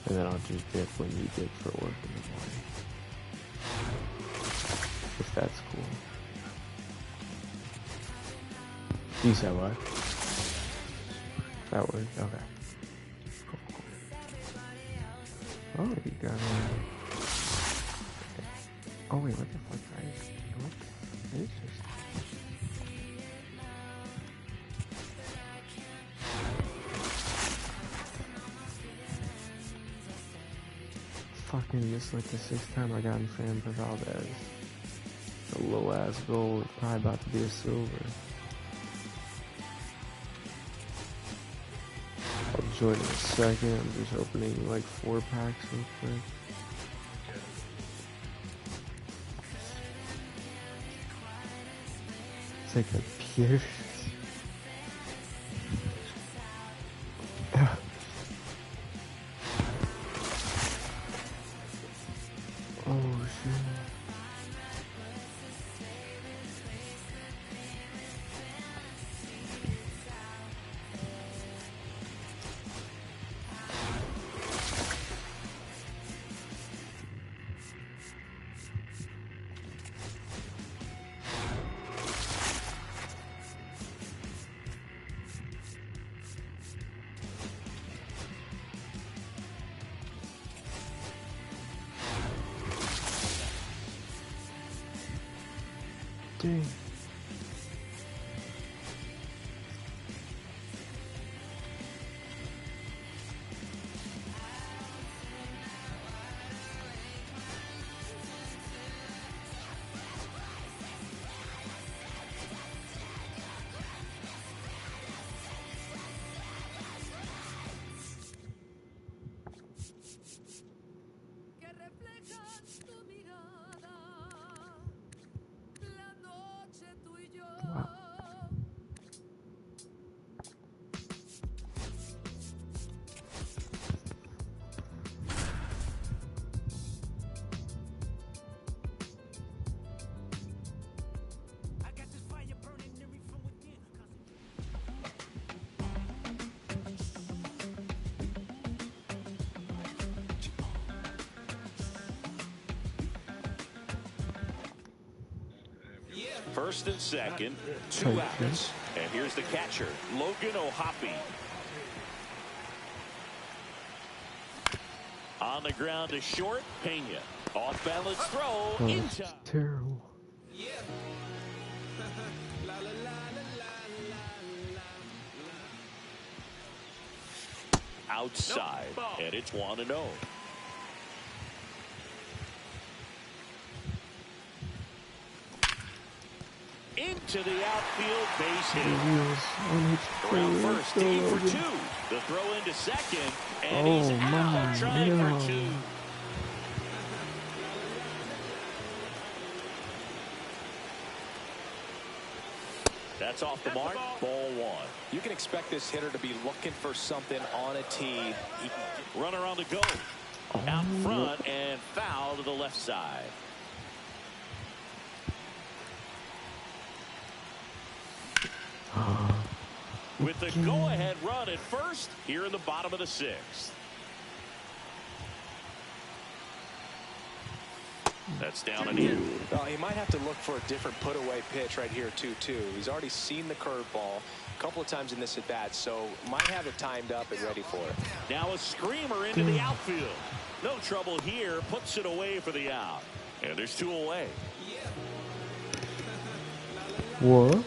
Speaker 1: And then I'll just dip when you dip for work in the morning. If that's cool. You said what? That worked? Okay. Cool. Oh, you got Oh, wait, what the fuck? What is this? Fucking just like the 6th time I got in Fran for Valdez. The low ass gold, probably about to be a silver. I'll join in a second. I'm just opening like 4 packs real quick. It's like a Pierce. Oh shit. Dang. Wow.
Speaker 3: First and second, 2 outs. And here's the catcher, Logan O'Hoppe. On the ground to short, Pena. Off balance throw,
Speaker 1: Oh,
Speaker 3: in
Speaker 1: this is
Speaker 3: time.
Speaker 1: terrible.
Speaker 3: Outside, and it's 1-0. Into the outfield, base hit. Around first, deep for 2. The throw into second, and he's out trying for 2. That's off the mark, ball 1.
Speaker 5: You can expect this hitter to be looking for something on a tee.
Speaker 3: Runner on the go. Out front and foul to the left side. With the go-ahead run at first, here in the bottom of the 6th. That's down and in.
Speaker 5: Well, he might have to look for a different put-away pitch right here, too. He's already seen the curveball a couple of times in this at-bat, so might have it timed up and ready for it.
Speaker 3: Now a screamer into the outfield. No trouble here. Puts it away for the out. And there's 2 away.
Speaker 1: What?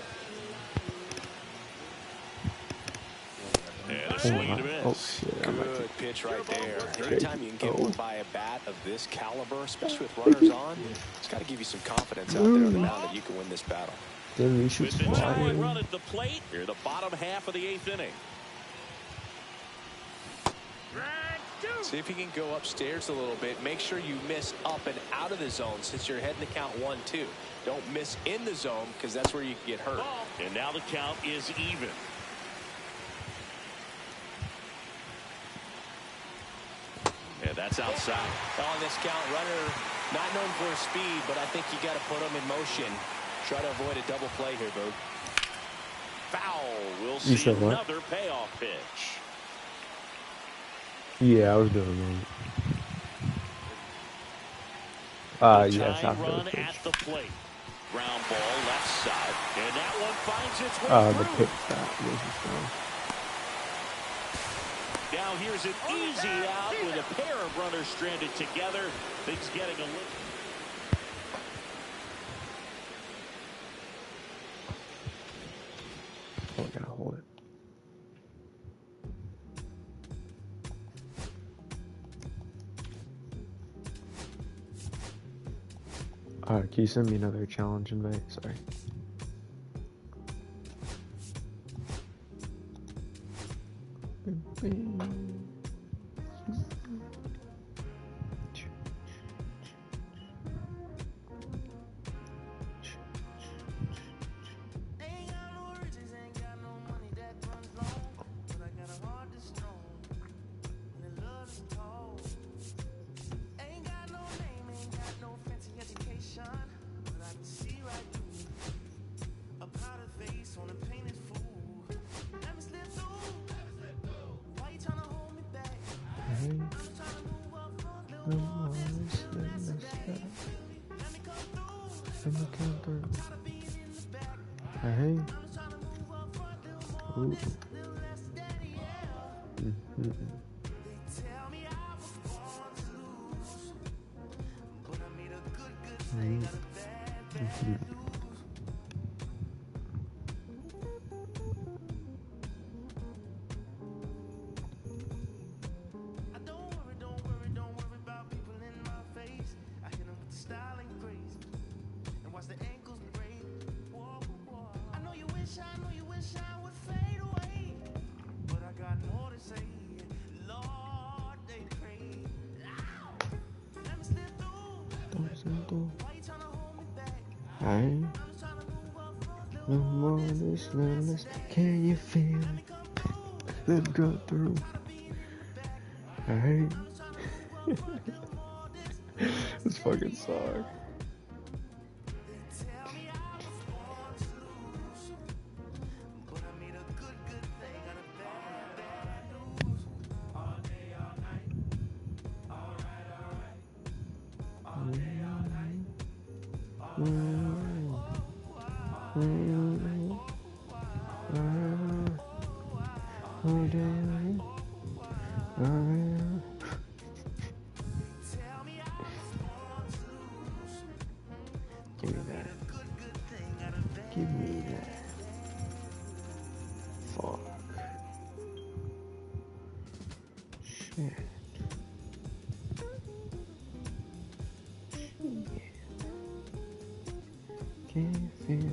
Speaker 3: And a swing and a miss.
Speaker 1: Oh, shit.
Speaker 5: Good pitch right there. Anytime you can get one by a bat of this caliber, especially with runners on, it's got to give you some confidence out there on the mound that you can win this battle.
Speaker 1: Then we
Speaker 3: With
Speaker 1: should
Speaker 3: the
Speaker 1: fly.
Speaker 3: tying run at the plate, here the bottom half of the 8th inning.
Speaker 5: See if you can go upstairs a little bit. Make sure you miss up and out of the zone since you're heading to count 1-2. Don't miss in the zone because that's where you can get hurt.
Speaker 3: And now the count is even. And that's outside.
Speaker 5: On this count, runner not known for his speed, but I think you got to put him in motion. Try to avoid a double play here, Boog.
Speaker 3: Foul. We'll see another payoff pitch.
Speaker 1: Yeah, I was doing that. Yes,
Speaker 3: Tying
Speaker 1: after
Speaker 3: run
Speaker 1: the pitch.
Speaker 3: at the plate. Ground ball left side. And that one finds its way
Speaker 1: The
Speaker 3: through.
Speaker 1: pitch stop.
Speaker 3: Now here's an easy out with a pair of runners stranded together. Things getting a little.
Speaker 1: Oh, I gotta hold it. Can you send me another challenge invite? Sorry. Hey. Ooh. No more this loneliness. Can you feel them go through? Alright. This fucking song. Give me that. Give me that. Fuck. Shit. Can you feel?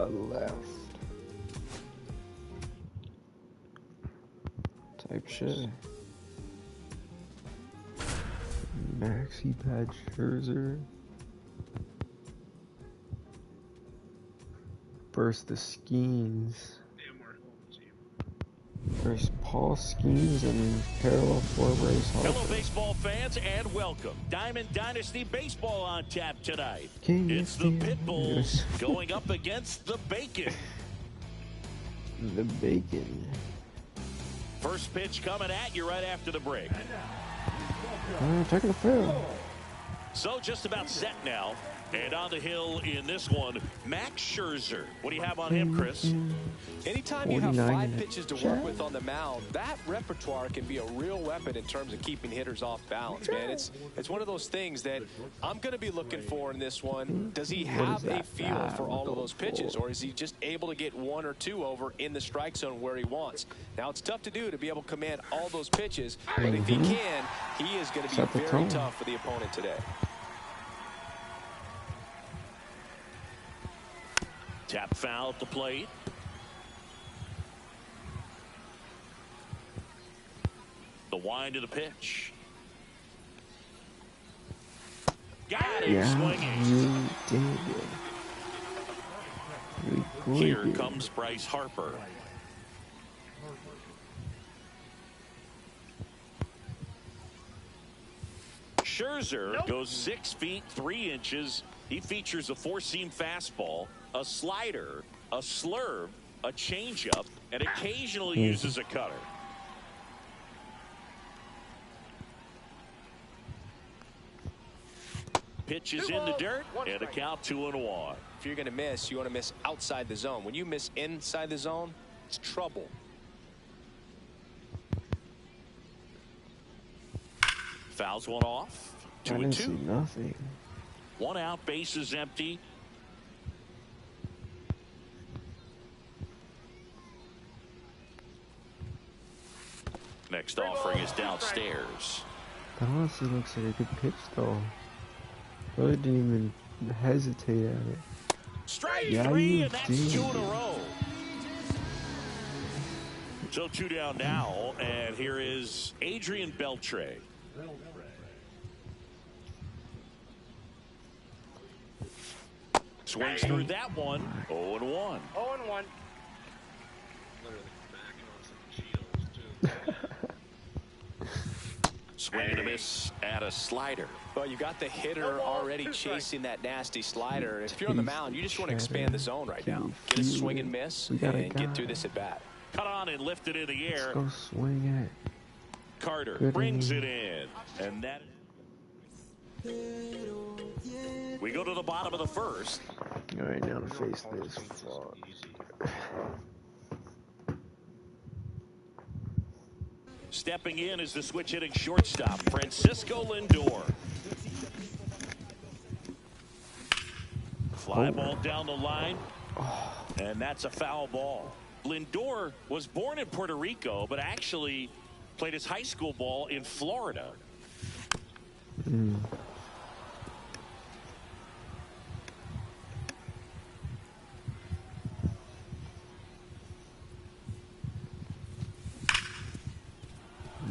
Speaker 1: Left. Type shit. Maxi pad Scherzer. Burst the Skeens.
Speaker 2: Damn, we're home team.
Speaker 1: There's Paul Skeens and parallel for Bryce Harper.
Speaker 3: Hello, baseball fans, and welcome. Diamond Dynasty Baseball on tap tonight.
Speaker 1: Can you
Speaker 3: It's the
Speaker 1: feel
Speaker 3: Pit Bulls
Speaker 1: this?
Speaker 3: going up against the Bacon.
Speaker 1: The Bacon.
Speaker 3: First pitch coming at you right after the break.
Speaker 1: Taking the field.
Speaker 3: So just about set now. And on the hill in this one, Max Scherzer. What do you have on him, Chris?
Speaker 5: Anytime you have
Speaker 1: 49
Speaker 5: 5 pitches to work with on the mound, that repertoire can be a real weapon in terms of keeping hitters off balance, man. It's one of those things that I'm going to be looking for in this one. Does he have a feel for all of those pitches, or is he just able to get 1 or 2 over in the strike zone where he wants? Now, it's tough to do to be able to command all those pitches, but if he can, he is going to be very tough for the opponent today.
Speaker 3: Tap foul at the plate. The wind of the pitch. Got it. Swinging.
Speaker 1: You did it.
Speaker 3: Here comes Bryce Harper. Scherzer goes 6 feet 3 inches. He features a 4-seam fastball, a slider, a slurve, a changeup, and occasionally uses a cutter. Pitch is in the dirt, and a count 2-1.
Speaker 5: If you're going to miss, you want to miss outside the zone. When you miss inside the zone, it's trouble.
Speaker 3: Fouls one off. 2-2.
Speaker 1: See nothing.
Speaker 3: 1 out, base is empty. Next offering is downstairs.
Speaker 1: That honestly looks like a good pitch, though. Really didn't even hesitate at it.
Speaker 3: Strike
Speaker 1: Yeah,
Speaker 3: 3,
Speaker 1: you
Speaker 3: and that's
Speaker 1: did.
Speaker 3: 2 in a row. So 2 down now, and here is Adrian Beltre. Swings through that one. 0-1.
Speaker 2: 0-1. Literally backing on some Cheetos, too.
Speaker 3: Swing and a miss at a slider.
Speaker 5: Well, you got the hitter already chasing that nasty slider. If you're on the mound, you just want to expand the zone right now. Get a swing and miss and get through this at bat.
Speaker 3: Cut on and lifted in the air.
Speaker 1: Let's go swing it.
Speaker 3: Carter
Speaker 1: Good
Speaker 3: brings
Speaker 1: inning.
Speaker 3: it in. And that. We go to the bottom of the first.
Speaker 1: All right, now to face this. Fuck.
Speaker 3: Stepping in is the switch hitting shortstop, Francisco Lindor. Fly ball down the line, and that's a foul ball. Lindor was born in Puerto Rico, but actually played his high school ball in Florida.
Speaker 1: Mm.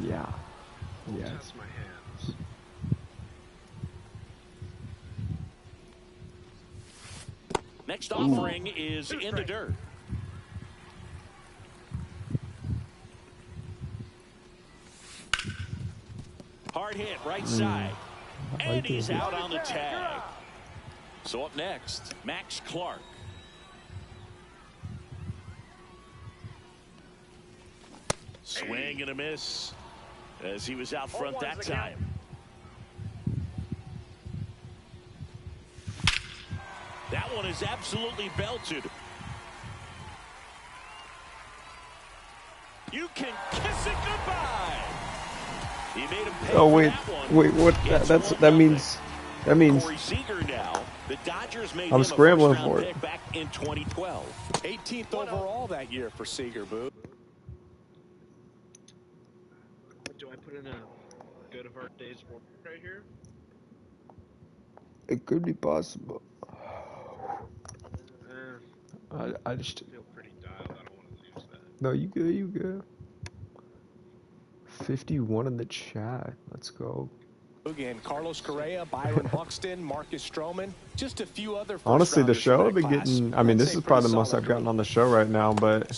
Speaker 1: Yeah. Yes.
Speaker 2: Test my hands.
Speaker 3: Next offering is in the dirt. Hard hit, right side. And he's out on the tag. So up next, Max Clark. Swing and a miss as he was out front that time. That one is absolutely belted. You can kiss it goodbye. He made him pay
Speaker 1: Oh wait,
Speaker 3: for that one.
Speaker 1: wait, what? That means
Speaker 3: Corey Seager now. The Dodgers made
Speaker 1: I'm
Speaker 3: him
Speaker 1: scrambling
Speaker 3: a first-round
Speaker 1: for it.
Speaker 3: pick back in 2012.
Speaker 5: 18th overall that year for Seager, Boo.
Speaker 2: Do I put in a good of our day's work right here?
Speaker 1: It could be possible. I just
Speaker 2: Feel pretty dialed. I don't want to lose that.
Speaker 1: no, you good, you good. 51 in the chat. Let's go.
Speaker 5: Again, Carlos Correa, Byron Buxton, Marcus Stroman, just a few other
Speaker 1: Honestly, the
Speaker 5: first-rounders
Speaker 1: show
Speaker 5: from
Speaker 1: I've
Speaker 5: that
Speaker 1: been
Speaker 5: class.
Speaker 1: getting. I mean, this
Speaker 5: I'd say
Speaker 1: is probably the
Speaker 5: pretty
Speaker 1: most
Speaker 5: solid
Speaker 1: I've gotten
Speaker 5: group.
Speaker 1: on the show right now, but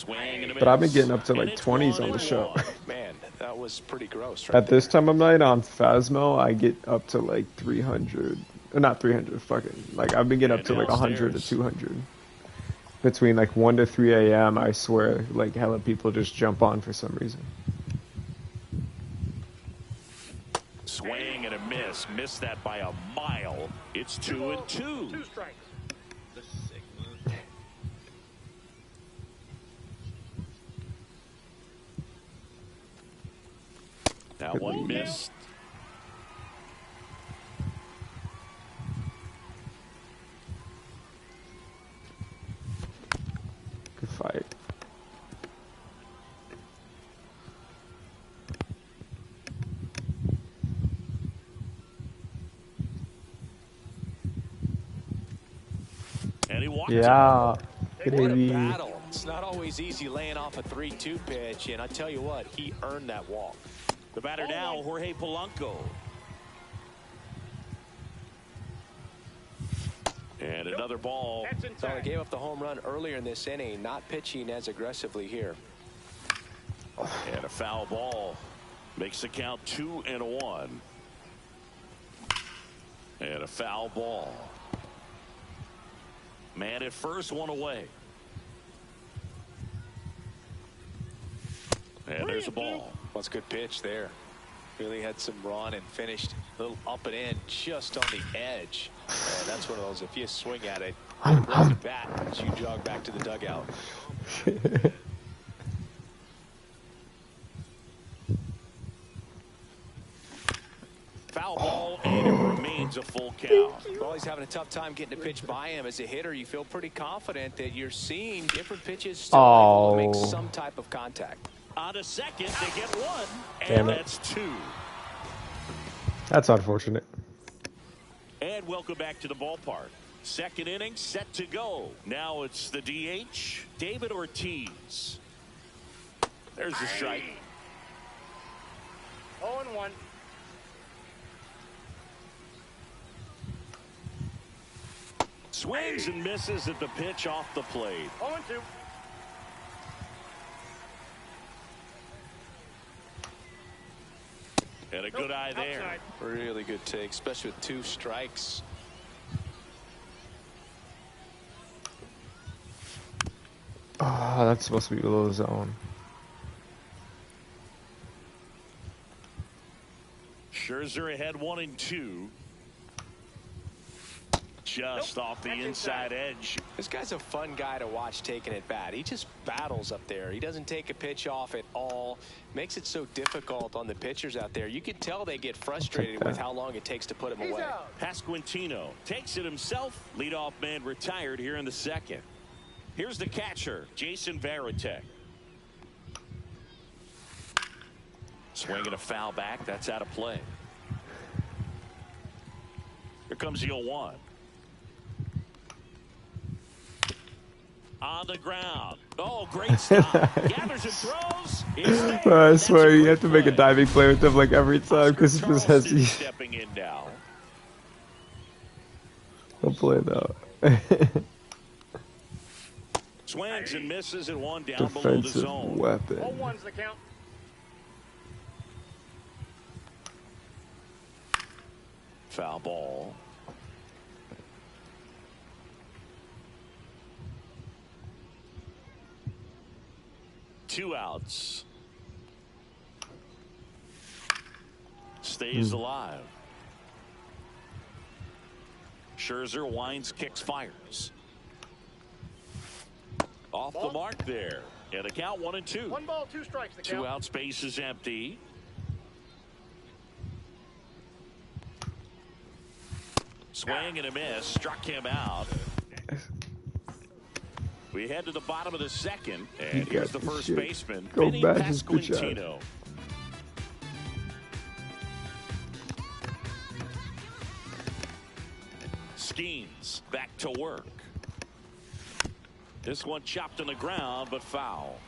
Speaker 1: I've been getting up to like 20s on the show.
Speaker 5: Man, that was pretty gross. Right
Speaker 1: At this
Speaker 5: there.
Speaker 1: time of night on Phasmo, I get up to like 300. Not 300, fucking. Like, I've been getting up to like 100 to 200. Between like 1 to 3 a.m., I swear, like, hella people just jump on for some reason.
Speaker 3: Swing and a miss. Missed that by a mile. It's 2-2.
Speaker 2: 2 strikes. The Sigma.
Speaker 3: That one missed.
Speaker 1: Good fight.
Speaker 3: And he walked
Speaker 1: Yeah.
Speaker 5: What a
Speaker 1: Baby.
Speaker 5: battle. It's not always easy laying off a 3-2 pitch, and I tell you what, he earned that walk.
Speaker 3: the batter now, Jorge Polanco. And another ball.
Speaker 5: So he gave up the home run earlier in this inning, not pitching as aggressively here.
Speaker 3: And a foul ball. Makes the count 2-1. And a foul ball. Man at first, one away. And there's a ball.
Speaker 5: Well, it's a good pitch there. Really had some run and finished a little up and in, just on the edge. And that's one of those, if you swing at it, blows it back as you jog back to the dugout.
Speaker 3: Foul ball, and it remains a full count.
Speaker 5: Well, he's having a tough time getting a pitch by him. As a hitter, you feel pretty confident that you're seeing different pitches still able to make some type of contact.
Speaker 3: On a second, they get one,
Speaker 1: Damn
Speaker 3: and
Speaker 1: it.
Speaker 3: that's 2.
Speaker 1: That's unfortunate.
Speaker 3: And welcome back to the ballpark. Second inning set to go. Now it's the DH, David Ortiz. There's the strike.
Speaker 2: 0-1.
Speaker 3: Swings and misses at the pitch off the plate.
Speaker 2: 0-2.
Speaker 3: And a good eye there.
Speaker 2: Outside.
Speaker 5: Really good take, especially with 2 strikes.
Speaker 1: Ah, that's supposed to be below the zone.
Speaker 3: Scherzer ahead 1-2. Just off the inside edge.
Speaker 5: This guy's a fun guy to watch taking at bat. He just battles up there. He doesn't take a pitch off at all. Makes it so difficult on the pitchers out there. You can tell they get frustrated with how long it takes to put him away.
Speaker 3: Pasquantino takes it himself. Leadoff man retired here in the second. Here's the catcher, Jason Varitek. Swinging a foul back. That's out of play. Here comes the 0-1. On the ground. Oh, great stop. Gathers and throws. It's there.
Speaker 1: I swear you have to make a
Speaker 3: play.
Speaker 1: diving play with him like every time because he just has
Speaker 3: Charleston
Speaker 1: these.
Speaker 3: stepping in now.
Speaker 1: He'll play though.
Speaker 3: Swings and misses at one down below the
Speaker 1: Defensive
Speaker 3: zone.
Speaker 1: weapon.
Speaker 2: 0-1's the count.
Speaker 3: Foul ball. Two outs. Stays alive. Scherzer winds, kicks, fires. Off the mark there. And a count 1-2.
Speaker 2: 1 ball, 2 strikes. The count.
Speaker 3: 2 out, space is empty. Swing and a miss. Struck him out. We head to the bottom of the second. And here's the first
Speaker 1: shit.
Speaker 3: baseman,
Speaker 1: Go
Speaker 3: Vinny
Speaker 1: back, just good job.
Speaker 3: Pasquantino. Skeens back to work. This one chopped on the ground, but foul.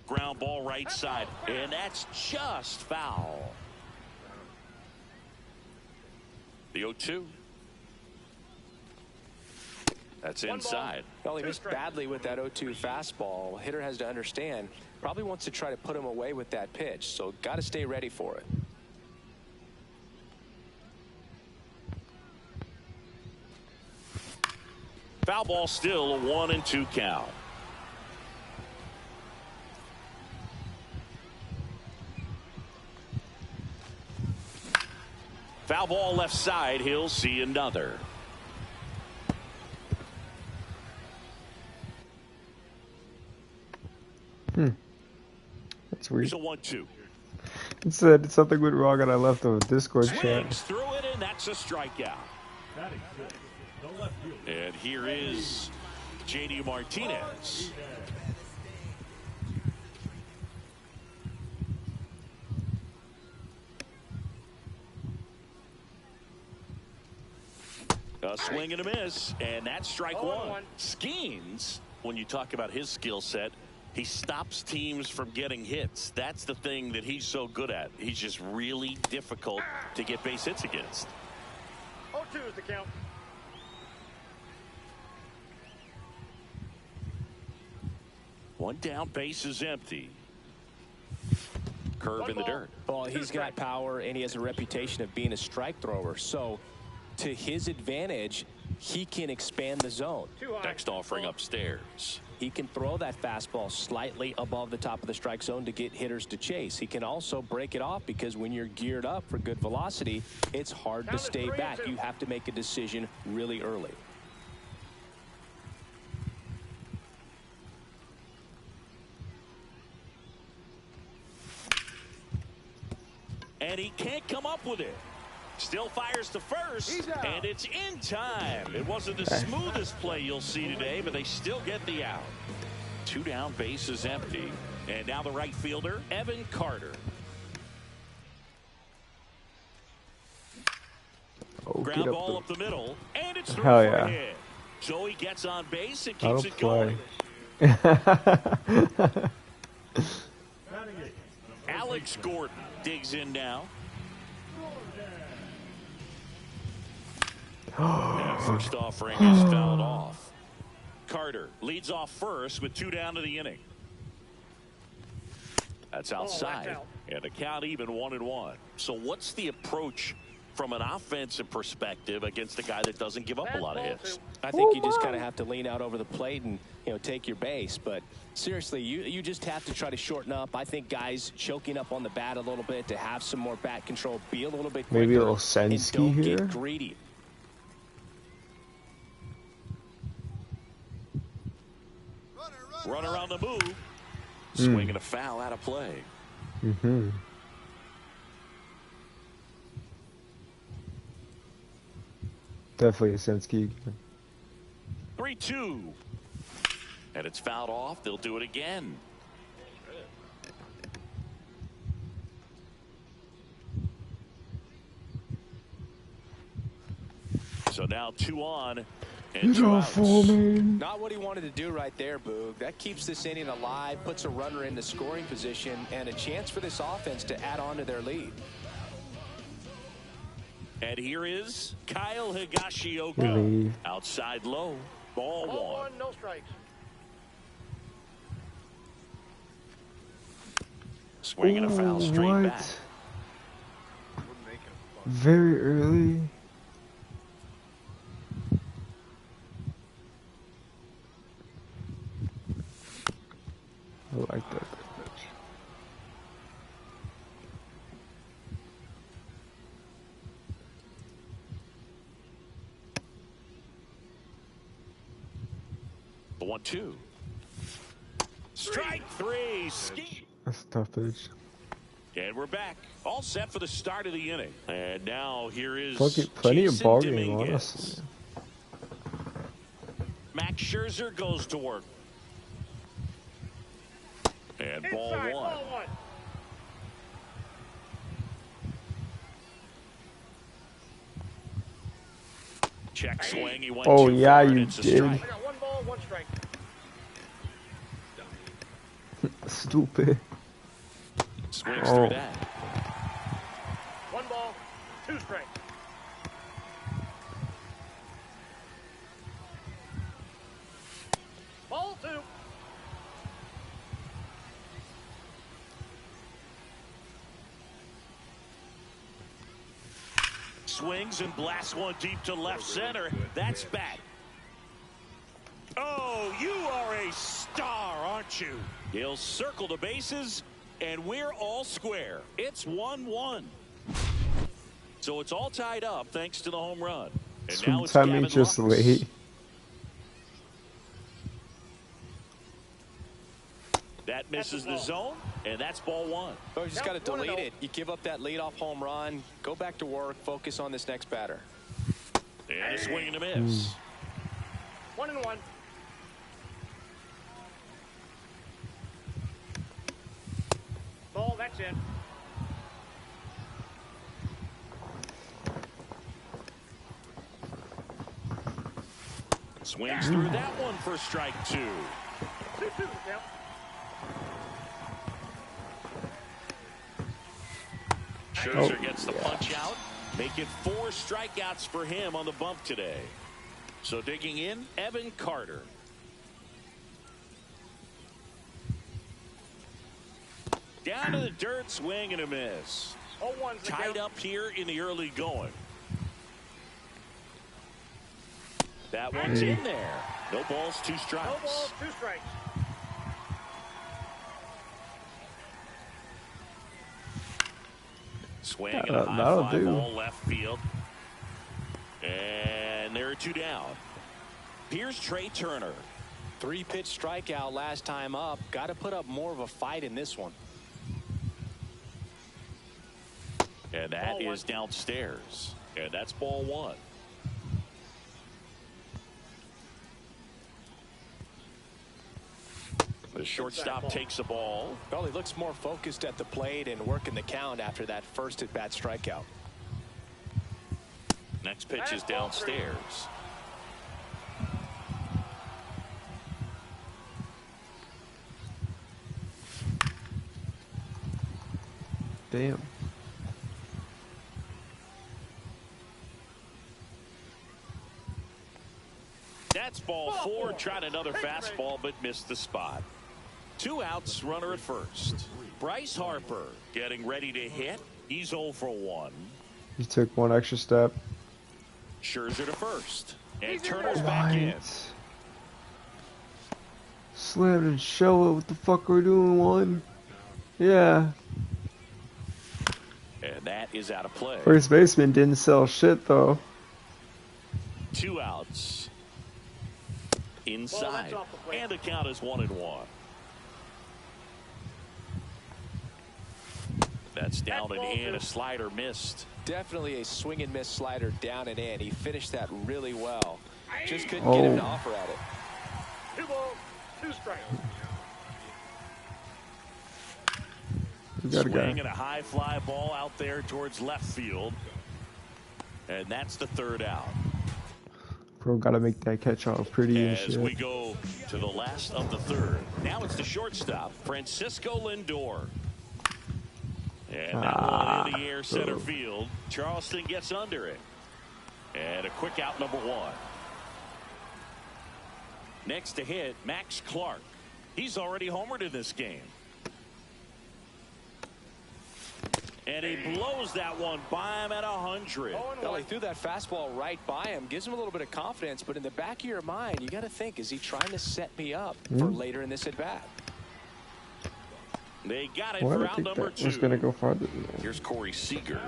Speaker 3: Ground ball right side, and that's just foul. The 0-2. That's inside.
Speaker 5: Well, he missed badly with that 0-2 fastball. Hitter has to understand, probably wants to try to put him away with that pitch, so got to stay ready for it.
Speaker 3: Foul ball, still a 1-2 count. Foul ball left side. He'll see another.
Speaker 1: That's weird.
Speaker 3: Here's a 1-2.
Speaker 1: It said something went wrong and I left the Discord chat.
Speaker 3: Swings through it, and that's a strikeout. And here is J.D. Martinez. A swing and a miss, and that's strike 1. Skeens, when you talk about his skill set, he stops teams from getting hits. That's the thing that he's so good at. He's just really difficult to get base hits against.
Speaker 2: 0-2 is the count.
Speaker 3: One down, base is empty. Curve in the dirt.
Speaker 5: Well, he's got power, and he has a reputation of being a strike thrower. So, to his advantage, he can expand the zone.
Speaker 3: Next offering upstairs.
Speaker 5: He can throw that fastball slightly above the top of the strike zone to get hitters to chase. He can also break it off because when you're geared up for good velocity, it's hard to stay back. You have to make a decision really early.
Speaker 3: And he can't come up with it. Still fires to first, and it's in time. It wasn't the smoothest play you'll see today, but they still get the out. 2 down, base is empty. And now the right fielder, Evan Carter.
Speaker 1: Oh,
Speaker 3: Ground ball up the middle, and it's through
Speaker 1: Hell
Speaker 3: for
Speaker 1: yeah.
Speaker 3: a hit. So he gets on base and
Speaker 1: I'll
Speaker 3: keeps it going.
Speaker 1: play.
Speaker 3: Alex Gordon digs in now. And first offering is fouled off. Carter leads off first with 2 down to the inning. That's outside. And a count even 1-1. So what's the approach from an offensive perspective against a guy that doesn't give up a lot of hits?
Speaker 5: I think you just kind of have to lean out over the plate and, take your base. But seriously, you just have to try to shorten up. I think guys choking up on the bat a little bit to have some more bat control, be a little bit quicker.
Speaker 1: Maybe a little
Speaker 5: and
Speaker 1: Sensky
Speaker 5: don't
Speaker 1: here.
Speaker 5: get greedy.
Speaker 3: Runner on the move. Swinging a foul out of play.
Speaker 1: Definitely a Sensky.
Speaker 3: 3-2. And it's fouled off. They'll do it again. So now 2 on and 2 outs.
Speaker 5: Not what he wanted to do right there, Boog. That keeps this inning alive, puts a runner in the scoring position, and a chance for this offense to add on to their lead.
Speaker 3: And here is Kyle Higashioka. Outside low. Ball 1.
Speaker 2: No strikes.
Speaker 3: Swinging a foul straight back.
Speaker 1: Very early. I like that.
Speaker 3: The 1-2. Strike 3. Ski.
Speaker 1: That's a tough pitch.
Speaker 3: And we're back. All set for the start of the inning. And now here is
Speaker 1: plenty of ball game,
Speaker 3: Dominguez.
Speaker 1: honestly.
Speaker 3: Max Scherzer goes to work. And ball 1. Check swing. He went
Speaker 1: Oh
Speaker 3: too
Speaker 1: yeah,
Speaker 3: far, and
Speaker 1: you
Speaker 3: it's a
Speaker 1: did.
Speaker 3: strike.
Speaker 2: I got 1 ball, 1 strike.
Speaker 1: Stupid.
Speaker 3: Swings through that.
Speaker 2: 1 ball, 2 strikes. Ball 2.
Speaker 3: Swings and blasts one deep to left center. That's bad. Oh, you are a star, aren't you? He'll circle the bases, and we're all square. It's 1-1. So it's all tied up thanks to the home run. And now it's Gavin
Speaker 1: just
Speaker 3: Lux.
Speaker 1: late.
Speaker 3: That misses the zone, and that's ball 1.
Speaker 5: Oh, you just got to delete it. You give up that leadoff home run, go back to work, focus on this next batter.
Speaker 3: And a swing and a miss.
Speaker 2: 1-1. Ball, that's in.
Speaker 3: Swings through that one for strike 2.
Speaker 2: 2-2, yeah.
Speaker 3: Scherzer gets the punch out, making 4 strikeouts for him on the bump today. So digging in, Evan Carter. Down to the dirt, swing and a miss.
Speaker 2: 0-1's the
Speaker 3: Tied
Speaker 2: count.
Speaker 3: up here in the early going. That one's in there. No balls, 2 strikes.
Speaker 2: No balls, 2 strikes.
Speaker 3: Swing and a high
Speaker 1: that'll
Speaker 3: fly
Speaker 1: do.
Speaker 3: ball left field. And there are 2 down. Here's Trey Turner.
Speaker 5: 3-pitch strikeout last time up. Got to put up more of a fight in this one.
Speaker 3: And that is downstairs. And that's ball 1. The shortstop takes the ball.
Speaker 5: Well, he looks more focused at the plate and working the count after that first at-bat strikeout.
Speaker 3: Next pitch is downstairs.
Speaker 1: Damn.
Speaker 3: That's ball 4. Tried another fastball, but missed the spot. 2 outs, runner at first. Bryce Harper getting ready to hit. He's 0 for 1.
Speaker 1: He took 1 extra step.
Speaker 3: Scherzer to first. And Turner's back in.
Speaker 1: Slam and show it. What the fuck are we doing, 1? Yeah.
Speaker 3: And that is out of play.
Speaker 1: First baseman didn't sell shit, though.
Speaker 3: 2 outs. Inside. And the count is 1-1. That's down and in. A slider missed.
Speaker 5: Definitely a swing and miss slider down and in. He finished that really well. Just couldn't get him to offer at it.
Speaker 2: 2 balls, 2 strikes.
Speaker 3: Swing and a high fly ball out there towards left field. And that's the third out.
Speaker 1: Bro, gotta make that catch all pretty and
Speaker 3: As
Speaker 1: shit.
Speaker 3: we go to the last of the third. Now it's the shortstop, Francisco Lindor. And that one in the air center field. Charleston gets under it. And a quick out, number one. Next to hit, Max Clark. He's already homered in this game. And he blows that one by him at 100.
Speaker 5: Well, he threw that fastball right by him. Gives him a little bit of confidence. But in the back of your mind, you got to think, is he trying to set me up for later in this at-bat?
Speaker 3: They got it
Speaker 1: Well,
Speaker 3: for
Speaker 1: I
Speaker 3: out
Speaker 1: think
Speaker 3: number
Speaker 1: that
Speaker 3: two.
Speaker 1: was gonna go farther than that.
Speaker 3: Here's Corey Seager.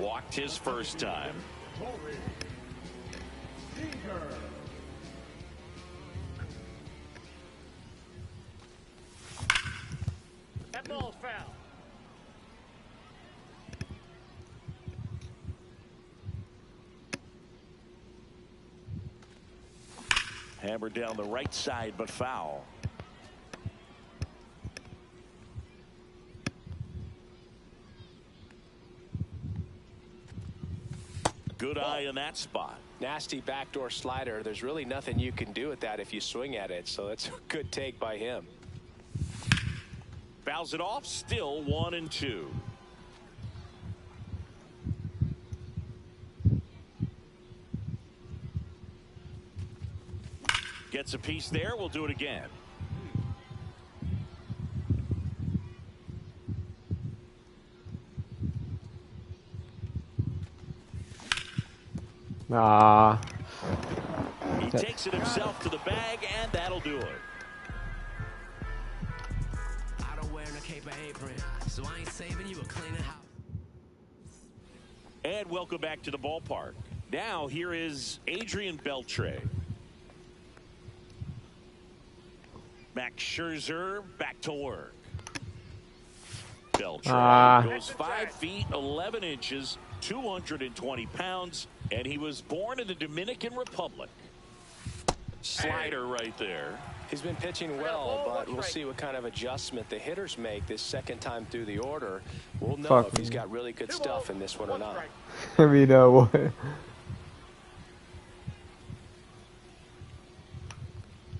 Speaker 3: Walked his first time.
Speaker 2: That ball's foul.
Speaker 3: Hammered down the right side, but foul. Good eye in that spot.
Speaker 5: Nasty backdoor slider. There's really nothing you can do with that if you swing at it. So it's a good take by him.
Speaker 3: Fouls it off. Still 1-2. Gets a piece there. We'll do it again. He takes it himself to the bag, and that'll do it.
Speaker 7: I don't wear no cape or apron, so I ain't saving you a cleaner house.
Speaker 3: And welcome back to the ballpark. Now here is Adrian Beltre. Max Scherzer back to work. Beltre goes 5 feet 11 inches, 220 pounds, and he was born in the Dominican Republic. Slider right there.
Speaker 5: He's been pitching well, but we'll see what kind of adjustment the hitters make this second time through the order. We'll know if he's got really good stuff in this one or not.
Speaker 1: I mean, what?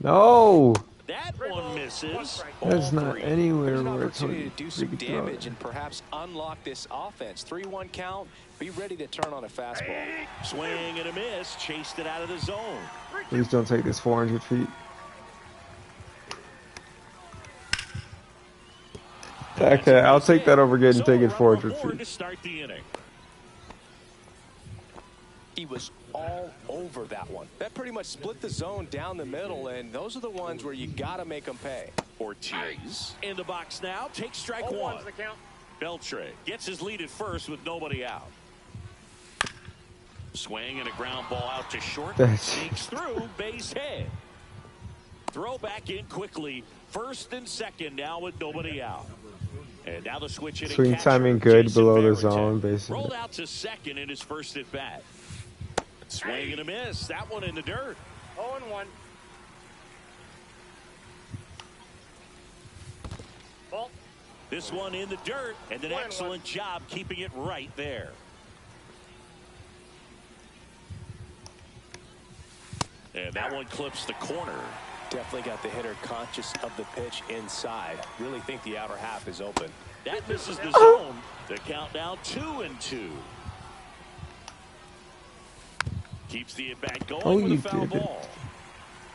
Speaker 1: No!
Speaker 3: That one misses.
Speaker 1: That's not anywhere
Speaker 5: There's an
Speaker 1: where it's
Speaker 5: opportunity to do some damage and perhaps unlock this offense. 3-1 count. Be ready to turn on a fastball.
Speaker 3: Swing and a miss. Chased it out of the zone.
Speaker 1: Please don't take this 400 feet. Okay, I'll take that over getting taken 400
Speaker 3: to
Speaker 1: feet.
Speaker 3: start the inning.
Speaker 5: He was all over that one. That pretty much split the zone down the middle, and those are the ones where you got to make them pay.
Speaker 3: Ortiz in the box now. Takes strike one. Beltre gets his lead at first with nobody out. Swing and a ground ball out to short. Sneaks through, base hit. Throw back in quickly. First and second now with nobody out. And now the switch hitting
Speaker 1: Swing
Speaker 3: catcher,
Speaker 1: timing good
Speaker 3: Jason
Speaker 1: below the
Speaker 3: Varitek,
Speaker 1: zone, basically.
Speaker 3: rolled out to second in his first at bat. Swing and a miss. That one in the dirt.
Speaker 2: 0-1. Ball.
Speaker 3: This one in the dirt, and an excellent job keeping it right there. And that one clips the corner.
Speaker 5: Definitely got the hitter conscious of the pitch inside. Really think the outer half is open.
Speaker 3: That misses the zone. The count now 2-2. Keeps the at-bat going with a foul ball.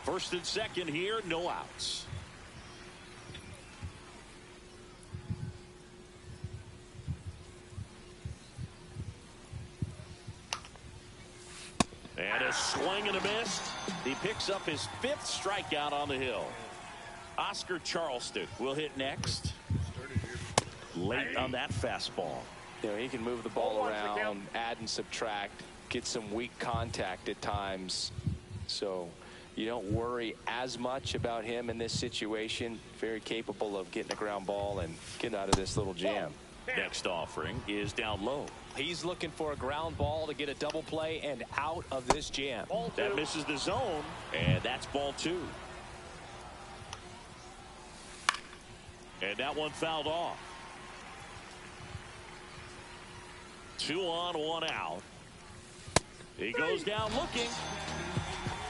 Speaker 3: First and second here, no outs. And a swing and a miss. He picks up his 5th strikeout on the hill. Oscar Charleston will hit next. Late on that fastball.
Speaker 5: You know, he can move the ball around, add and subtract, get some weak contact at times. So you don't worry as much about him in this situation. Very capable of getting a ground ball and getting out of this little jam.
Speaker 3: Next offering is down low.
Speaker 5: He's looking for a ground ball to get a double play and out of this jam.
Speaker 3: That misses the zone, and that's ball 2. And that one fouled off. 2 on, 1 out. He goes down looking.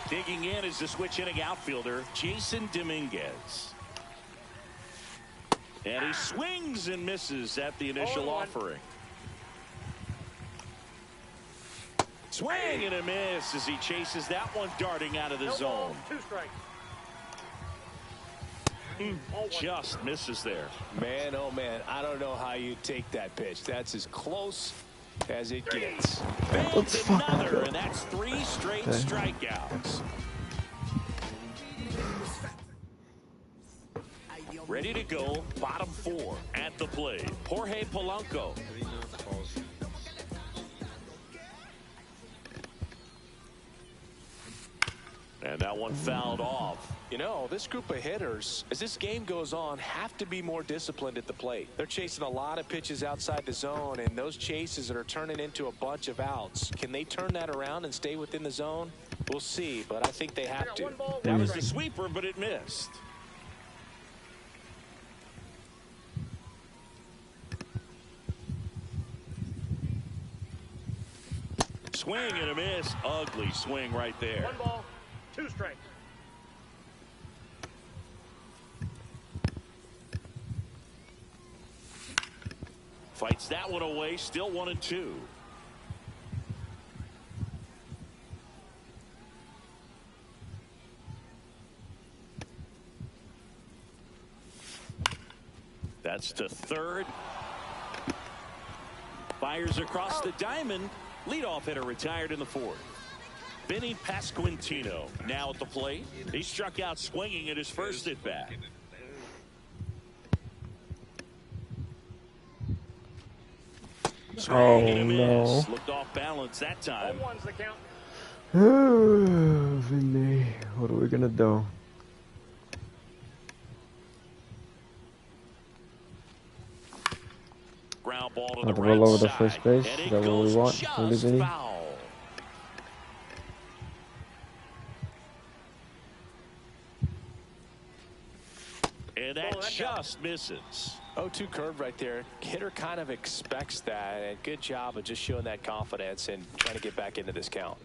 Speaker 3: Digging in is the switch hitting outfielder, Jason Dominguez. And he swings and misses at the initial offering. Swing and a miss as he chases that one darting out of the zone.
Speaker 2: 2 strikes.
Speaker 3: Just misses there.
Speaker 5: Man, oh man, I don't know how you take that pitch. That's as close as it gets.
Speaker 3: Bangs another, and that's 3 straight strikeouts. Ready to go, bottom 4 at the plate. Jorge Polanco. And that one fouled off.
Speaker 5: You know, this group of hitters, as this game goes on, have to be more disciplined at the plate. They're chasing a lot of pitches outside the zone, and those chases that are turning into a bunch of outs. Can they turn that around and stay within the zone? We'll see, but I think they have to.
Speaker 3: That was the sweeper, but it missed. Swing and a miss. Ugly swing right there.
Speaker 2: 1 ball, 2 strikes.
Speaker 3: Fights that one away. Still 1-2. That's to third. Fires across the diamond. Leadoff hitter retired in the 4th. Benny Pasquantino now at the plate. He struck out swinging at his first at bat.
Speaker 1: Oh no.
Speaker 3: Looked off balance that time.
Speaker 2: 1's the count.
Speaker 1: Vinny, what are we gonna do?
Speaker 3: Ground ball to
Speaker 1: Have
Speaker 3: the
Speaker 1: to roll over
Speaker 3: right
Speaker 1: the
Speaker 3: side.
Speaker 1: first base.
Speaker 3: And
Speaker 1: Is
Speaker 3: it
Speaker 1: that what we
Speaker 3: goes
Speaker 1: want?
Speaker 3: just
Speaker 1: Really, Vinny?
Speaker 3: foul. And that just misses.
Speaker 5: 0-2 curve right there. Hitter kind of expects that, and good job of just showing that confidence and trying to get back into this count.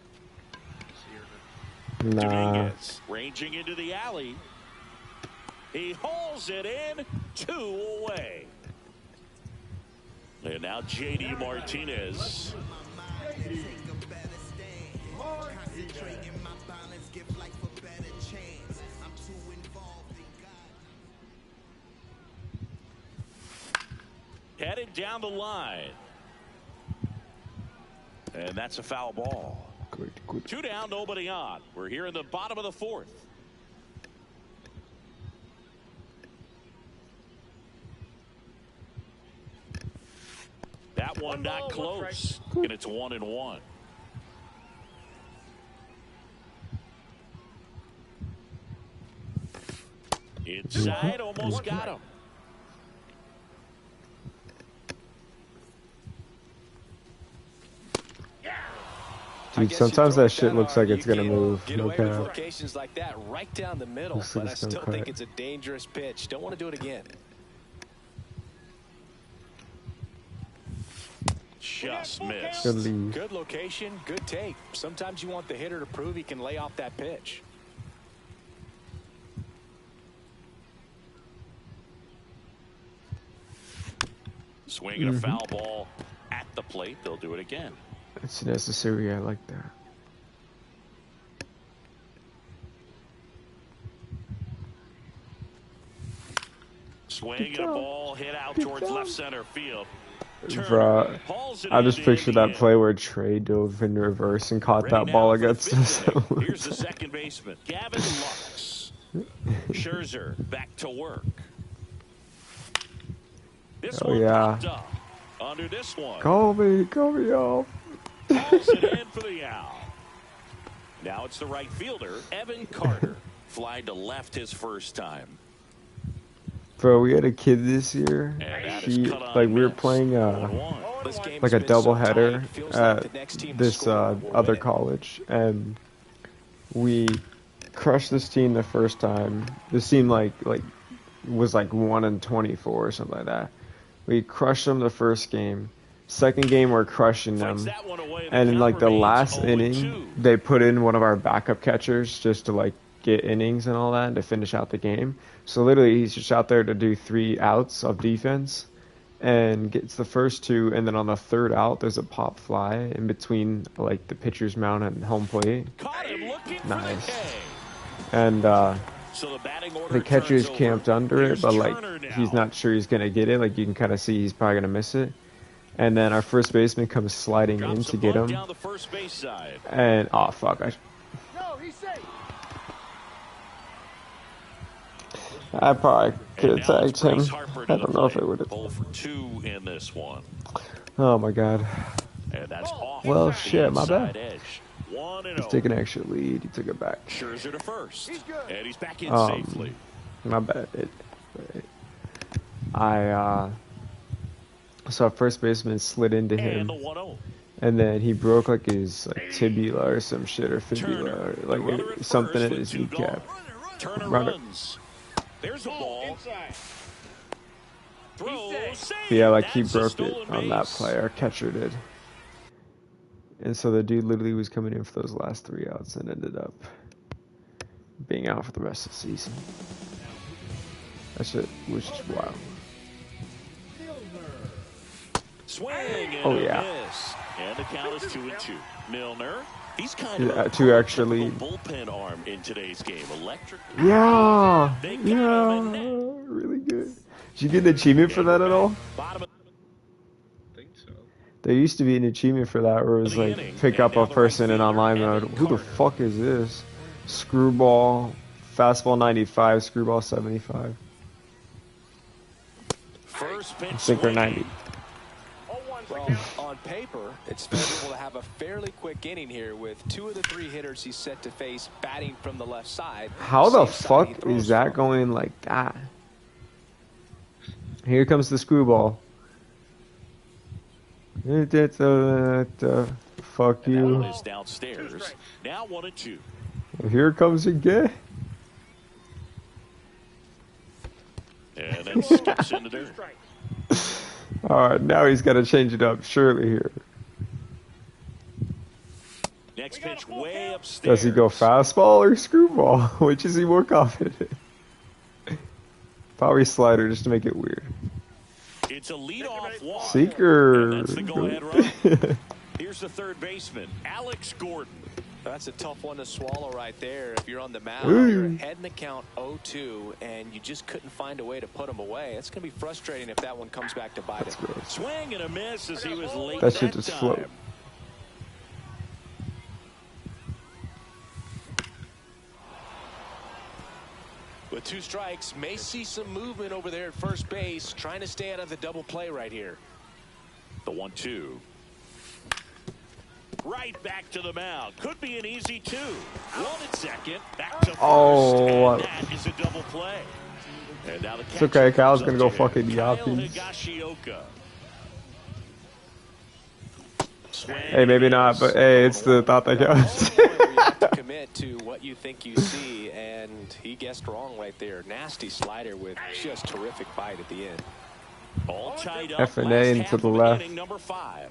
Speaker 1: Nah.
Speaker 3: Dominguez ranging into the alley. He hauls it in, 2 away. And now J.D. Martinez. Headed down the line. And that's a foul ball.
Speaker 1: Good, good.
Speaker 3: 2 down, nobody on. We're here in the bottom of the 4th. That one not close. And it's 1-1. Inside, almost got him.
Speaker 1: Dude, sometimes that shit looks like it's gonna move.
Speaker 5: Get
Speaker 1: No
Speaker 5: away with
Speaker 1: cap.
Speaker 5: locations like that right down the middle,
Speaker 1: Looks like
Speaker 5: but I
Speaker 1: it's gonna
Speaker 5: still
Speaker 1: cut
Speaker 5: think
Speaker 1: it.
Speaker 5: it's a dangerous pitch. Don't want to do it again.
Speaker 3: Just missed.
Speaker 1: Good leave.
Speaker 5: Good location, good take. Sometimes you want the hitter to prove he can lay off that pitch.
Speaker 3: Swinging a foul ball at the plate. They'll do it again.
Speaker 1: It's necessary. I like that.
Speaker 3: Swinging a ball hit out towards left center field.
Speaker 1: Bruh, I just pictured that play where Trey dove in reverse and caught that ball against us.
Speaker 3: Here's the second baseman, Gavin Lux. Scherzer back to work. This one popped up under this one.
Speaker 1: Call me off.
Speaker 3: Calls it in for the out. Now it's the right fielder, Evan Carter. Flying to left his first time.
Speaker 1: Bro, we had a kid this year. He, like, we were playing like a doubleheader at this other college, and we crushed this team the first time. This team like was like 1-24 or something like that. We crushed them the first game. Second game, we're crushing them. And in like the last inning, they put in one of our backup catchers just to like get innings and all that and to finish out the game. So literally, he's just out there to do 3 outs of defense and gets the first 2. And then on the third out, there's a pop fly in between like the pitcher's mound and home plate. Nice. And the catcher's camped under it, but like he's not sure he's gonna get it. Like you can kind of see he's probably gonna miss it. And then our first baseman comes sliding in to get him. And oh fuck! I probably could have tagged him. I don't know if it would have.
Speaker 3: 0 for 2 in this one.
Speaker 1: Oh my god.
Speaker 3: And that's off
Speaker 1: Well,
Speaker 3: the
Speaker 1: shit, my bad.
Speaker 3: edge. 1-0.
Speaker 1: He's taking an extra lead. He took it back.
Speaker 3: Scherzer to first. And he's back in safely.
Speaker 1: My bad. So our first baseman slid into him. And then he broke like his like tibia or some shit or fibula or like something in his kneecap.
Speaker 3: Turner runs. There's a ball.
Speaker 1: Yeah, like he broke it on that play. Our catcher did. And so the dude literally was coming in for those last 3 outs and ended up being out for the rest of the season. That shit was just wild.
Speaker 3: Swing and
Speaker 1: oh yeah.
Speaker 3: Miss. And the count is 2-2. Milner. He's kind of
Speaker 1: 2 extra lead.
Speaker 3: Bullpen arm in today's game. Electric.
Speaker 1: Yeah. Really good. Did you get an achievement for that at all? There used to be an achievement for that where it was like pick up a person in online mode. Who the fuck is this? Screwball, fastball 95, screwball 75. Sinker 90.
Speaker 5: Well, on paper, it's feasible to have a fairly quick inning here with 2 of the 3 hitters he's set to face batting from the left side.
Speaker 1: How the fuck is that going like that? Here comes the screwball. Fuck you.
Speaker 3: Is downstairs. Now 1-2.
Speaker 1: Here comes again.
Speaker 3: And then skips into there.
Speaker 1: Alright, now he's got to change it up, surely here.
Speaker 3: Next pitch way upstairs.
Speaker 1: Does he go fastball or screwball? Which is he more confident in? Probably slider just to make it weird.
Speaker 3: It's a leadoff walk.
Speaker 1: Seeker.
Speaker 3: And that's the go-ahead run. Here's the third baseman, Alex Gordon.
Speaker 5: That's a tough one to swallow right there. If you're on the mound, you're ahead in the count 0-2, and you just couldn't find a way to put him away. It's going to be frustrating if that one comes back to bite him.
Speaker 3: Swing and a miss as he was late
Speaker 1: that shit just float.
Speaker 5: With 2 strikes, may see some movement over there at first base, trying to stay out of the double play right here.
Speaker 3: The 1-2. Right back to the mound. Could be an easy 2. 1 at second. Back to first. And that is a double play. And now the
Speaker 1: it's okay. Kyle's going to go fucking yappy. Hey, maybe not, but hey, it's the thought that counts.
Speaker 5: You have to commit to what you think you see, and he guessed wrong right there. Nasty slider with just terrific bite at the end.
Speaker 3: All tied up.
Speaker 1: F and A into the left.
Speaker 3: Number 5.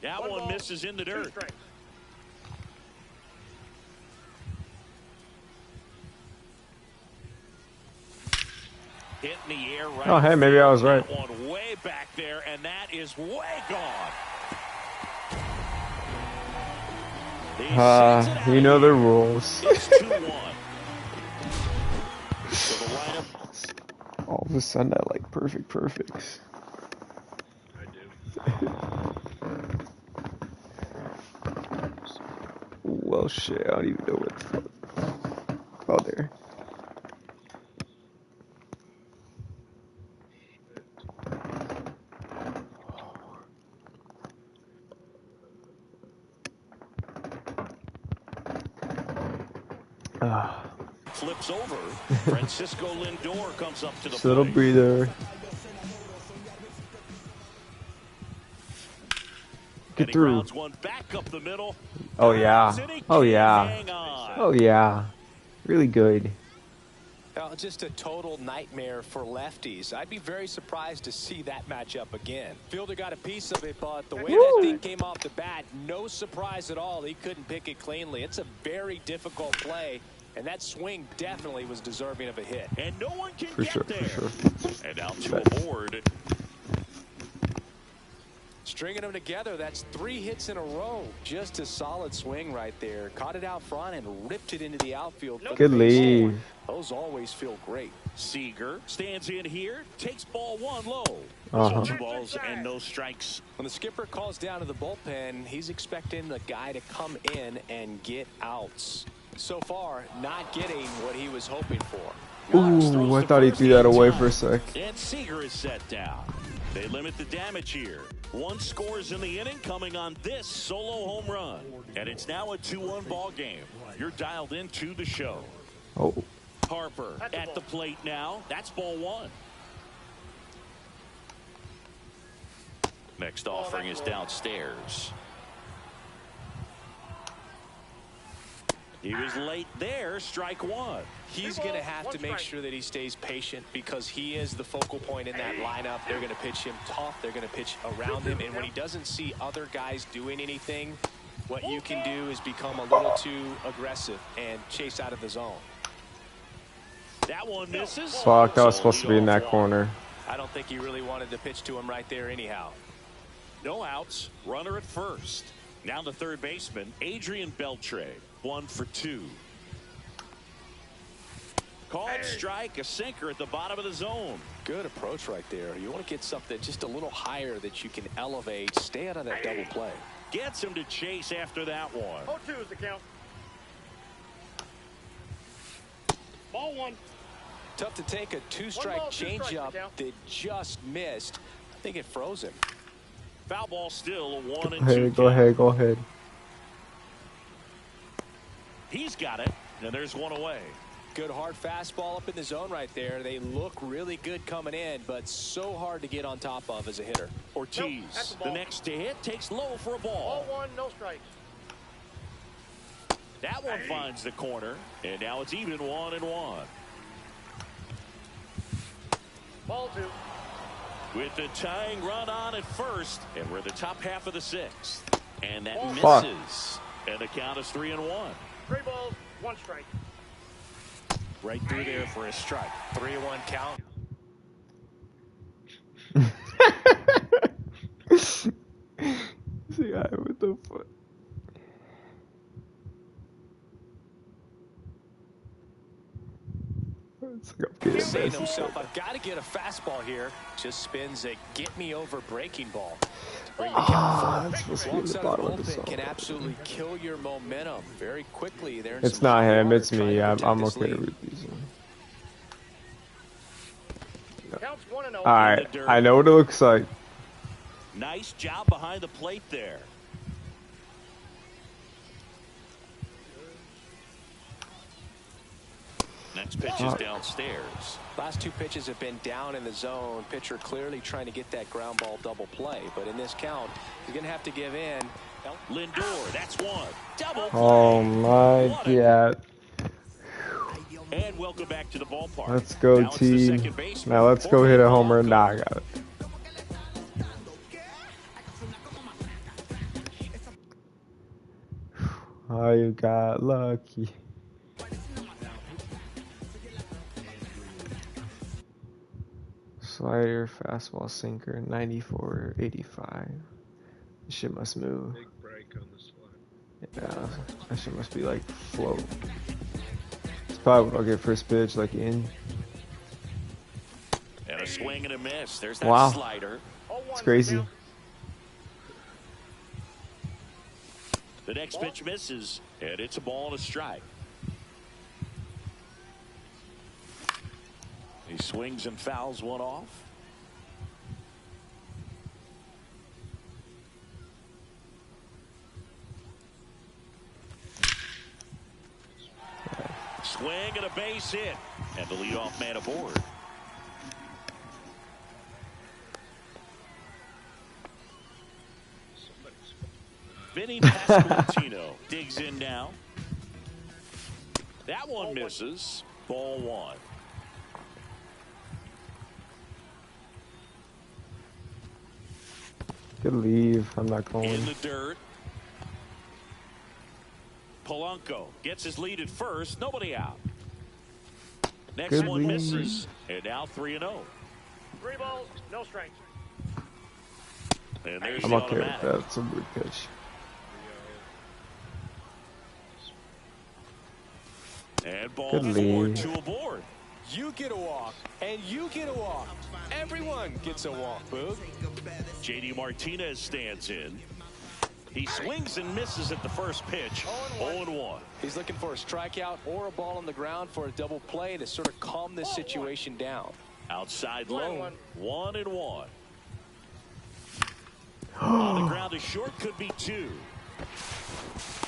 Speaker 3: That one misses in the dirt. Hit in the air right.
Speaker 1: Oh, hey, maybe I was right.
Speaker 3: That one way back there, and that is way gone.
Speaker 1: You know the rules.
Speaker 3: It's 2-1. So the lineup.
Speaker 1: All of a sudden, I like perfects.
Speaker 2: I do.
Speaker 1: Well, shit, I don't even know what the fuck. Oh, there.
Speaker 3: Flips over. Francisco Lindor comes up to the
Speaker 1: little
Speaker 3: plate.
Speaker 1: breather. Get through.
Speaker 3: One back up the middle.
Speaker 1: Oh yeah. Oh yeah. Oh yeah. Really good.
Speaker 5: Just a total nightmare for lefties. I'd be very surprised to see that matchup again. Fielder got a piece of it, but the way that thing came off the bat, no surprise at all. He couldn't pick it cleanly. It's a very difficult play, and that swing definitely was deserving of a hit.
Speaker 3: And no one can
Speaker 1: For
Speaker 3: get
Speaker 1: sure,
Speaker 3: there.
Speaker 1: for sure.
Speaker 3: And out to a board.
Speaker 5: Stringing them together, that's 3 hits in a row. Just a solid swing right there. Caught it out front and ripped it into the outfield.
Speaker 1: Good lead.
Speaker 5: Those always feel great.
Speaker 3: Seager stands in here, takes ball 1 low.
Speaker 1: Uh-huh.
Speaker 3: 2 balls and no strikes.
Speaker 5: When the skipper calls down to the bullpen, he's expecting the guy to come in and get outs. So far, not getting what he was hoping for.
Speaker 1: Ooh, I thought he threw that away for a sec.
Speaker 3: And Seager is set down. They limit the damage here. 1 scores in the inning coming on this solo home run. And it's now a 2-1 ball game. You're dialed into the show.
Speaker 1: Oh.
Speaker 3: Harper at the plate now. That's ball 1. Next offering is downstairs. He was late there. Strike 1.
Speaker 5: He's going to have to make sure that he stays patient because he is the focal point in that lineup. They're going to pitch him tough. They're going to pitch around him. And when he doesn't see other guys doing anything, what you can do is become a little too aggressive and chase out of the zone.
Speaker 3: That one misses.
Speaker 1: Fuck, that was supposed to be in that corner.
Speaker 5: I don't think he really wanted to pitch to him right there anyhow.
Speaker 3: No outs. Runner at first. Now the third baseman, Adrian Beltre. 1 for 2. Called strike, a sinker at the bottom of the zone.
Speaker 5: Good approach right there. You want to get something just a little higher that you can elevate. Stay out of that double play.
Speaker 3: Gets him to chase after that one.
Speaker 2: 0-2 is the count. Ball 1.
Speaker 5: Tough to take a 2-strike changeup that just missed. I think it froze him.
Speaker 3: Foul ball still, a 1-2
Speaker 1: Hey, go ahead, go ahead.
Speaker 3: He's got it, and there's one away.
Speaker 5: Good hard fastball up in the zone right there. They look really good coming in, but so hard to get on top of as a hitter.
Speaker 3: Ortiz, the next to hit, takes low for a ball.
Speaker 2: Ball 1, no strikes.
Speaker 3: That one finds the corner, and now it's even 1-1.
Speaker 2: Ball 2.
Speaker 3: With the tying run on at first, and we're the top half of the 6th. And that
Speaker 1: Fuck.
Speaker 3: misses. And the count is 3-1.
Speaker 2: 3 balls, 1 strike.
Speaker 3: Right through there for a strike.
Speaker 5: 3-1 count.
Speaker 1: See, what the fuck? It's like I'm getting
Speaker 5: Saying to
Speaker 1: this.
Speaker 5: himself, I've got to get a fastball here. Just spins a get-me-over breaking ball. To bring the count forward.
Speaker 1: It's supposed to be in
Speaker 5: Walks
Speaker 1: the
Speaker 5: out of
Speaker 1: bottom
Speaker 5: the
Speaker 1: of the
Speaker 5: bullpen can
Speaker 1: zone.
Speaker 5: absolutely kill your momentum very quickly. They're in
Speaker 1: It's
Speaker 5: some
Speaker 1: not
Speaker 5: hot
Speaker 1: him,
Speaker 5: water
Speaker 1: it's
Speaker 5: trying
Speaker 1: me.
Speaker 5: to
Speaker 1: I'm
Speaker 5: protect this
Speaker 1: okay to
Speaker 5: lead.
Speaker 1: read these.
Speaker 2: Counts 1-0.
Speaker 1: Alright, I know what it looks like.
Speaker 3: Nice job behind the plate there. Next pitch is downstairs.
Speaker 5: Last 2 pitches have been down in the zone. Pitcher clearly trying to get that ground ball double play. But in this count, he's going to have to give in.
Speaker 3: Lindor, that's one. Double play.
Speaker 1: Oh my god.
Speaker 3: And welcome back to the ballpark.
Speaker 1: Let's go,
Speaker 3: Now it's the
Speaker 1: team.
Speaker 3: second baseman.
Speaker 1: Now let's go hit a homer. Nah, I got it. Oh, you got lucky. Slider, fastball, sinker, 94, 85. This shit must move.
Speaker 2: Big break on the slide.
Speaker 1: Yeah, that shit must be like float. It's probably what I'll get first pitch, like in.
Speaker 3: And a swing and a miss. There's that
Speaker 1: Wow.
Speaker 3: slider.
Speaker 1: It's crazy.
Speaker 3: The next pitch misses, and it's a ball and a strike. He swings and fouls one off. Swing and a base hit, and the leadoff man aboard. Vinny Pasquantino digs in now. That one misses. Ball one.
Speaker 1: Good leave. I'm not going.
Speaker 3: In the dirt. Polanco gets his lead at first. Nobody out. Next
Speaker 1: Good
Speaker 3: one
Speaker 1: lead.
Speaker 3: misses. And now 3-0.
Speaker 2: 3 balls, no strikes.
Speaker 3: And there's
Speaker 1: I'm
Speaker 3: the
Speaker 1: okay with
Speaker 3: automatic.
Speaker 1: that. It's a weird pitch.
Speaker 3: And ball
Speaker 1: Good
Speaker 3: 4,
Speaker 1: lead.
Speaker 3: 2 aboard.
Speaker 5: You get a walk, and you get a walk. Everyone gets a walk, Boog.
Speaker 3: JD Martinez stands in. He swings and misses at the first pitch. 0-1.
Speaker 5: He's looking for a strikeout or a ball on the ground for a double play to sort of calm this situation down.
Speaker 3: Outside low. 1-1. On the ground, a short could be 2.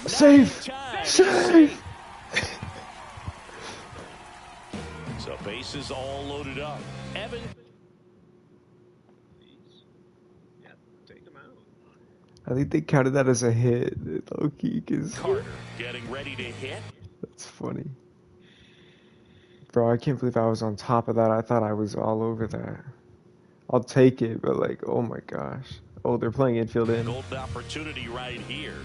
Speaker 1: Safe.
Speaker 3: Safe. So bases all loaded up. Evan.
Speaker 2: Yeah, take them out.
Speaker 1: I think they counted that as a hit. Low-key, because
Speaker 3: Carter getting ready to hit.
Speaker 1: that's funny. Bro, I can't believe I was on top of that. I thought I was all over that. I'll take it, but like, oh my gosh. Oh, they're playing infield in.
Speaker 3: Golden opportunity right here.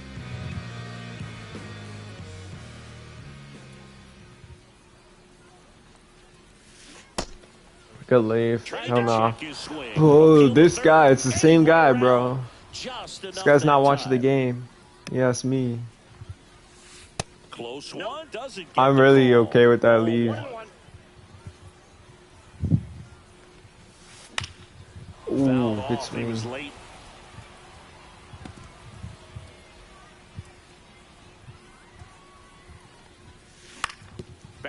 Speaker 1: Good leave.
Speaker 3: Trying
Speaker 1: Hell
Speaker 3: to
Speaker 1: no.
Speaker 3: check his swing.
Speaker 1: Oh,
Speaker 3: Appeal to
Speaker 1: this
Speaker 3: third.
Speaker 1: guy. It's the same guy, bro.
Speaker 3: Just
Speaker 1: This
Speaker 3: enough
Speaker 1: guy's not
Speaker 3: that
Speaker 1: watching the
Speaker 3: time.
Speaker 1: game. Yes, me.
Speaker 3: Close one. Doesn't get
Speaker 1: I'm
Speaker 3: the
Speaker 1: really
Speaker 3: ball.
Speaker 1: okay with that leave.
Speaker 3: 1-1.
Speaker 1: Ooh,
Speaker 3: Fouled
Speaker 1: good
Speaker 3: off. He was
Speaker 1: swing.
Speaker 3: late.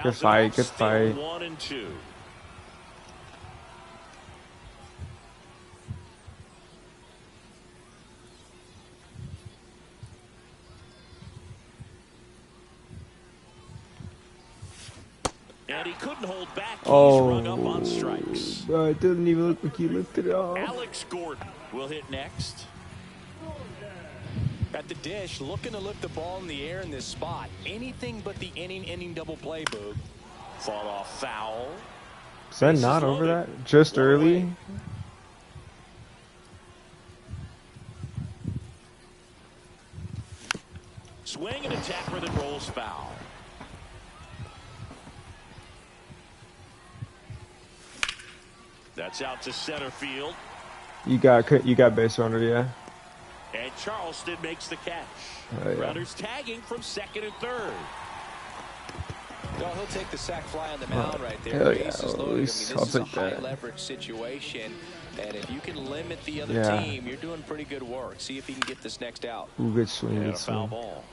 Speaker 1: Good fight, good fight.
Speaker 3: 1-2. And he couldn't hold back. He's rung up on strikes.
Speaker 1: Bro, it doesn't even look like he lifted it off.
Speaker 3: Alex Gordon will hit next.
Speaker 5: At the dish, looking to lift the ball in the air in this spot. Anything but the inning double play, Boog.
Speaker 3: Fall off foul.
Speaker 1: Is that
Speaker 3: Bases
Speaker 1: not over
Speaker 3: loaded.
Speaker 1: that? Just
Speaker 3: One
Speaker 1: early?
Speaker 3: away. Swing and attack that rolls foul. That's out to center field.
Speaker 1: You got base runner, yeah.
Speaker 3: And Charleston makes the catch.
Speaker 1: Oh, yeah.
Speaker 3: Runners tagging from second and third.
Speaker 5: No, he'll take the sac fly on the mound right there.
Speaker 1: hell yeah.
Speaker 5: Bases
Speaker 1: Well, at
Speaker 5: loaded. I mean,
Speaker 1: least
Speaker 5: this
Speaker 1: I'll
Speaker 5: is a
Speaker 1: take that.
Speaker 5: high leverage situation. And if you can limit the other
Speaker 1: Yeah.
Speaker 5: team, you're doing pretty good work. See if he can get this next out.
Speaker 1: Ooh, good swing,
Speaker 3: And
Speaker 1: good
Speaker 3: a foul
Speaker 1: swing.
Speaker 3: ball.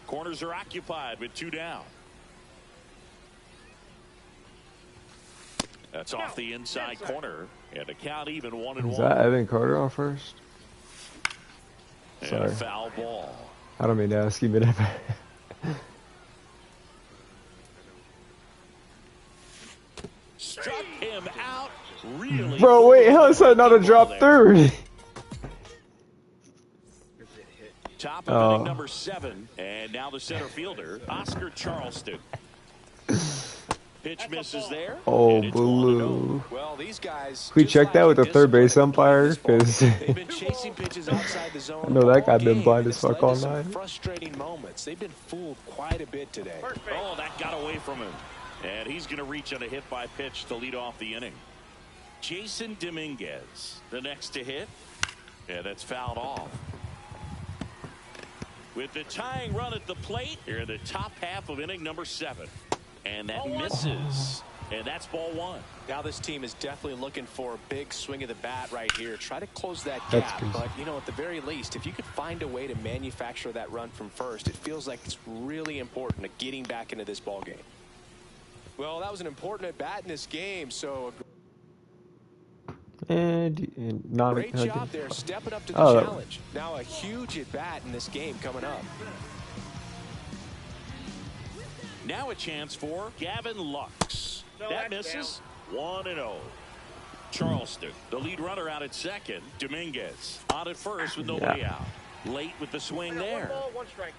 Speaker 3: Corners are occupied with 2 down. That's off the inside corner. And a count even 1-1.
Speaker 1: Is that Evan Carter on first?
Speaker 3: And
Speaker 1: Sorry.
Speaker 3: a foul ball.
Speaker 1: I don't mean to ask you, but
Speaker 3: Struck him out. Really.
Speaker 1: bro, wait, how is that not a drop
Speaker 3: there.
Speaker 1: third?
Speaker 3: Top of inning number 7. And now the center fielder, Oscar Charleston. Pitch misses there.
Speaker 1: Oh,
Speaker 3: and it's 1-0.
Speaker 1: blue.
Speaker 5: Well, these guys.
Speaker 1: Can we
Speaker 5: just
Speaker 1: check that with the
Speaker 5: lacking
Speaker 1: third base
Speaker 5: discipline to play
Speaker 1: umpire?
Speaker 5: this ball.
Speaker 1: 'Cause
Speaker 5: They've been chasing pitches outside the zone.
Speaker 1: I know that guy
Speaker 5: all
Speaker 1: been
Speaker 5: game,
Speaker 1: blind
Speaker 5: and
Speaker 1: as
Speaker 5: it's
Speaker 1: fuck
Speaker 5: led
Speaker 1: all
Speaker 5: to some
Speaker 1: night.
Speaker 5: Frustrating moments. They've been fooled quite a bit today.
Speaker 3: Oh, that got away from him. And he's going to reach on a hit by pitch to lead off the inning. Jason Dominguez, the next to hit. Yeah, that's fouled off. With the tying run at the plate, here in the top half of inning number 7. And that misses. And that's ball 1.
Speaker 5: Now this team is definitely looking for a big swing of the bat right here. Try to close that
Speaker 1: That's
Speaker 5: gap.
Speaker 1: crazy.
Speaker 5: But, you know, at the very least, if you could find a way to manufacture that run from first, it feels like it's really important to getting back into this ball game. Well, that was an important at bat in this game. So
Speaker 1: And not
Speaker 5: great
Speaker 1: a
Speaker 5: job there, stepping up to the
Speaker 1: Oh.
Speaker 5: challenge. Now a huge at bat in this game coming up.
Speaker 3: Now a chance for Gavin Lux. That misses. 1-0. Charleston, the lead runner out at second. Dominguez on at first with nobody out. Late with the swing there.
Speaker 2: 1 ball, 1 strike.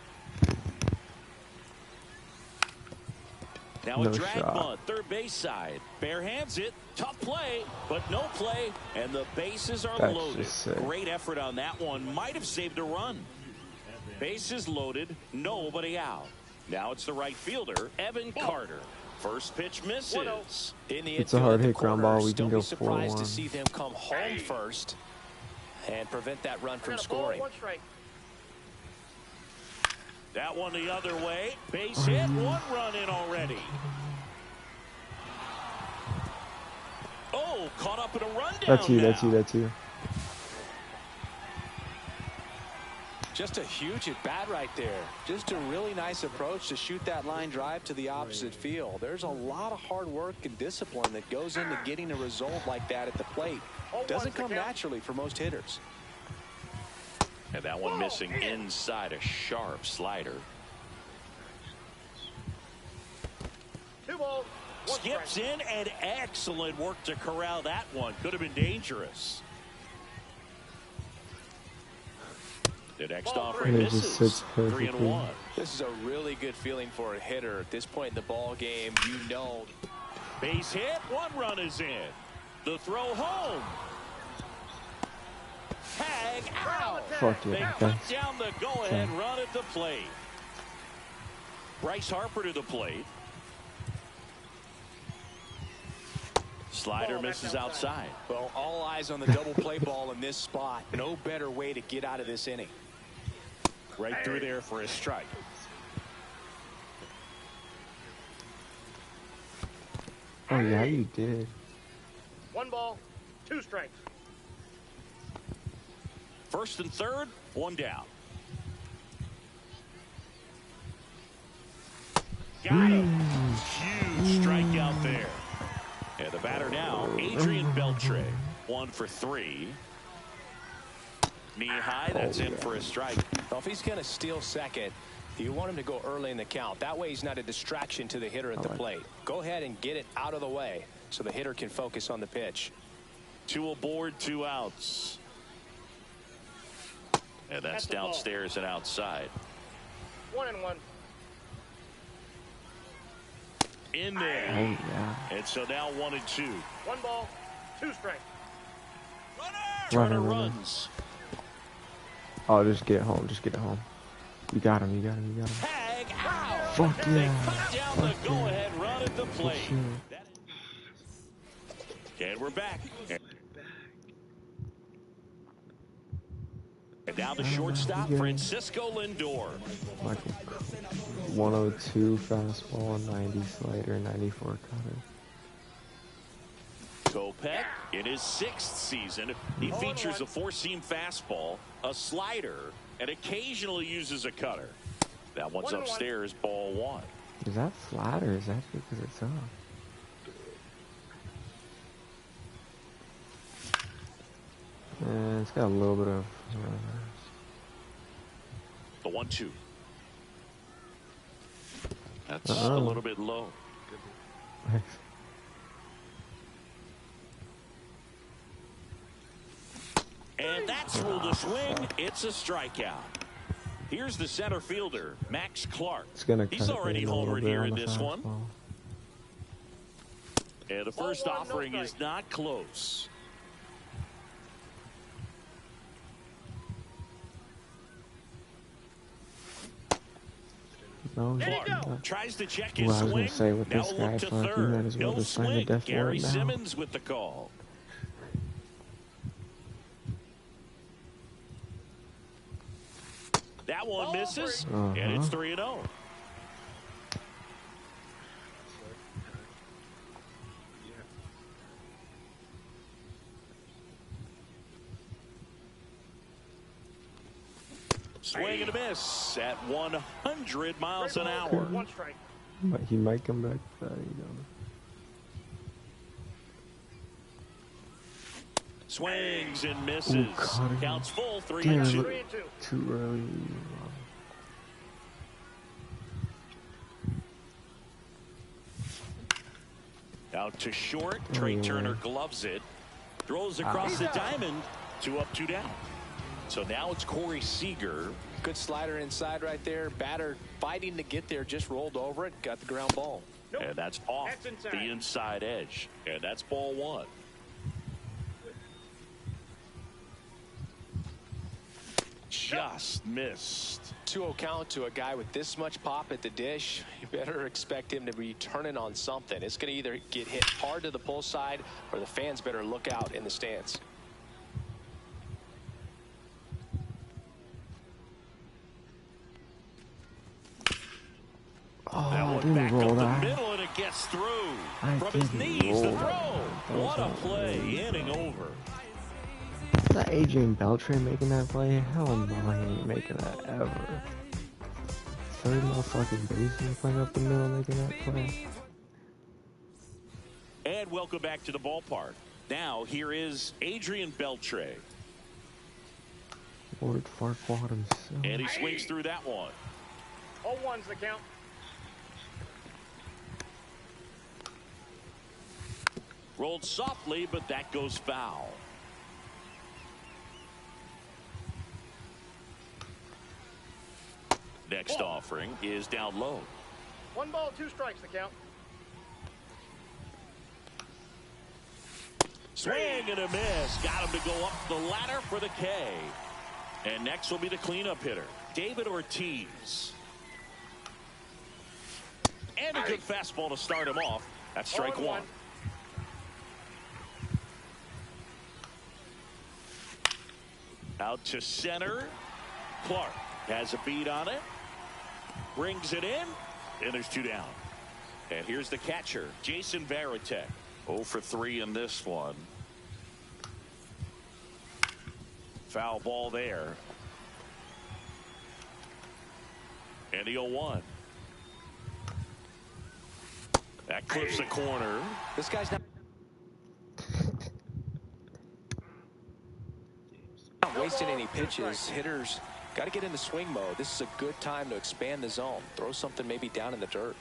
Speaker 3: Now a
Speaker 1: No
Speaker 3: drag
Speaker 1: shot.
Speaker 3: bunt, third base side. Bare hands it. Tough play, but no play. And the bases are
Speaker 1: That's
Speaker 3: loaded.
Speaker 1: just sick.
Speaker 3: Great effort on that one. Might have saved a run. Bases loaded. Nobody out. Now it's the right fielder, Evan Carter. First pitch misses.
Speaker 5: In the
Speaker 1: It's a
Speaker 5: infield
Speaker 1: hard
Speaker 5: at the
Speaker 1: hit ground ball.
Speaker 5: corners,
Speaker 1: We can
Speaker 5: don't
Speaker 1: go
Speaker 5: be surprised to
Speaker 1: 4-1.
Speaker 5: see them come home first and prevent that run from scoring.
Speaker 3: That one the other way. Base hit. One run in already. Oh, caught up in a rundown.
Speaker 1: That's you.
Speaker 3: now.
Speaker 1: That's you. That's you.
Speaker 5: Just a huge at bat right there. Just a really nice approach to shoot that line drive to the opposite field. There's a lot of hard work and discipline that goes into getting a result like that at the plate. Doesn't come naturally for most hitters.
Speaker 3: And that one missing inside, a sharp slider. Skips in, and excellent work to corral that one. Could have been dangerous. The next offering
Speaker 1: It just
Speaker 3: misses.
Speaker 1: sits perfectly.
Speaker 3: 3-1.
Speaker 5: This is a really good feeling for a hitter at this point in the ball game. You know.
Speaker 3: Base hit. One run is in. The throw home. Tag out.
Speaker 1: Fuck
Speaker 3: They
Speaker 1: yeah.
Speaker 3: cut
Speaker 1: Thanks.
Speaker 3: down the go-ahead run at the plate. Bryce Harper to the plate. Slider misses outside.
Speaker 5: Well, all eyes on the double play ball in this spot. No better way to get out of this inning.
Speaker 3: Right through there for a strike.
Speaker 1: Oh yeah, you did.
Speaker 2: 1 ball, 2 strikes.
Speaker 3: First and third, one down. Got him. Huge strikeout there. And the batter now, Adrian Beltre. 1 for 3. Knee high, that's in for a strike.
Speaker 5: Well, if he's going to steal second, you want him to go early in the count. That way he's not a distraction to the hitter at the plate. Go ahead and get it out of the way so the hitter can focus on the pitch.
Speaker 3: 2 aboard, 2 outs. And that's downstairs and outside.
Speaker 2: 1-1.
Speaker 3: In there.
Speaker 1: Oh yeah.
Speaker 3: And so now 1-2.
Speaker 2: 1 ball, 2 strikes.
Speaker 3: Turner
Speaker 1: Runner.
Speaker 3: runs.
Speaker 1: Oh, just get it home. Just get it home. You got him. You got him. You got him.
Speaker 3: Tag out.
Speaker 1: Fuck
Speaker 3: They
Speaker 1: yeah.
Speaker 3: cut down the go-ahead run at the plate.
Speaker 1: shit.
Speaker 3: And we're back. And now the shortstop, Francisco Lindor.
Speaker 1: Like a 102 fastball, 90 slider, 94 cutter.
Speaker 3: Kopech, in his 6th season, he features a 4-seam fastball, a slider, and occasionally uses a cutter. That one's upstairs, ball 1.
Speaker 1: Is that flat or is that because it's up? It's got a little bit of.
Speaker 3: The 1-2. That's a little bit low. And that's ruled a swing. It's a strikeout. Here's the center fielder, Max Clark. He's already homered here in this one. And the first offering is not close.
Speaker 1: No,
Speaker 3: Clark tries to check his
Speaker 1: well, I was
Speaker 3: swing.
Speaker 1: gonna say with
Speaker 3: Now
Speaker 1: this
Speaker 3: a
Speaker 1: guy,
Speaker 3: look to
Speaker 1: fuck, you
Speaker 3: third.
Speaker 1: might as well
Speaker 3: He'll
Speaker 1: just sign the
Speaker 3: swing.
Speaker 1: death
Speaker 3: Gary
Speaker 1: warrant now.
Speaker 3: Simmons with the call. That one misses, and it's 3-0. Swing and a miss at 100 miles an hour.
Speaker 2: 1 strike.
Speaker 1: But he might come back. You know.
Speaker 3: Swings and misses.
Speaker 1: Ooh, God.
Speaker 3: Counts full, 3-2.
Speaker 1: Damn,
Speaker 2: 3-2.
Speaker 1: Too early.
Speaker 3: Out to short. Trey Turner gloves it. Throws across the diamond. 2 up, 2 down. So now it's Corey Seager.
Speaker 5: Good slider inside right there. Batter fighting to get there. Just rolled over it. Got the ground ball.
Speaker 3: And that's off the inside edge. And that's ball one. Just missed.
Speaker 5: 2-0 count to a guy with this much pop at the dish. You better expect him to be turning on something. It's going to either get hit hard to the pull side or the fans better look out in the stands.
Speaker 1: Oh,
Speaker 3: That
Speaker 1: I
Speaker 3: one
Speaker 1: didn't
Speaker 3: back
Speaker 1: roll
Speaker 3: up the
Speaker 1: that.
Speaker 3: middle, and it gets through.
Speaker 1: I
Speaker 3: From his
Speaker 1: didn't
Speaker 3: knees, the
Speaker 1: roll
Speaker 3: throw.
Speaker 1: that.
Speaker 3: What a play. Inning over.
Speaker 1: Is that Adrian Beltre making that play? Hell no, he ain't making that ever. Third motherfucking baseman playing up the middle making that play.
Speaker 3: And welcome back to the ballpark. Now, here is Adrian Beltre.
Speaker 1: Lord Farquaad himself.
Speaker 3: And he swings through that one.
Speaker 2: All one's the count.
Speaker 3: Rolled softly, but that goes foul. Next offering is down low.
Speaker 2: 1 ball, 2 strikes, the count.
Speaker 3: Swing and a miss. Got him to go up the ladder for the K. And next will be the cleanup hitter, David Ortiz. And a good fastball to start him off. That's strike one. Out to center. Clark has a beat on it. Brings it in. And there's 2 down. And here's the catcher, Jason Varitek. 0 for 3 in this one. Foul ball there. And the 0-1. That clips the corner.
Speaker 5: This guy's not wasting any pitches. Hitters got to get into swing mode. This is a good time to expand the zone. Throw something maybe down in the dirt.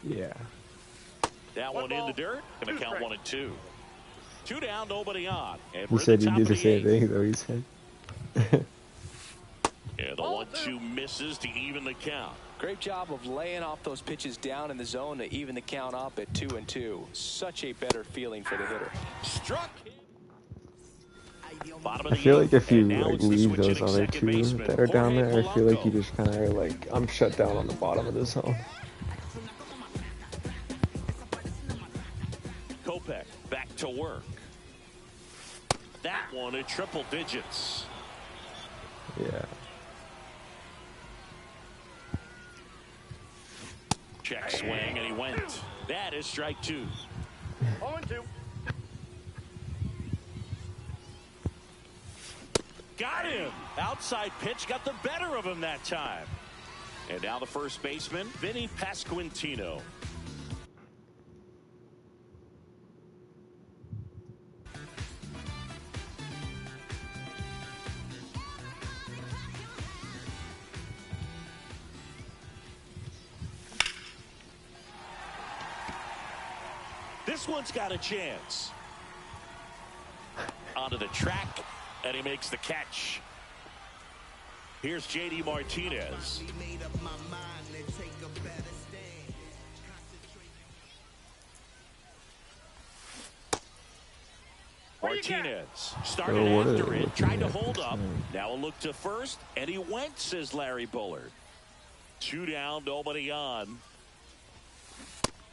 Speaker 1: Yeah.
Speaker 3: That one in the dirt, and the count 1-2. 2 down, nobody on. And
Speaker 1: He said he did the same thing, though, he said.
Speaker 3: Yeah, the 1-2 misses to even the count.
Speaker 5: Great job of laying off those pitches down in the zone to even the count up at 2-2. Such a better feeling for the hitter.
Speaker 3: Struck. Bottom of
Speaker 1: I
Speaker 3: the
Speaker 1: feel
Speaker 3: eighth,
Speaker 1: like if you
Speaker 3: and now
Speaker 1: like
Speaker 3: it's the
Speaker 1: leave those
Speaker 3: switch-hitting
Speaker 1: other
Speaker 3: second
Speaker 1: 2
Speaker 3: baseman,
Speaker 1: that are down
Speaker 3: Jorge
Speaker 1: there, I feel like
Speaker 3: Polanco.
Speaker 1: you just kind of like, I'm shut down on the bottom of the zone.
Speaker 3: Kopech back to work. That one at triple digits.
Speaker 1: Yeah.
Speaker 3: Check swing, and he went. That is strike 2.
Speaker 2: 0-2.
Speaker 3: Got him. Outside pitch got the better of him that time. And now the first baseman, Vinny Pasquantino. This one's got a chance. Onto the track, and he makes the catch. Here's J.D. Martinez. Martinez started
Speaker 1: Oh, what are
Speaker 3: after
Speaker 1: they
Speaker 3: it,
Speaker 1: looking
Speaker 3: tried to
Speaker 1: at
Speaker 3: hold
Speaker 1: this
Speaker 3: up.
Speaker 1: time?
Speaker 3: Now a look to first, and he went, says Larry Bullard. 2 down, nobody on.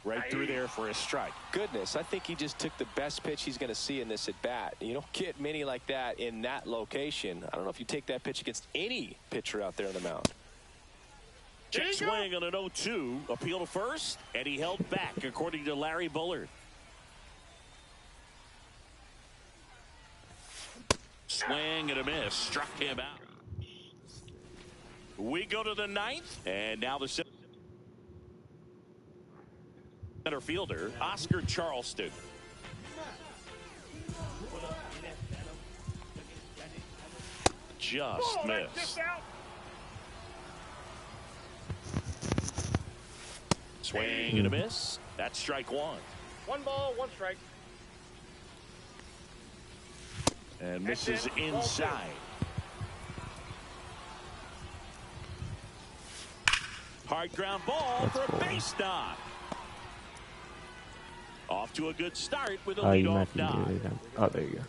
Speaker 3: Right through there for a strike.
Speaker 5: Goodness, I think he just took the best pitch he's going to see in this at bat. You don't get many like that in that location. I don't know if you take that pitch against any pitcher out there on the mound.
Speaker 3: Check swing on an 0-2. Appeal to first, and he held back, according to Larry Bullard. Swing and a miss. Struck him out. We go to the 9th, and now the center fielder, Oscar Charleston. Just missed. Swing and a miss. That's strike 1.
Speaker 2: 1 ball, 1 strike.
Speaker 3: And misses inside. Hard ground ball for a base knock. Off to a good start with a leadoff knock.
Speaker 1: Oh, there you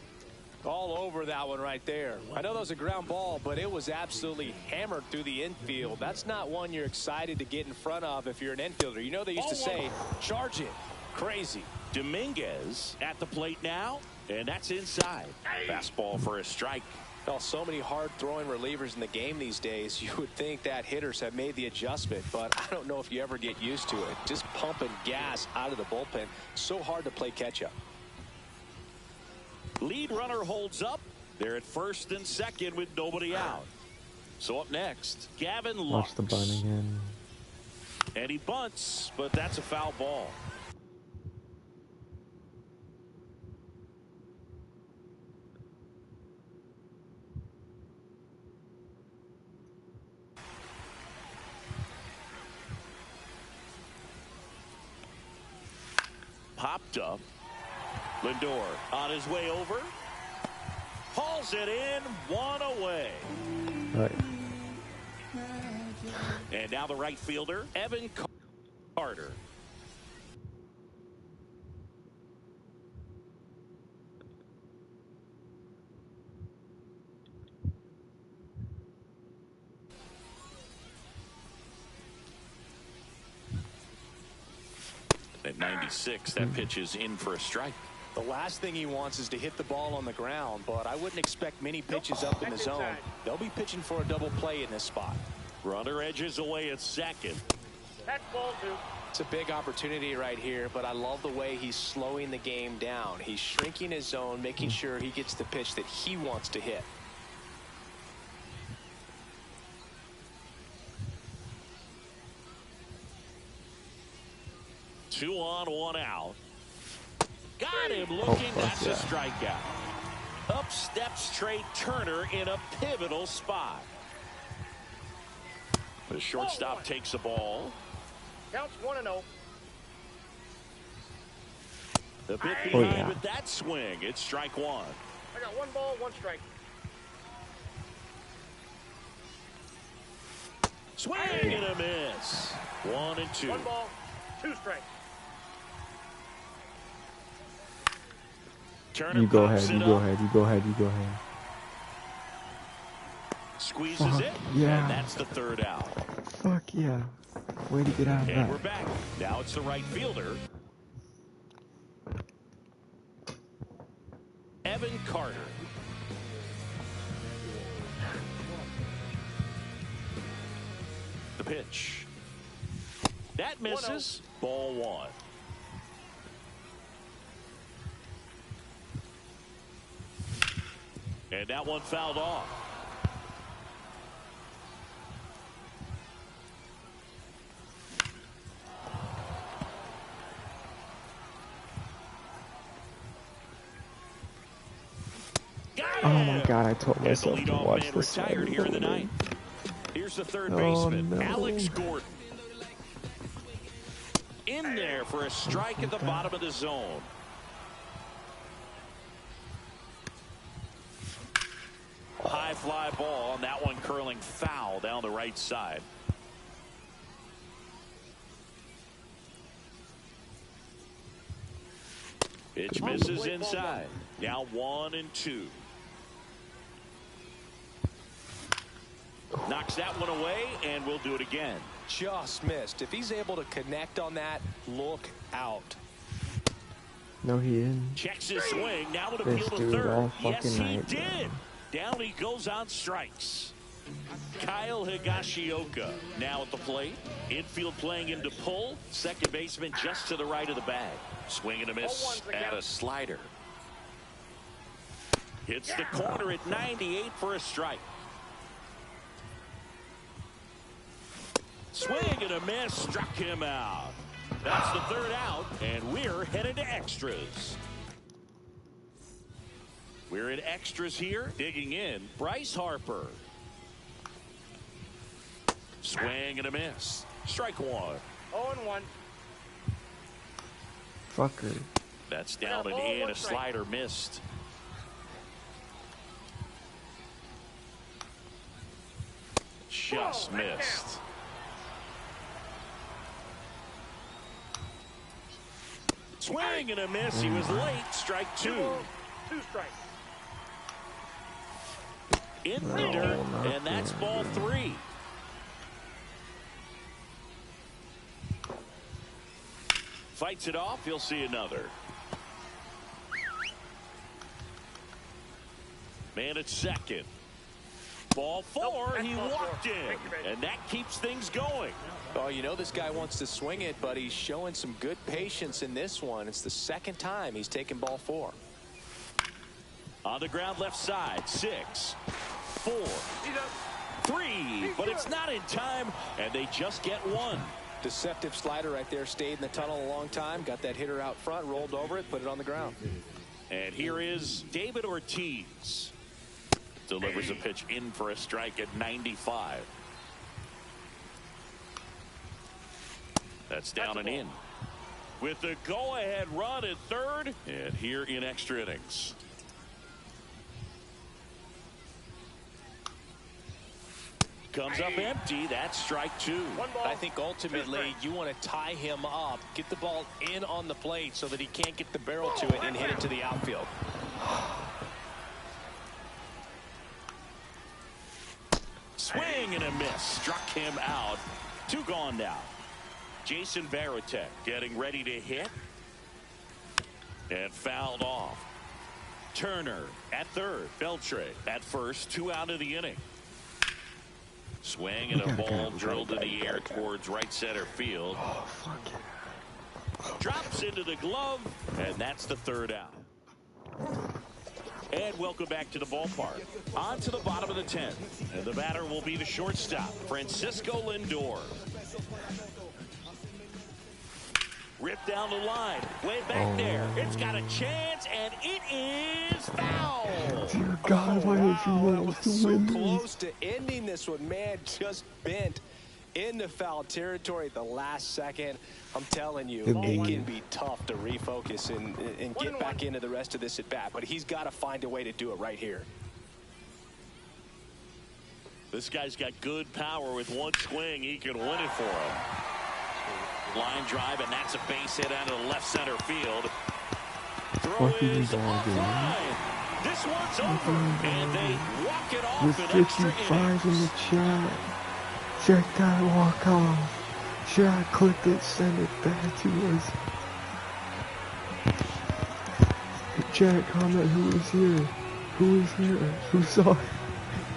Speaker 1: go.
Speaker 5: All over that one right there. I know that was a ground ball, but it was absolutely hammered through the infield. That's not one you're excited to get in front of if you're an infielder. You know they used to say, charge it. Crazy.
Speaker 3: Dominguez at the plate now, and that's inside. Fastball for a strike.
Speaker 5: Well, so many hard-throwing relievers in the game these days, you would think that hitters have made the adjustment, but I don't know if you ever get used to it. Just pumping gas out of the bullpen. So hard to play catch-up.
Speaker 3: Lead runner holds up. They're at first and second with nobody out. So up next, Gavin Lux.
Speaker 1: Watch the bunt again.
Speaker 3: And he bunts, but that's a foul ball. Popped up. Lindor on his way over. Hauls it in, one away.
Speaker 1: Right.
Speaker 3: And now the right fielder, Evan Carter. At 96, that pitch is in for a strike.
Speaker 5: The last thing he wants is to hit the ball on the ground, but I wouldn't expect many pitches up in the zone. They'll be pitching for a double play in this spot.
Speaker 3: Runner edges away at second.
Speaker 2: That's ball 2.
Speaker 5: It's a big opportunity right here, but I love the way he's slowing the game down. He's shrinking his zone, making sure he gets the pitch that he wants to hit.
Speaker 3: Two on, one out. Got him looking. That's a strikeout. Up steps Trey Turner in a pivotal spot. The shortstop takes the ball.
Speaker 2: Counts 1-0.
Speaker 3: The bit behind with that swing. It's strike one.
Speaker 2: I got 1 ball, 1 strike.
Speaker 3: Swing and a miss. 1 and 2.
Speaker 2: 1 ball, 2 strikes.
Speaker 3: Turner
Speaker 1: You go ahead,
Speaker 3: pops
Speaker 1: you
Speaker 3: it
Speaker 1: go
Speaker 3: up.
Speaker 1: ahead, you go ahead, you go ahead.
Speaker 3: Squeezes
Speaker 1: Fuck,
Speaker 3: it.
Speaker 1: yeah.
Speaker 3: And that's the third out.
Speaker 1: Fuck yeah. Way to get out of
Speaker 3: And we're
Speaker 1: that.
Speaker 3: back. Now it's the right fielder, Evan Carter. The pitch. That misses. Ball 1. And that one fouled off.
Speaker 1: Oh my god, I told
Speaker 3: And the
Speaker 1: myself to
Speaker 3: leadoff
Speaker 1: watch
Speaker 3: man
Speaker 1: this.
Speaker 3: retired here in the ninth. Here's the third baseman,
Speaker 1: no.
Speaker 3: Alex Gordon. In there for a strike at the bottom of the zone. High fly ball, and that one curling foul down the right side. Pitch misses inside. Now 1 and 2. Knocks that one away, and we'll do it again.
Speaker 5: Just missed. If he's able to connect on that, look out.
Speaker 1: No, he didn't.
Speaker 3: Checks his swing. Now with a
Speaker 1: This
Speaker 3: field to
Speaker 1: dude
Speaker 3: third.
Speaker 1: all
Speaker 3: Yes,
Speaker 1: fucking
Speaker 3: he
Speaker 1: night,
Speaker 3: did. Down he goes on strikes. Kyle Higashioka now at the plate. Infield playing him to pull. Second baseman just to the right of the bag. Swing and a miss at a slider. Hits the corner at 98 for a strike. Swing and a miss. Struck him out. That's the third out, and we're headed to extras. We're in extras here. Digging in, Bryce Harper. Swing and a miss. Strike 1.
Speaker 2: 0-1.
Speaker 1: Fucker.
Speaker 3: That's down and in. A slider missed. Just missed. Swing and a miss. He was late. Strike 2.
Speaker 2: 2 strikes.
Speaker 3: In the dirt, and that's ball 3. Fights it off. He'll see another. Man at second. Ball 4. He walked in, and that keeps things going.
Speaker 5: Oh, you know this guy wants to swing it, but he's showing some good patience in this one. It's the second time he's taken ball 4.
Speaker 3: On the ground left side. 6, 4, 3, but it's not in time, and they just get 1.
Speaker 5: Deceptive slider right there. Stayed in the tunnel a long time. Got that hitter out front, rolled over it, put it on the ground.
Speaker 3: And here is David Ortiz. Delivers a pitch in for a strike at 95. That's down and in. With the go-ahead run at third, and here in extra innings. Comes up empty. That's strike 2.
Speaker 5: I think ultimately you want to tie him up, get the ball in on the plate so that he can't get the barrel to it and hit it to the outfield.
Speaker 3: Swing and a miss. Struck him out. 2 gone now. Jason Varitek getting ready to hit. And fouled off. Turner at third. Beltre at first. 2 out of the inning. Swing and a ball drilled in the air towards right center field.
Speaker 1: Oh, fuck it.
Speaker 3: Drops into the glove, and that's the 3rd out. And welcome back to the ballpark. On to the bottom of the 10th. And the batter will be the shortstop, Francisco Lindor. Ripped down the line. Way back there. It's got a chance, and it is foul.
Speaker 1: Dear God, if I had
Speaker 5: Wow,
Speaker 1: you
Speaker 5: was so close to ending this one. Man, just bent into foul territory at the last second. I'm telling you, it can be tough to refocus and get back into the rest of this at bat. But he's got to find a way to do it right here.
Speaker 3: This guy's got good power. With one swing, he can win it for him. Line drive, and that's a base hit out of the left center field. Throw is offline. This one's over, and they walk it off
Speaker 1: with
Speaker 3: in extra
Speaker 1: 55 in
Speaker 3: innings.
Speaker 1: the chat. Check that walk off. Chat, click it, send it back to us. Chat, comment who was here. Who was here? Who saw it?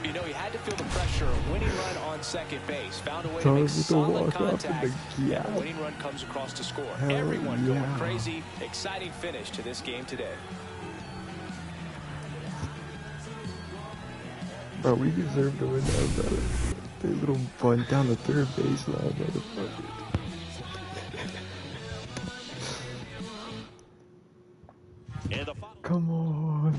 Speaker 5: You know, he had to feel the pressure. A winning run on second base. Found a way to
Speaker 1: Tarv
Speaker 5: make
Speaker 1: with the
Speaker 5: solid
Speaker 1: walk-off in
Speaker 5: contact.
Speaker 1: the
Speaker 5: And
Speaker 1: gap.
Speaker 5: a winning run comes across to score.
Speaker 1: Hell
Speaker 5: Everyone
Speaker 1: yeah.
Speaker 5: going crazy. Exciting finish to this game today.
Speaker 1: Bro, we deserve to win that, brother. They little bunt down the third baseline, motherfucker.
Speaker 3: And the final
Speaker 1: Come on.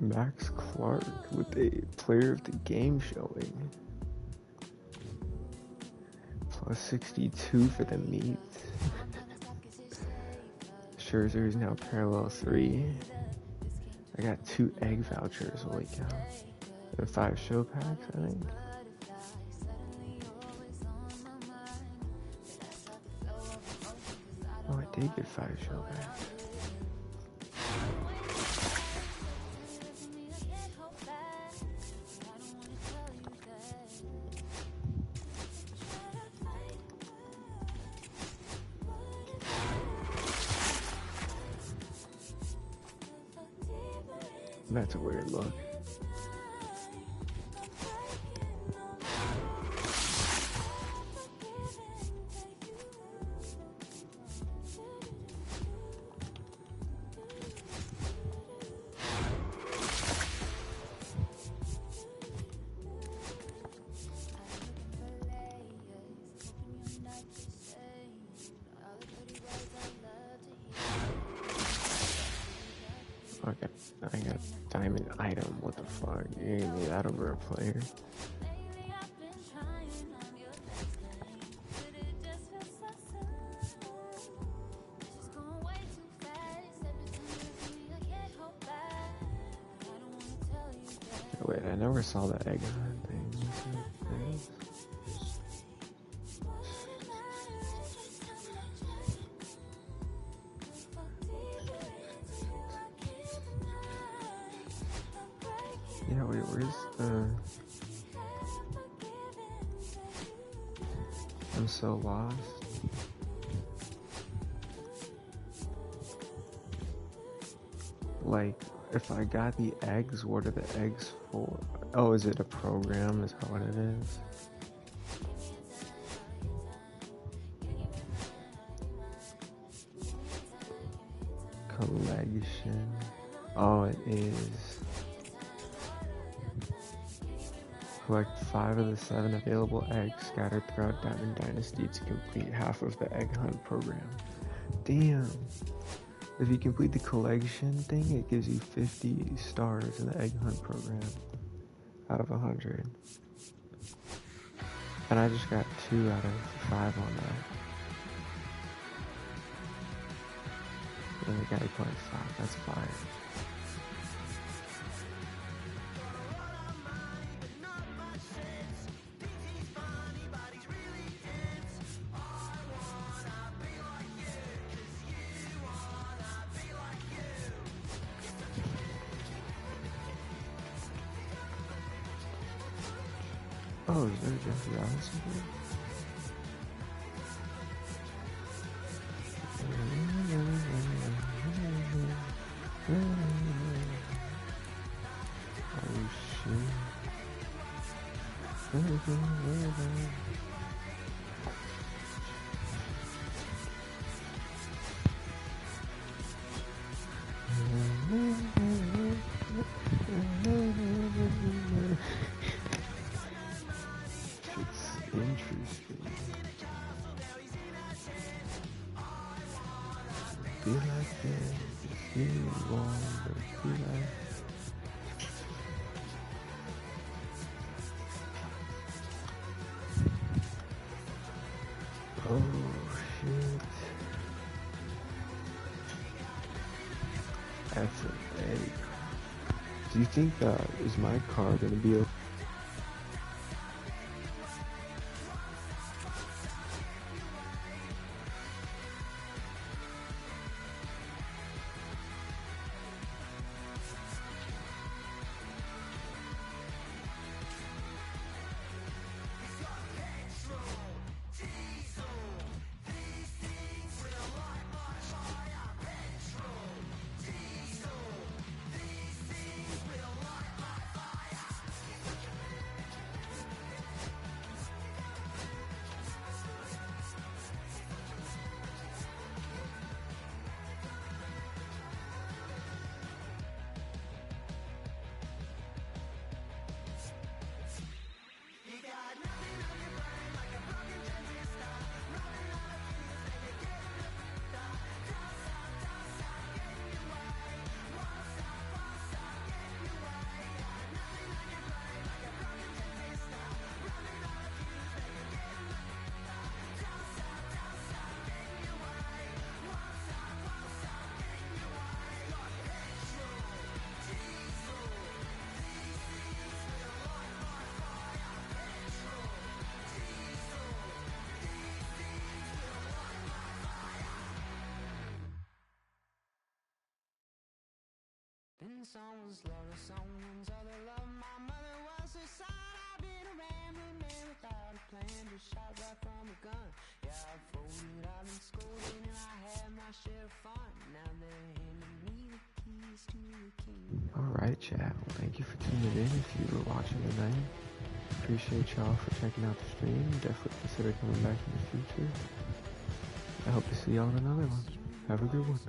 Speaker 1: Max Clark with a player of the game showing. Plus 62 for the meet. Scherzer is now parallel 3. I got 2 egg vouchers, holy cow. And 5 show packs, I think. Oh, I did get 5 show packs. That's a weird look. Okay, I got diamond item. What the fuck? You gave me that over a player? Wait, I never saw the egg hunt thing. Yeah, wait, where's the... I'm so lost. Like, if I got the eggs, what are the eggs for? Oh, is it a program? Is that what it is? Collection. Oh, it is. Collect 5 of the 7 available eggs scattered throughout Diamond Dynasty to complete half of the egg hunt program. Damn. If you complete the collection thing, it gives you 50 stars in the egg hunt program out of 100. And I just got 2 out of 5 on that. And the guy collects 5. That's fire. Oh, is there a Jeffrey Robinson here? Oh shit. It's interesting. Be like that, if you want to be like. Oh shit. That's an egg. Do you think is my car gonna be okay?
Speaker 7: Been someone's lover, someone's other love. My mother was her son. I've been a rambling man without a plan, just shot right from a gun. Yeah, I've folded, I've been scolded, and I had my share of fun. Now they're handing me the keys to the kingdom.
Speaker 1: Alright, chat. Well, thank you for tuning in if you were watching tonight. Appreciate y'all for checking out the stream. Definitely consider coming back in the future. I hope to see y'all in another one. Have a good one.